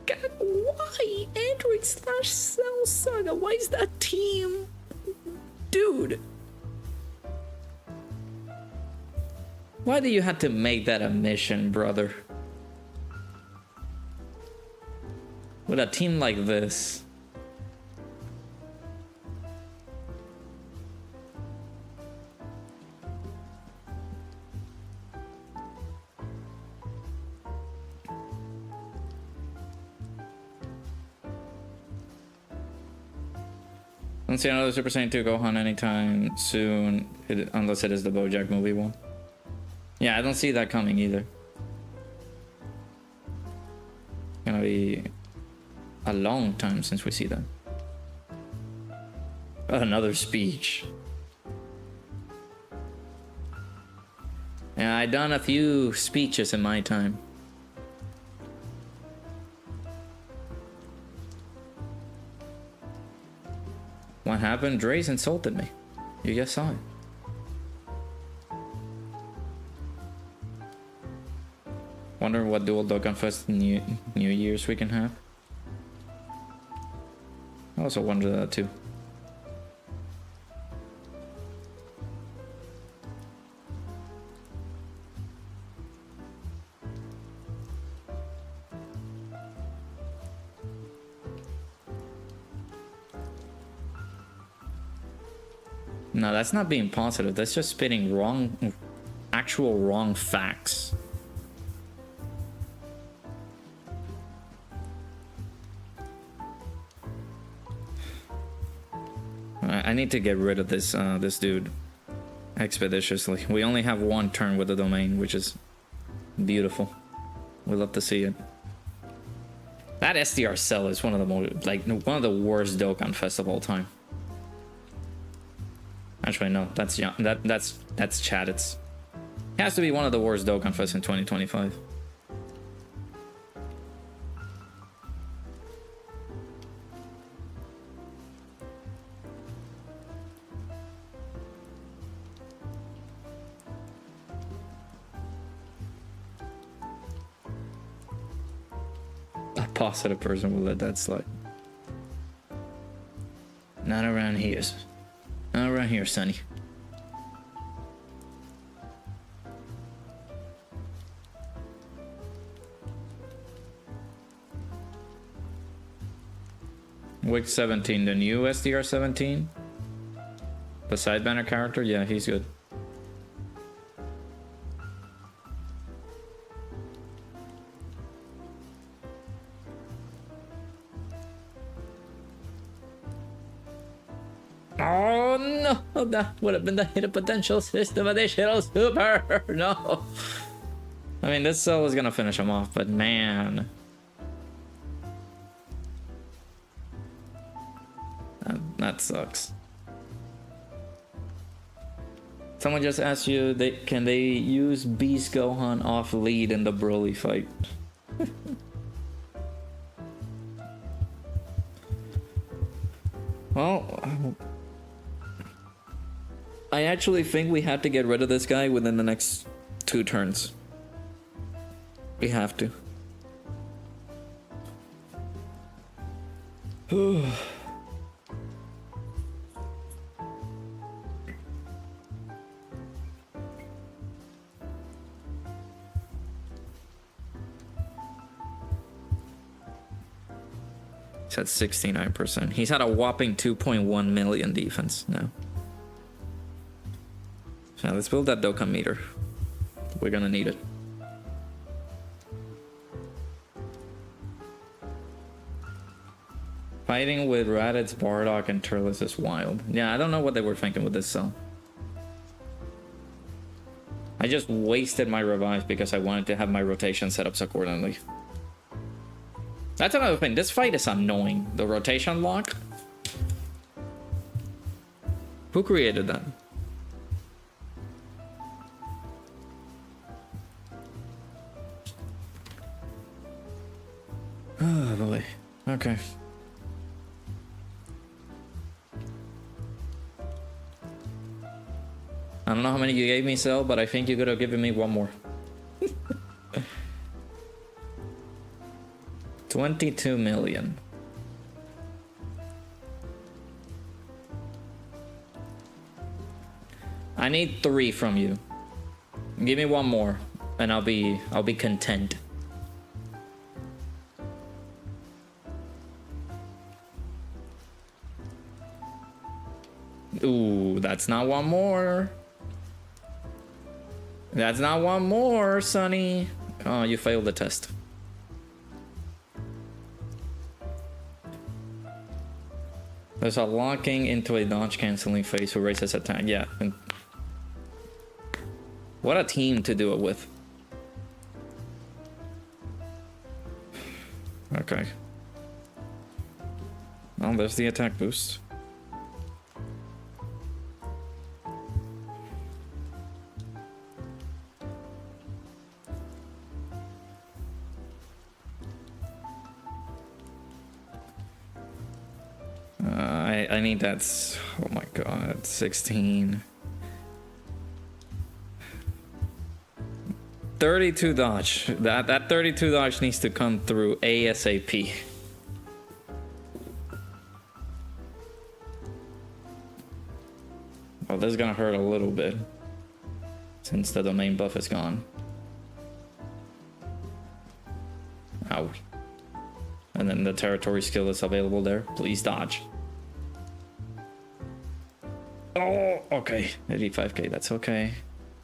God, why? Android/Cell Saga, why is that team? Dude. Why do you have to make that a mission, brother? With a team like this. Don't see another Super Saiyan 2 Gohan anytime soon, unless it is the BoJack movie one. Yeah, I don't see that coming either. Gonna be a long time since we see that. Another speech. Yeah, I done a few speeches in my time. What happened? Dre's insulted me. You just saw it. Wonder what dual Dokkan Fest New Year's we can have. I also wonder that too. No, that's not being positive. That's just spitting actual wrong facts. I need to get rid of this this dude expeditiously. We only have one turn with the domain, which is beautiful. We love to see it. That SDR cell is one of the most, like, one of the worst Dokkan Fest of all time. Actually, no, that's Chad. It has to be one of the worst Dokkan Fest in 2025. A positive person will let that slide. Not around here. Not around here, Sonny. Wick 17, the new SDR 17? The side banner character? Yeah, he's good. Oh no, that would have been the hidden potential system additional super. No. I mean, this cell is gonna finish him off, but man. That sucks. Someone just asked you, can they use Beast Gohan off lead in the Broly fight? Well, I actually think we have to get rid of this guy within the next 2 turns. We have to. He's at 69%. He's had a whopping 2.1 million defense now. Now let's build that Dokkan meter. We're gonna need it. Fighting with Raditz, Bardock, and Turles is wild. Yeah, I don't know what they were thinking with this cell. I just wasted my revive because I wanted to have my rotation setups accordingly. That's another thing. This fight is annoying. The rotation lock. Who created that? Oh boy. Okay. I don't know how many you gave me, Cell, but I think you could have given me one more. 22 million. I need 3 from you. Give me one more, and I'll be content. Ooh, that's not one more. That's not one more, Sonny. Oh, you failed the test. There's a locking into a dodge canceling phase who raises attack. Yeah. What a team to do it with. Okay. Well, there's the attack boost. I need that's, oh my god, 16. 32 dodge. That 32 dodge needs to come through ASAP. Oh, this is gonna hurt a little bit since the domain buff is gone. Ow. And then the territory skill is available there. Please dodge. Oh, okay. 85k, that's okay.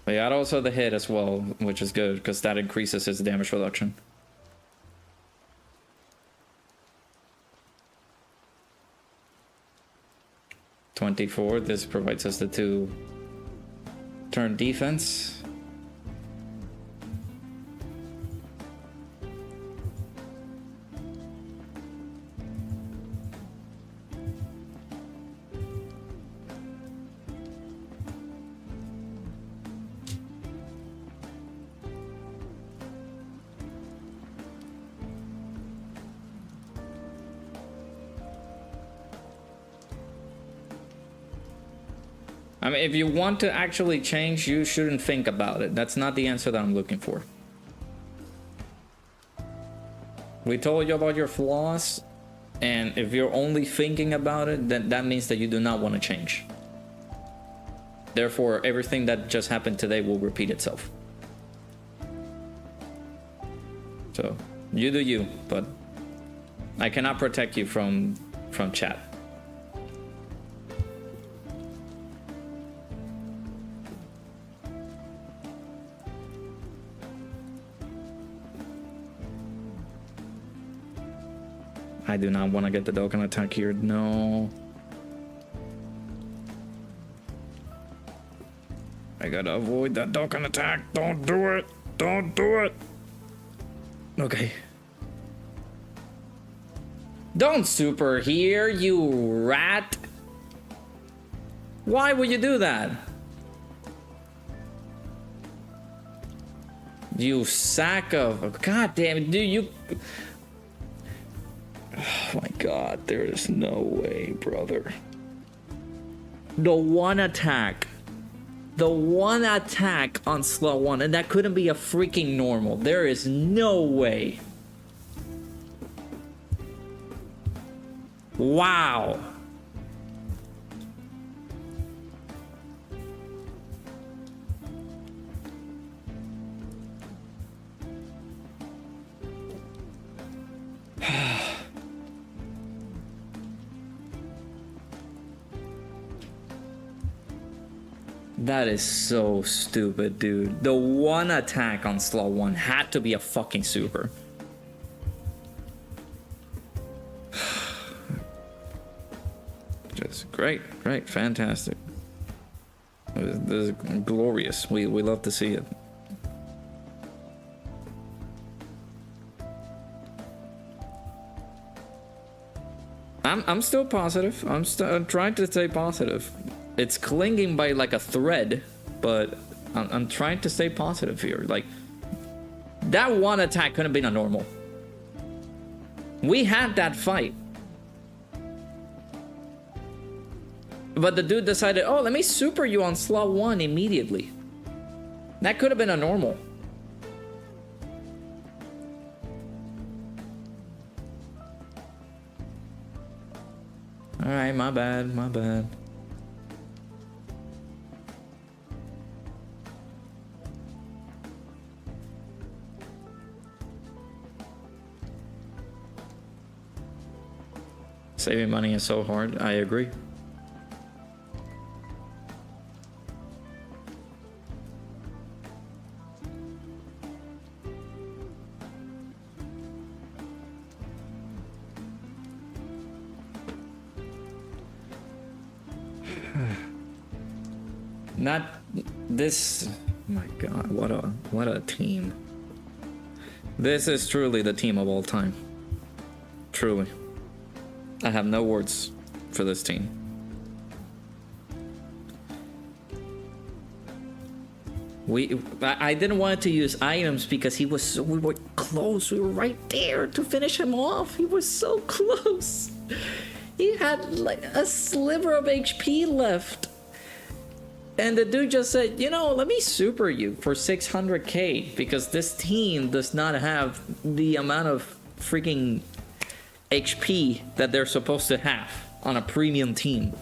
But yeah, also the hit as well, which is good because that increases his damage reduction. $24. This provides us the 2-turn defense. I mean, if you want to actually change, you shouldn't think about it. That's not the answer that I'm looking for. We told you about your flaws, and if you're only thinking about it, then that means that you do not want to change. Therefore, everything that just happened today will repeat itself. So, you do you, but I cannot protect you from chat. I do not want to get the Dokkan attack here. No. I gotta avoid that Dokkan attack. Don't do it. Don't do it. Okay. Don't super here, you rat. Why would you do that? You sack of... God damn it, dude, you... Oh my god, there is no way, brother. The one attack on slot 1, and that couldn't be a freaking normal. There is no way. Wow. That is so stupid, dude. The one attack on slot 1 had to be a fucking super. Just great, fantastic. This is glorious. We love to see it. I'm still positive. I'm trying to stay positive. It's clinging by like a thread, but I'm trying to stay positive here. Like, that one attack couldn't have been a normal. We had that fight. But the dude decided, oh, let me super you on slot 1 immediately. That could have been a normal. Alright, my bad. Saving money is so hard. I agree. Not this. My God, what a team. This is truly the team of all time. Truly. I have no words for this team. I didn't want to use items because we were close. We were right there to finish him off. He was so close. He had like a sliver of HP left. And the dude just said, you know, let me super you for 600k because this team does not have the amount of freaking HP that they're supposed to have on a premium team.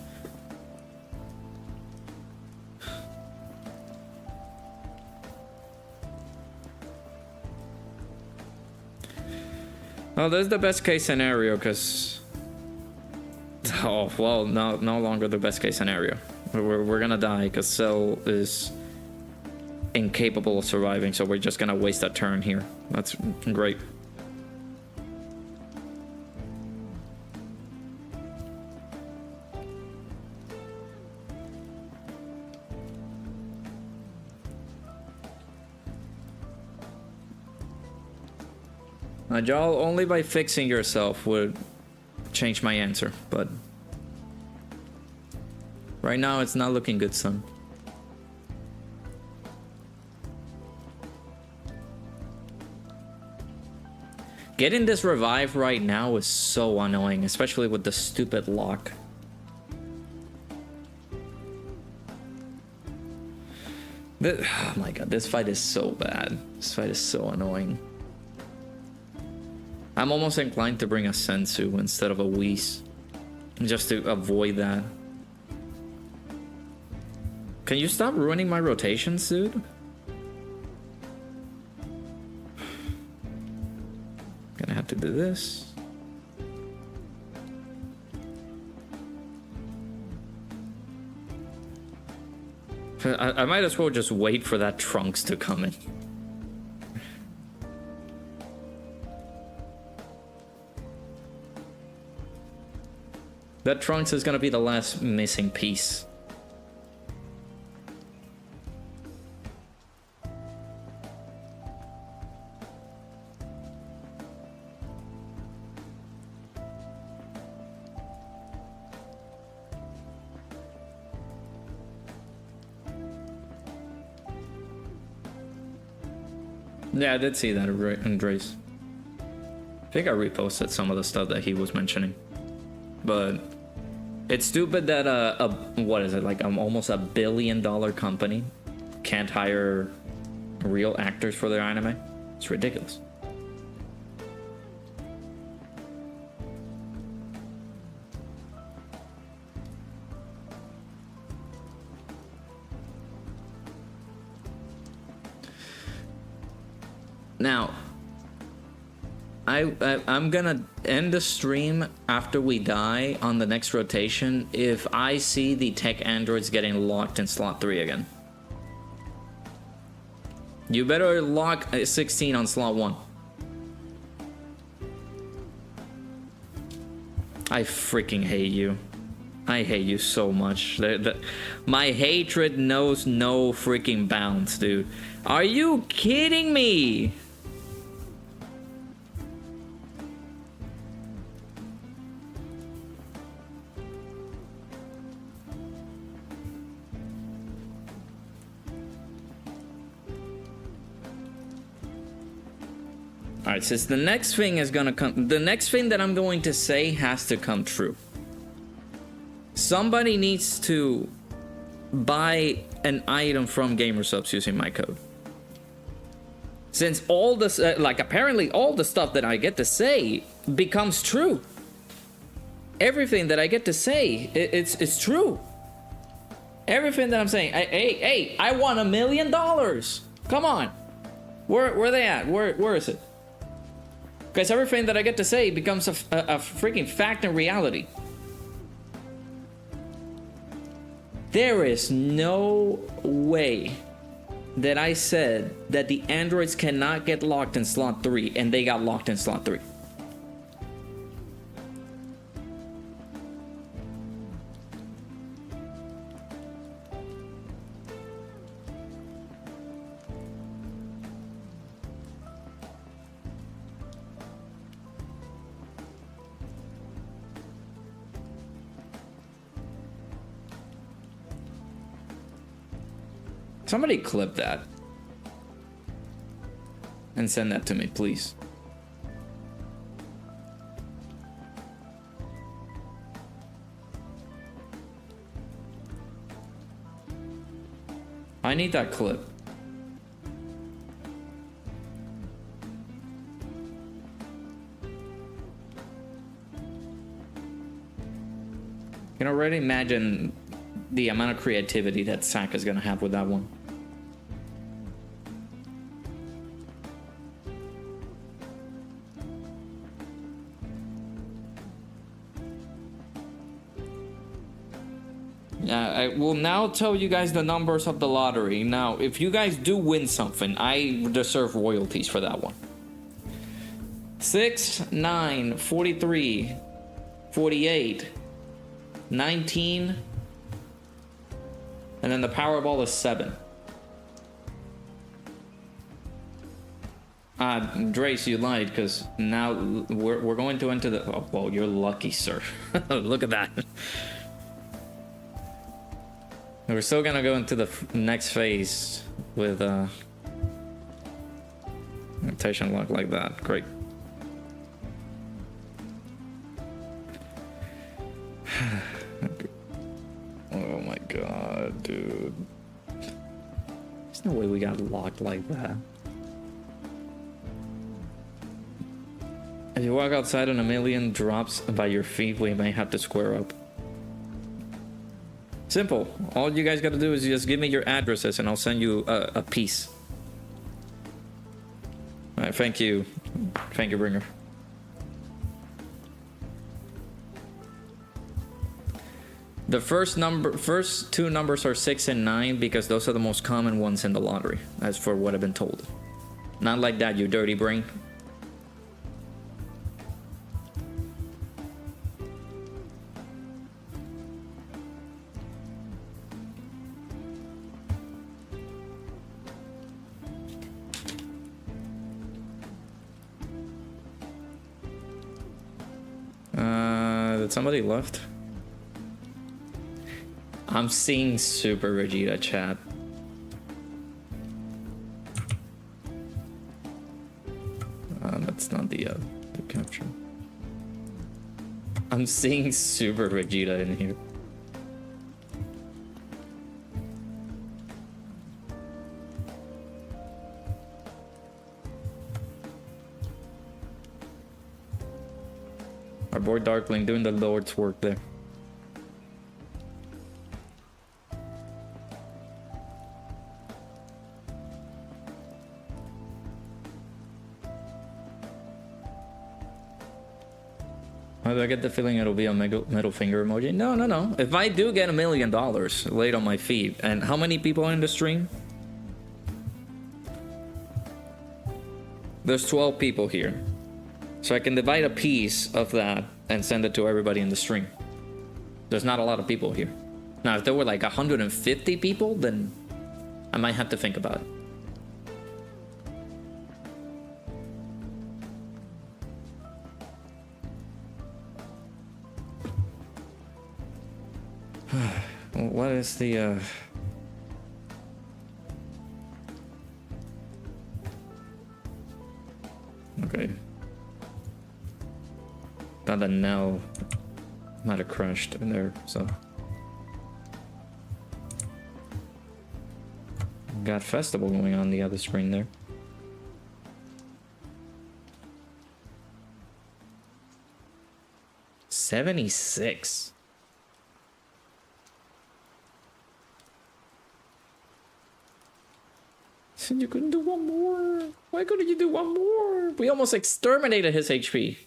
Well, this is the best case scenario because... Oh, well, no longer the best case scenario. We're gonna die because Cell is incapable of surviving, so we're just gonna waste a turn here. That's great. Y'all, only by fixing yourself would change my answer, but right now it's not looking good, son. Getting this revive right now is so annoying, especially with the stupid lock. Oh my God, this fight is so bad. This fight is so annoying. I'm almost inclined to bring a Sensu instead of a Whis, just to avoid that. Can you stop ruining my rotations, dude? Gonna have to do this. I might as well just wait for that Trunks to come in. That Trunks is gonna be the last missing piece. Yeah, I did see that in Drace. I think I reposted some of the stuff that he was mentioning. But it's stupid that what is it, like almost $1 billion company can't hire real actors for their anime. It's ridiculous. Now, I'm gonna end the stream after we die on the next rotation if I see the tech androids getting locked in slot 3 again. You better lock 16 on slot 1. I freaking hate you. I hate you so much. My hatred knows no freaking bounds, dude. Are you kidding me? Alright, since the next thing is gonna come, the next thing that I'm going to say has to come true. Somebody needs to buy an item from gsupps using my code. Since all this, like apparently all the stuff that I get to say becomes true. Everything that I get to say, it's true. Everything that I'm saying, hey, I won $1 million. Come on. Where are they at? Where is it? Because everything that I get to say becomes a freaking fact and reality. There is no way that I said that the androids cannot get locked in slot 3 and they got locked in slot 3. Somebody clip that. And send that to me, please. I need that clip. You can already imagine the amount of creativity that Zach is gonna have with that one. I will now tell you guys the numbers of the lottery. Now, if you guys do win something, I deserve royalties for that one. 6, 9, 43, 48, 19, and then the Powerball is 7. Drace, you lied, because now we're going to enter the... Oh, well, you're lucky, sir. Look at that. We're still gonna go into the next phase with rotation lock like that. Great. Oh my god, dude. There's no way we got locked like that. If you walk outside and a million drops by your feet, we may have to square up. Simple. All you guys gotta do is just give me your addresses and I'll send you a piece. Alright, thank you. Thank you, Bringer. The first two numbers are 6 and 9 because those are the most common ones in the lottery, as for what I've been told. Not like that, you dirty brain. Did somebody left? I'm seeing Super Vegeta chat. That's not the capture. I'm seeing Super Vegeta in here. Our boy Darkling doing the Lord's work there. Why do I get the feeling it'll be a middle finger emoji? No, no, no. If I do get $1 million laid on my feet, and how many people are in the stream? There's 12 people here. So I can divide a piece of that and send it to everybody in the stream. There's not a lot of people here. Now, if there were like 150 people, then I might have to think about it. What is the okay. Thought that Nell might have crashed in there, so got festival going on the other screen there. $76. Said you couldn't do one more. Why couldn't you do one more? We almost exterminated his HP.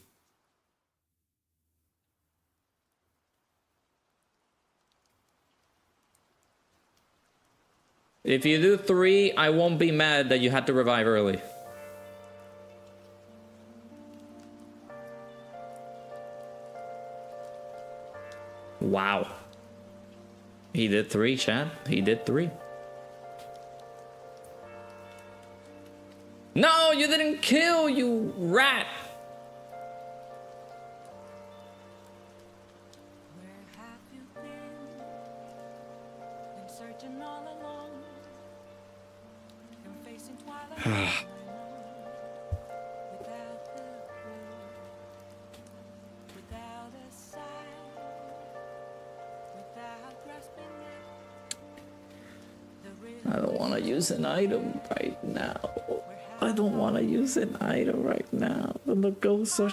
If you do 3, I won't be mad that you had to revive early. Wow. He did 3, chat. He did 3. No, you didn't kill, you rat. Where have you been? Been searching all along. without a sign, without grasping it. The real I don't want to use an item right now. I don't want to use an item right now. The ghost so.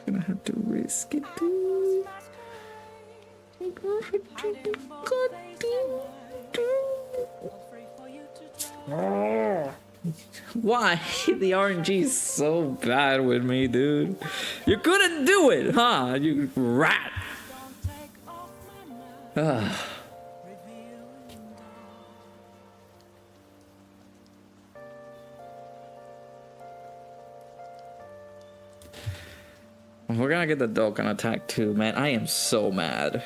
I'm gonna have to risk it, dude. Why? The RNG is so bad with me, dude. You couldn't do it, huh? You rat. We're gonna get the Dokkan attack too, man. I am so mad.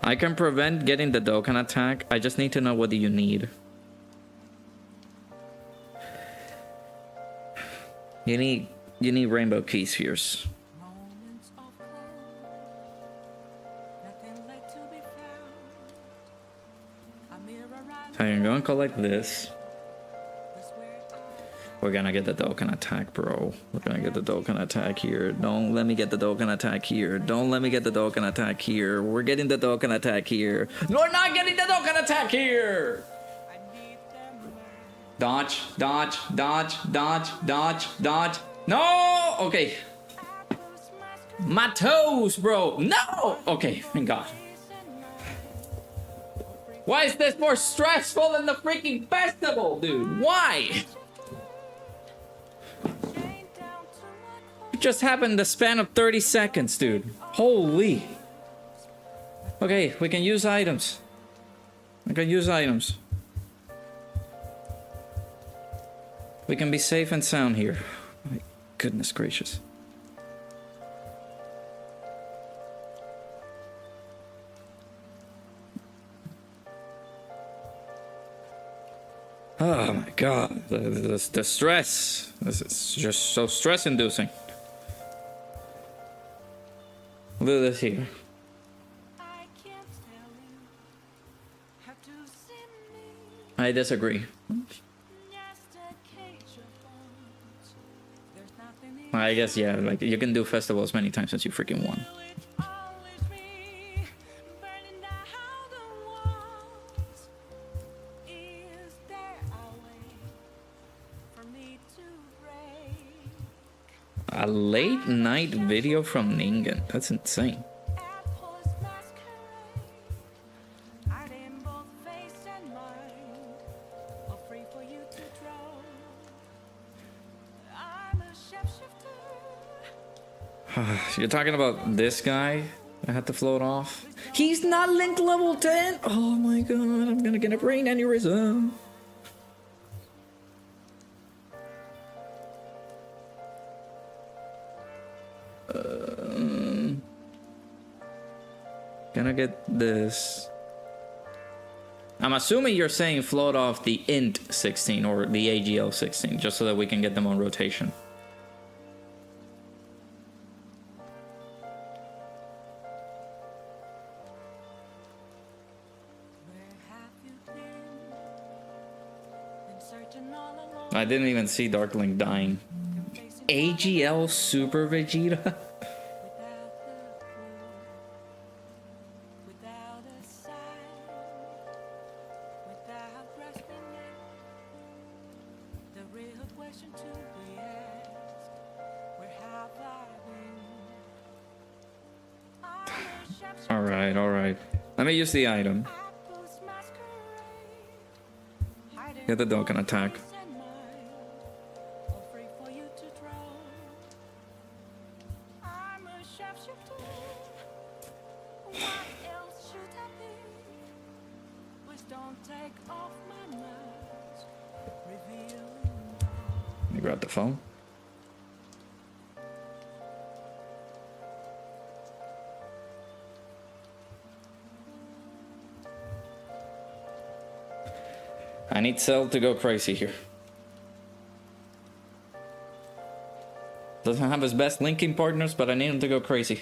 I can prevent getting the Dokkan attack. I just need to know what do you need. You need rainbow key spheres. moments of calm, nothing left to be found. A mirror right So you're gonna collect this. was where We're gonna get the Dokkan attack, bro. We're gonna get the Dokkan attack here. Don't let me get the Dokkan attack here. Don't let me get the Dokkan attack here. We're getting the Dokkan attack here. No, we're not getting the Dokkan attack here! I need them back. Dodge, dodge, dodge, dodge, dodge, dodge. No! Okay. I lose my My toes, bro. No! Okay, thank God. Why is this more stressful than the freaking festival, dude? Why? chain down to my It just happened in the span of 30 seconds, dude. Holy. Okay, we can use items. We can use items. We can be safe and sound here. My goodness gracious. Oh my god, the stress. This is just so stress inducing. Look at this here. I can't tell you. Have to see me. I disagree. Just a cage of bones. There's nothing in I guess, yeah, like you can do festivals many times since you freaking won. it. Always me. Burning down the walls. Is there a way for me to break? A late night video from Ningen. That's insane. Apples masquerade. Art in both face and mind. All free for you to draw. I'm a shapeshifter. You're talking about this guy I had to float off? He's not linked level 10? Oh my god, I'm gonna get a brain aneurysm. Gonna get this. I'm assuming you're saying float off the int 16 or the AGL 16 just so that we can get them on rotation. Where have you been? Been searching all along. I didn't even see Darkling dying. Facing AGL Super Vegeta? without the clue. Without a sign. Without grasping it. The real question to be asked. Where have I been? I'm a shapeshifter. Alright. Let me use the item. Apples masquerade. Hiding Get the Dokkan attack. face and mind. All free for you to draw. I'm a shapeshifter. What else should I be? Please don't take off my mask. Revealing Let me grab the phone. I need Cell to go crazy here. Doesn't have his best linking partners, but I need him to go crazy.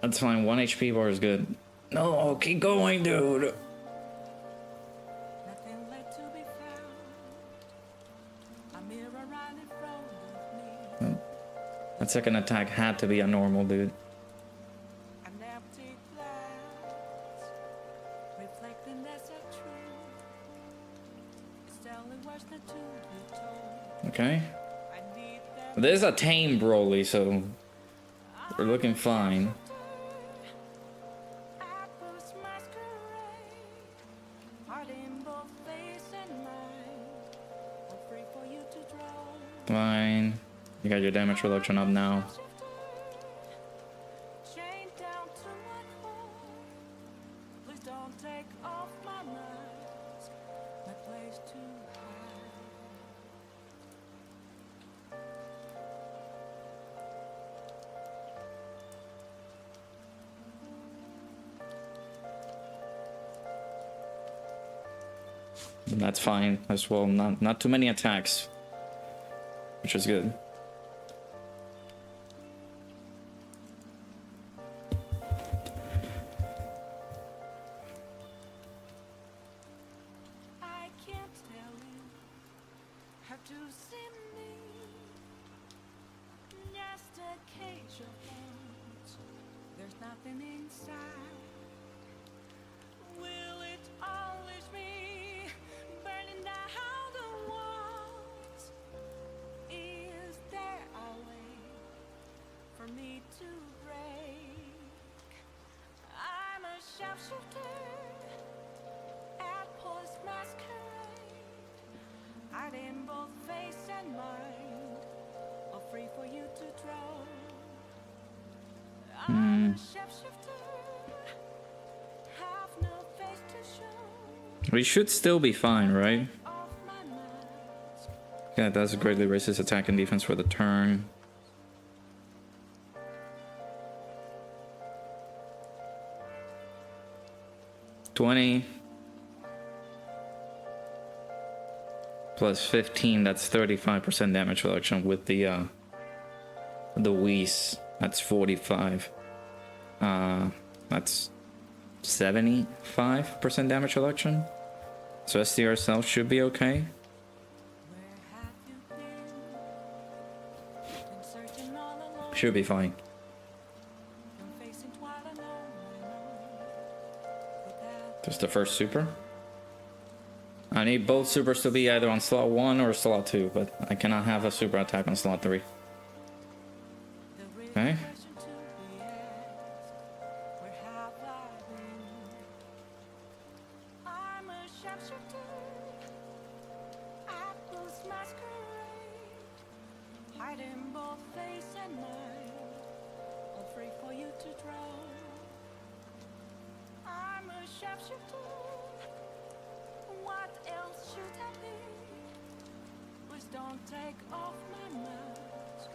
That's fine. 1 HP bar is good. No, keep going, dude. Nothing left to be found. A mirror right in front of me. That second attack had to be a normal, dude. An empty glass, reflecting that's a truth. It's telling words not to be told. Okay. I need them. This is a tame Broly, so we're looking fine. Apples masquerade, heart in both face and mind. I'm free for you to draw. Fine. You got your damage reduction up now. Chained down to my core. Please don't take off my mask. My place to hide. That's fine as well. Not too many attacks, which is good. I can't tell you how to see me. Just a cage of bones. There's nothing inside. Will it always be burning down the walls? Is there a way for me to break? I'm a sharpshooter at post masquerade. I'd in both face and mind, all free for you to draw. I'm a sharpshooter, have no face to show. We should still be fine, right? Off my mask. Yeah, it does greatly raise his attack and defense for the turn. $20 plus 15, that's 35% damage reduction with the Whis. That's 45. That's 75% damage reduction. So STR self should be okay. Where have you been searching all along, Should be fine. been facing what I know, without Just the first super. I need both supers to be either on slot 1 or slot 2, but I cannot have a super attack on slot 3. the real Okay. question to be asked. Where have I been? I'm a sharpshooter, apples masquerade, hiding both face and mind, all free for you to draw. I'm a sharpshooter. What else should I be? Please don't take off my mask.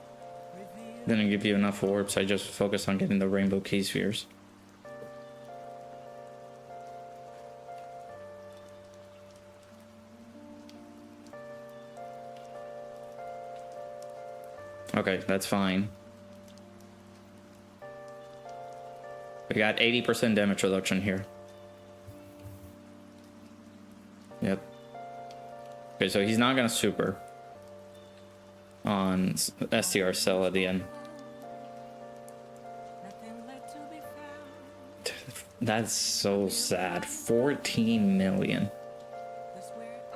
Reveal Didn't give you enough orbs, I just focused on getting the rainbow key spheres. Okay, that's fine. We got 80% damage reduction here. Yep. Okay, so he's not gonna super on STR cell at the end. nothing left to be found. That's so sad. 14 million. That's where I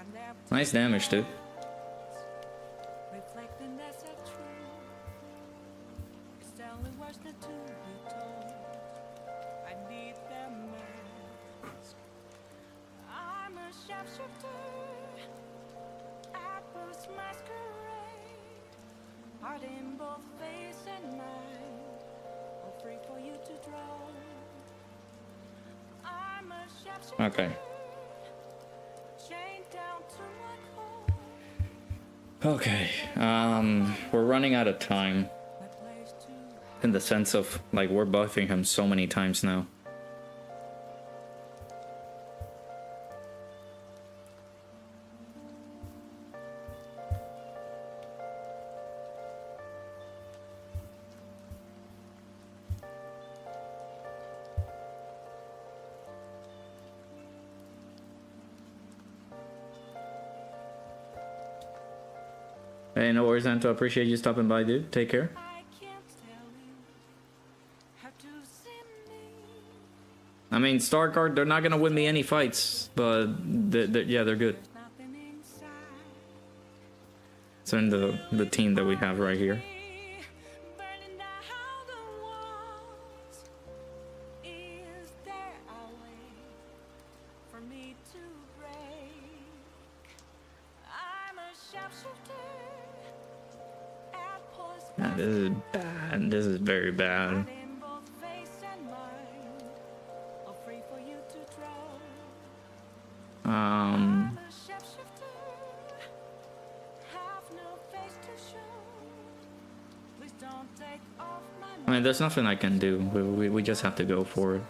found an empty Nice damage, dude. reflecting that's a truth. It's telling words not to be told. I need them mask. I'm a sharpshooter, apples masquerade, heart in both face and mind, all free for you to draw. I'm a sharpshooter. Okay. Chained down to my core. Okay. We're running out of time My place to in the sense of like we're buffing him so many times now. Hey, no worries, Anto. Appreciate you stopping by, dude. Take care. I can't tell you how to see me. I mean, Starcard, they're not gonna win me any fights, but yeah, they're good. Nothing inside. So in the team that we have right here. Burning down the walls. Is there a way for me to break? I'm a sharpshooter at post. Yeah, this is bad. This is very bad. In both face and mind, all free for you to draw. I'm a sharpshooter, have no face to show. Please don't take off my I mean, there's nothing I can do. We just have to go for it.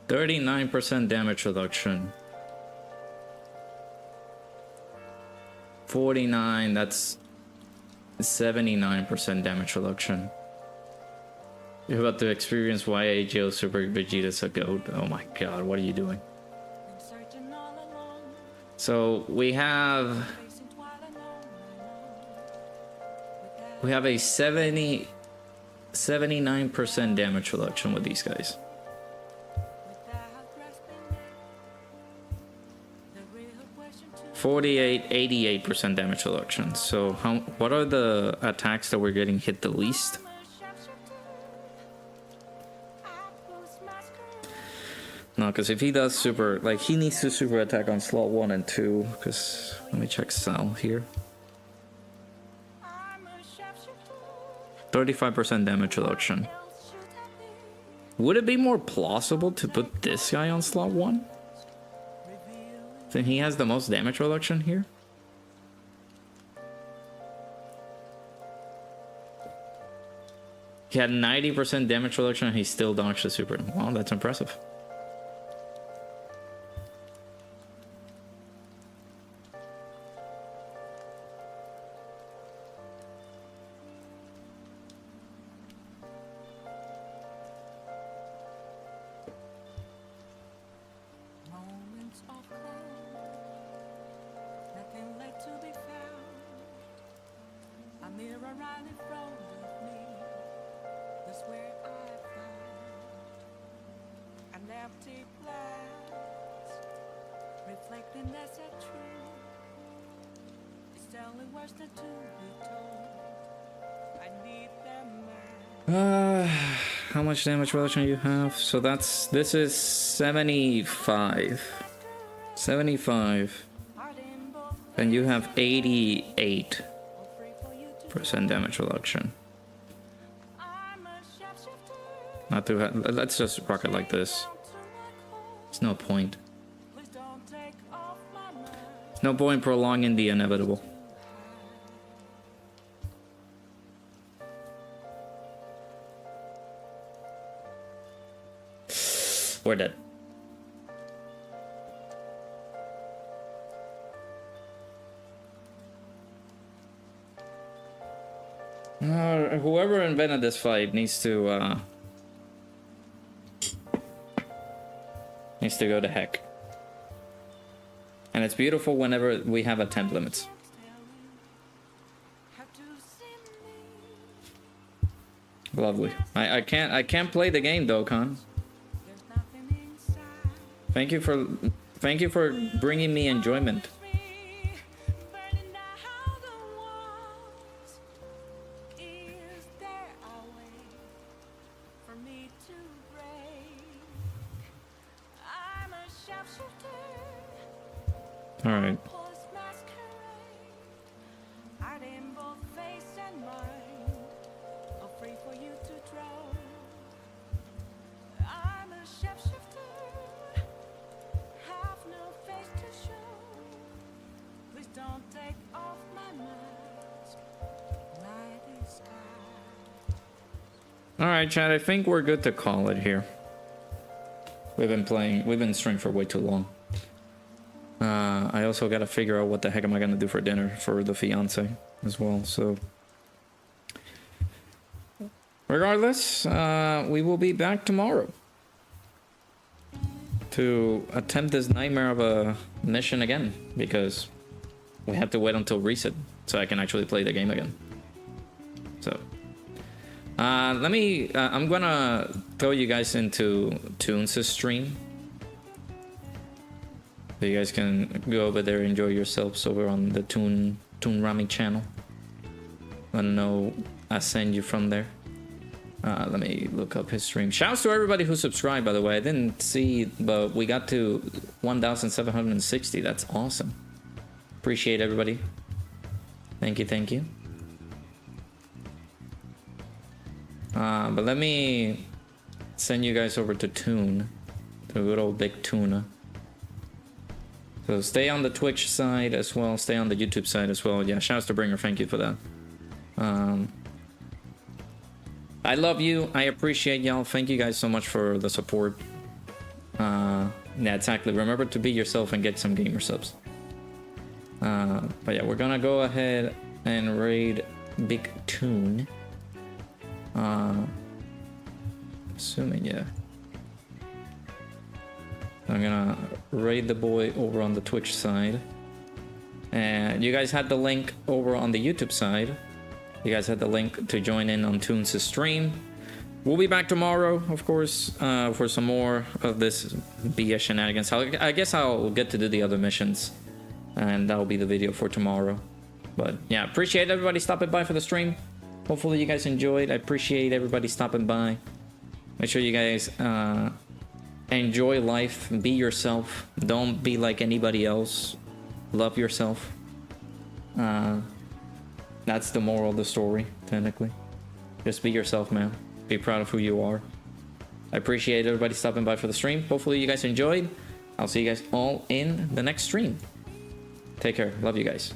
%39 damage reduction. 49, that's 79% damage reduction. You're about to experience why AGO Super Vegeta's a goat. Oh my god, what are you doing? been searching all along, So we have facing twilight alone. we have a 79% damage reduction with these guys. Without grasping it, the real question to 88% damage reduction. So what are the attacks that we're getting hit the least? I'm a sharpshooter, I post masquerade. No, because if he does super, like he needs to super attack on slot 1 and 2. Because let me check Sal here. I'm a sharpshooter, 35% damage reduction. else shoot at me. Would it be more plausible to put this guy on slot 1? So he has the most damage reduction here? He had 90% damage reduction and he still dodged the super. Wow, that's impressive. Moments of calm, nothing left to be found. A mirror right in front of me, that's where I found an empty glass, reflecting that's a truth. It's telling words that to be told. I need them now. How much damage reduction you have? So this is 75. 75. Heart in both, And you have 88% all free for you to. damage reduction. I'm a sharpshooter, Not too let's just rock it like this. down to my core. There's no point. Please don't take off my mind. No point prolonging the inevitable. We're dead. Whoever invented this fight needs to go to heck. And it's beautiful whenever we have attempt limits. Have to see me. Lovely. I can't play the game, Dokkan. There's nothing inside Thank you for bringing me enjoyment. me. Burning down the walls. Is there a way for me to break? I'm a sharpshooter. All right. Post masquerade. Art in both face and mind. All free for you to draw. I'm a sharpshooter. Have no face to show. Please don't take off my mask. Night is sky. All right, Chad. I think we're good to call it here. We've been streaming for way too long. I also gotta figure out what the heck am I gonna do for dinner for the fiance as well. So regardless, we will be back tomorrow to attempt this nightmare of a mission again, because we have to wait until reset so I can actually play the game again. So I'm gonna throw you guys into Toons' stream, so you guys can go over there, enjoy yourselves over on the Toon Rami channel. I know I send you from there. Let me look up his stream. Shouts to everybody who subscribed, by the way. I didn't see, but we got to 1,760. That's awesome. Appreciate everybody. Thank you, thank you. But let me send you guys over to Toon, the good old big Tuna. So stay on the Twitch side as well, stay on the YouTube side as well. Yeah, shouts to Bringer, thank you for that. I love you, I appreciate y'all. Thank you guys so much for the support. Yeah, exactly. Remember to be yourself and get some gamer subs. But yeah, we're gonna go ahead and raid Big Toon. Assuming, yeah. I'm gonna raid the boy over on the Twitch side. And you guys had the link over on the YouTube side. You guys had the link to join in on Toons' stream. We'll be back tomorrow, of course, for some more of this BS shenanigans. I guess I'll get to do the other missions, and that'll be the video for tomorrow. But yeah, appreciate everybody stopping by for the stream. Hopefully you guys enjoyed. I appreciate everybody stopping by. Make sure you guys enjoy life, be yourself, don't be like anybody else, love yourself. That's the moral of the story, technically. Just be yourself, man. Be proud of who you are. I appreciate everybody stopping by for the stream. Hopefully you guys enjoyed. I'll see you guys all in the next stream. Take care. Love you guys.